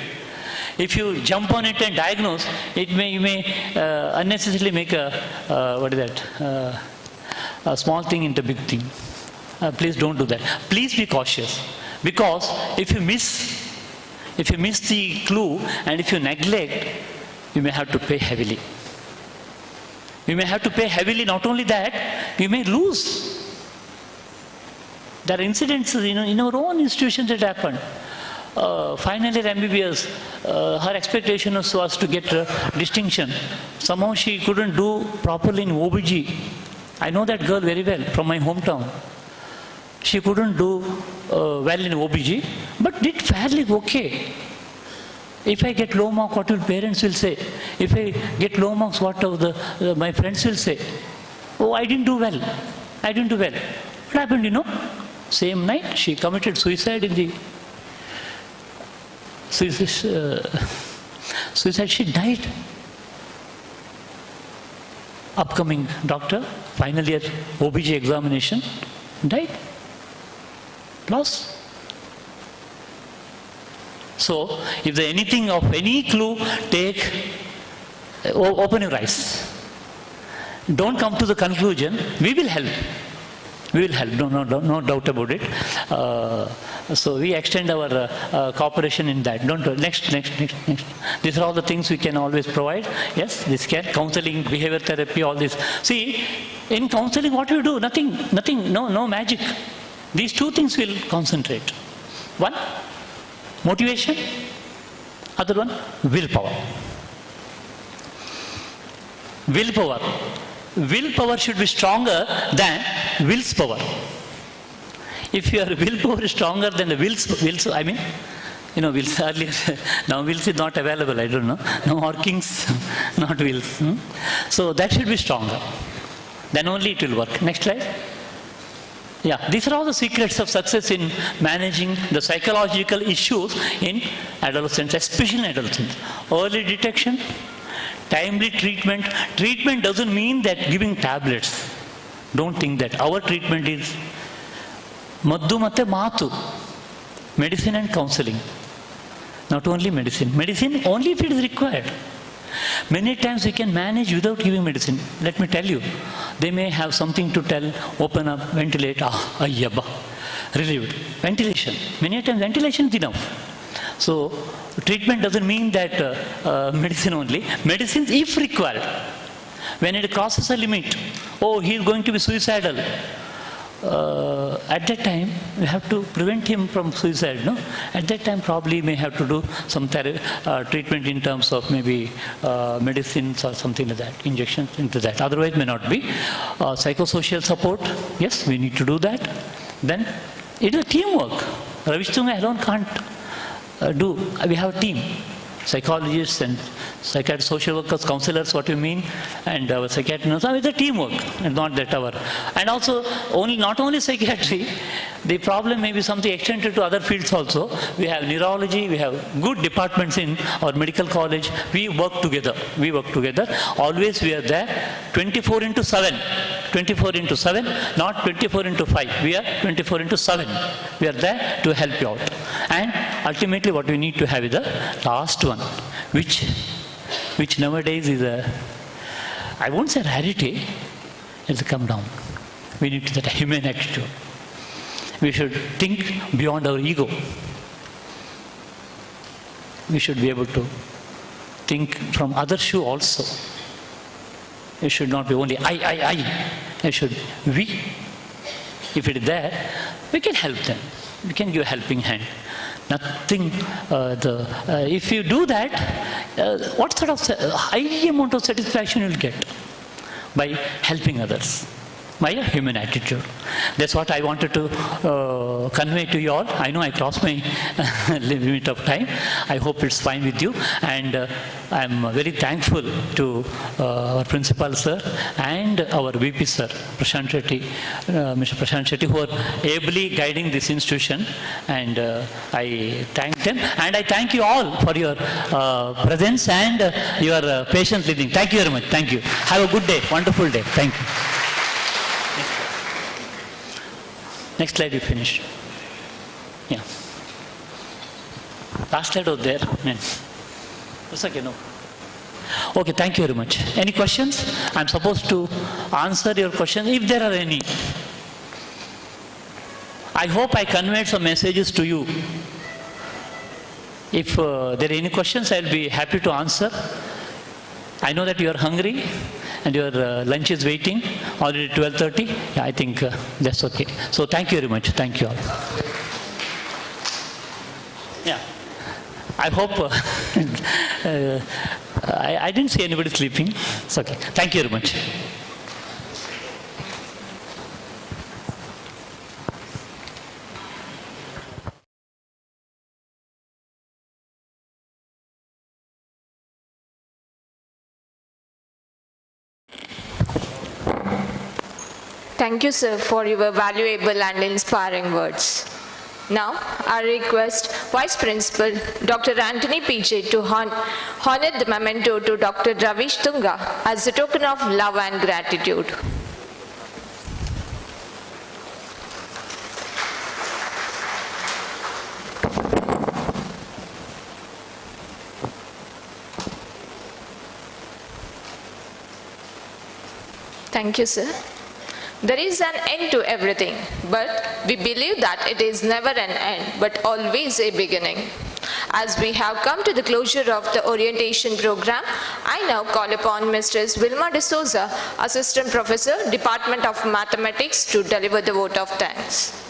If you jump on it and diagnose, you may unnecessarily make a small thing into a big thing. Please don't do that. Please be cautious. Because if you miss the clue and if you neglect, you may have to pay heavily. You may have to pay heavily, not only that, you may lose. There are incidents in our own institutions that happened. Final year MBBS, her expectation was to get distinction. Somehow she couldn't do properly in OBG. I know that girl very well from my hometown. She couldn't do well in OBG, but did fairly okay. If I get low marks, what will parents will say? If I get low marks, what my friends will say? Oh, I didn't do well. I didn't do well. What happened, Same night, she committed suicide in the suicide. She died. Upcoming doctor, final year OBG examination, died. Loss. So, if there anything of any clue, open your eyes. Don't come to the conclusion. We will help. We will help, no doubt about it. So we extend our cooperation in that. Don't worry. Next. These are all the things we can always provide. Yes, this can. Counseling, behavior therapy, all this. See, In counseling, what do you do? Nothing, no magic. These two things will concentrate. One, motivation. Other one, willpower. Willpower. Willpower should be stronger than will's power. If your willpower is stronger than the will's, I mean, wills earlier, now wills is not available, I don't know. No more kings, not wills. So that should be stronger. Then only it will work. Next slide. Yeah, these are all the secrets of success in managing the psychological issues in adolescents, especially in adolescents. Early detection, timely treatment. Treatment doesn't mean that giving tablets. Don't think that. Our treatment is maddu matte maatu, medicine and counseling. Not only medicine. Medicine only if it is required. Many times we can manage without giving medicine. Let me tell you, they may have something to tell, open up, ventilate, ayyabba, relieved. Ventilation. Many times ventilation is enough. So treatment doesn't mean that medicine only. Medicine if required. When it crosses a limit, he is going to be suicidal. At that time, we have to prevent him from suicide, no? At that time, probably may have to do some treatment in terms of maybe medicines or something like that, injections into that. Otherwise, may not be. Psychosocial support, yes, we need to do that. Then, it is a teamwork. Ravish Tunga alone can't do. We have a team. Psychologists and psychiatrists, social workers, counselors, what you mean, and our psychiatrists. It's a teamwork, and not that our. And also, not only psychiatry, the problem may be something extended to other fields also. We have neurology, we have good departments in our medical college. We work together. Always we are there 24/7. 24/7, not 24/5. We are 24/7. We are there to help you out. And ultimately what we need to have is the last one, which nowadays is I won't say rarity, it's a come down. We need that human attitude. We should think beyond our ego. We should be able to think from other shoe also. It should not be only I. It should we. If it is there, we can help them. We can give a helping hand. Nothing, if you do that, what sort of high amount of satisfaction you'll get by helping others? By a human attitude. That's what I wanted to convey to you all. I know I crossed my limit of time. I hope it's fine with you. And I'm very thankful to our principal sir and our VP sir, Prashant Shetty, Mr. Prashant Shetty, who are ably guiding this institution. And I thank them. And I thank you all for your presence and your patient listening. Thank you very much. Thank you. Have a good day. Wonderful day. Thank you. Next slide, you finish. Yeah. Last slide was there. It's okay, no. Okay, thank you very much. Any questions? I'm supposed to answer your questions if there are any. I hope I conveyed some messages to you. If there are any questions, I'll be happy to answer. I know that you are hungry and your lunch is waiting, already 12:30. Yeah, I think that's okay. So thank you very much. Thank you all. Yeah, I hope I didn't see anybody sleeping. It's okay. Thank you very much. Thank you, sir, for your valuable and inspiring words. Now, I request Vice Principal Dr. Anthony PJ to honor the memento to Dr. Ravish Tunga as a token of love and gratitude. Thank you, sir. There is an end to everything, but we believe that it is never an end, but always a beginning. As we have come to the closure of the orientation program, I now call upon Mrs. Wilma D'Souza, Assistant Professor, Department of Mathematics, to deliver the vote of thanks.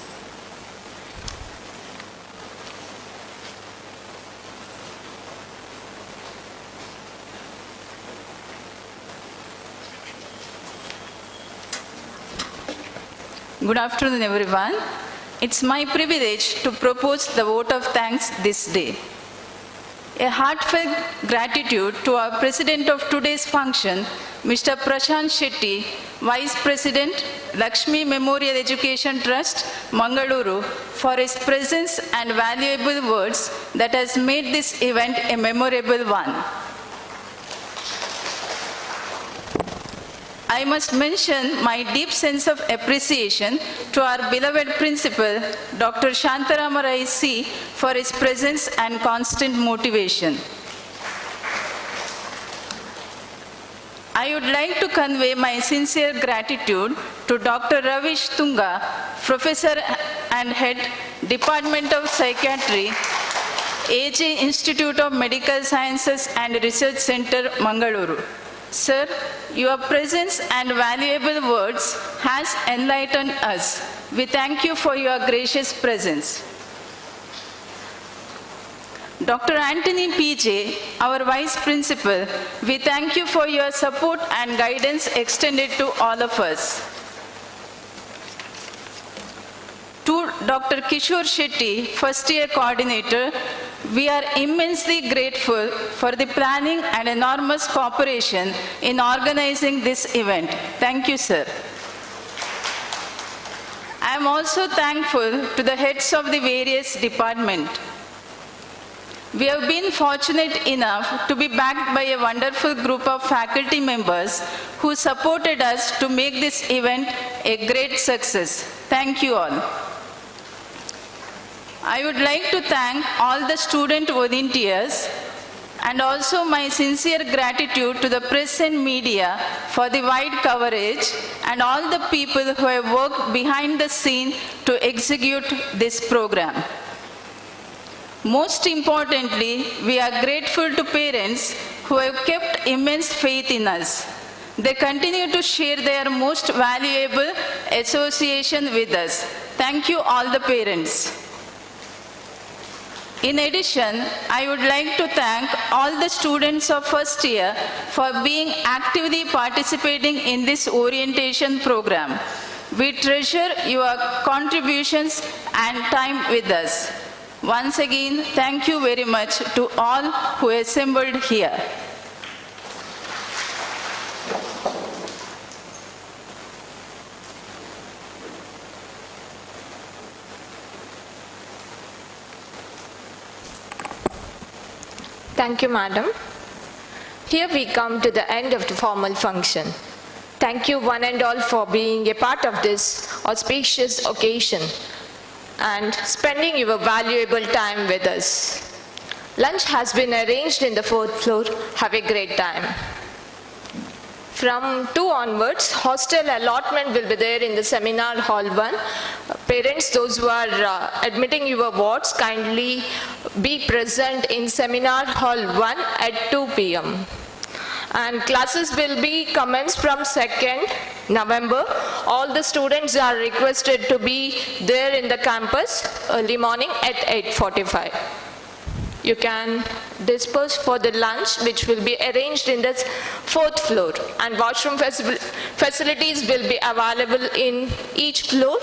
Good afternoon, everyone. It's my privilege to propose the vote of thanks this day. A heartfelt gratitude to our President of today's function, Mr. Prashant Shetty, Vice President, Lakshmi Memorial Education Trust, Mangalore, for his presence and valuable words that has made this event a memorable one. I must mention my deep sense of appreciation to our beloved principal, Dr. Shantarama Rai C, for his presence and constant motivation. I would like to convey my sincere gratitude to Dr. Ravish Tunga, Professor and Head, Department of Psychiatry, AJ Institute of Medical Sciences and Research Center, Mangalore. Sir, your presence and valuable words has enlightened us. We thank you for your gracious presence. Dr. Anthony PJ, our Vice Principal, we thank you for your support and guidance extended to all of us. To Dr. Kishore Shetty, First Year Coordinator, we are immensely grateful for the planning and enormous cooperation in organizing this event. Thank you, sir. I am also thankful to the heads of the various departments. We have been fortunate enough to be backed by a wonderful group of faculty members who supported us to make this event a great success. Thank you all. I would like to thank all the student volunteers and also my sincere gratitude to the press and media for the wide coverage and all the people who have worked behind the scene to execute this program. Most importantly, we are grateful to parents who have kept immense faith in us. They continue to share their most valuable association with us. Thank you all the parents. In addition, I would like to thank all the students of first year for being actively participating in this orientation program. We treasure your contributions and time with us. Once again, thank you very much to all who assembled here. Thank you, Madam. Here we come to the end of the formal function. Thank you one and all for being a part of this auspicious occasion and spending your valuable time with us. Lunch has been arranged in the 4th floor. Have a great time. From 2 onwards, hostel allotment will be there in the seminar hall 1. Parents, those who are admitting your wards, kindly be present in seminar hall 1 at 2 p.m. And classes will be commenced from 2nd November. All the students are requested to be there in the campus early morning at 8:45. You can disperse for the lunch, which will be arranged in the 4th floor, and washroom facilities will be available in each floor.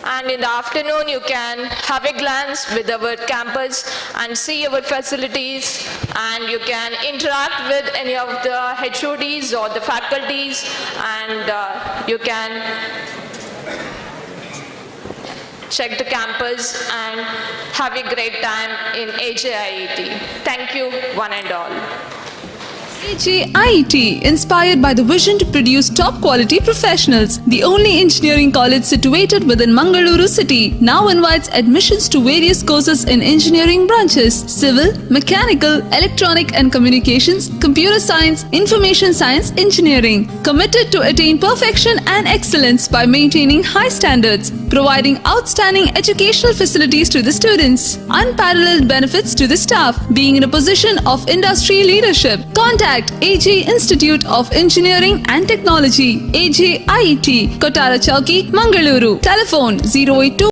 And in the afternoon, you can have a glance with our campus and see our facilities, and you can interact with any of the HODs or the faculties, and you can check the campus and have a great time in AJIET. Thank you, one and all. AJIET, inspired by the vision to produce top quality professionals. The only engineering college situated within Mangalore city now invites admissions to various courses in engineering branches: civil, mechanical, electronic and communications, computer science, information science, engineering. Committed to attain perfection and excellence by maintaining high standards, providing outstanding educational facilities to the students, unparalleled benefits to the staff, being in a position of industry leadership. Contact AJ Institute of Engineering and Technology, AJIET, Kotara Chowki, Mangaluru. Telephone 082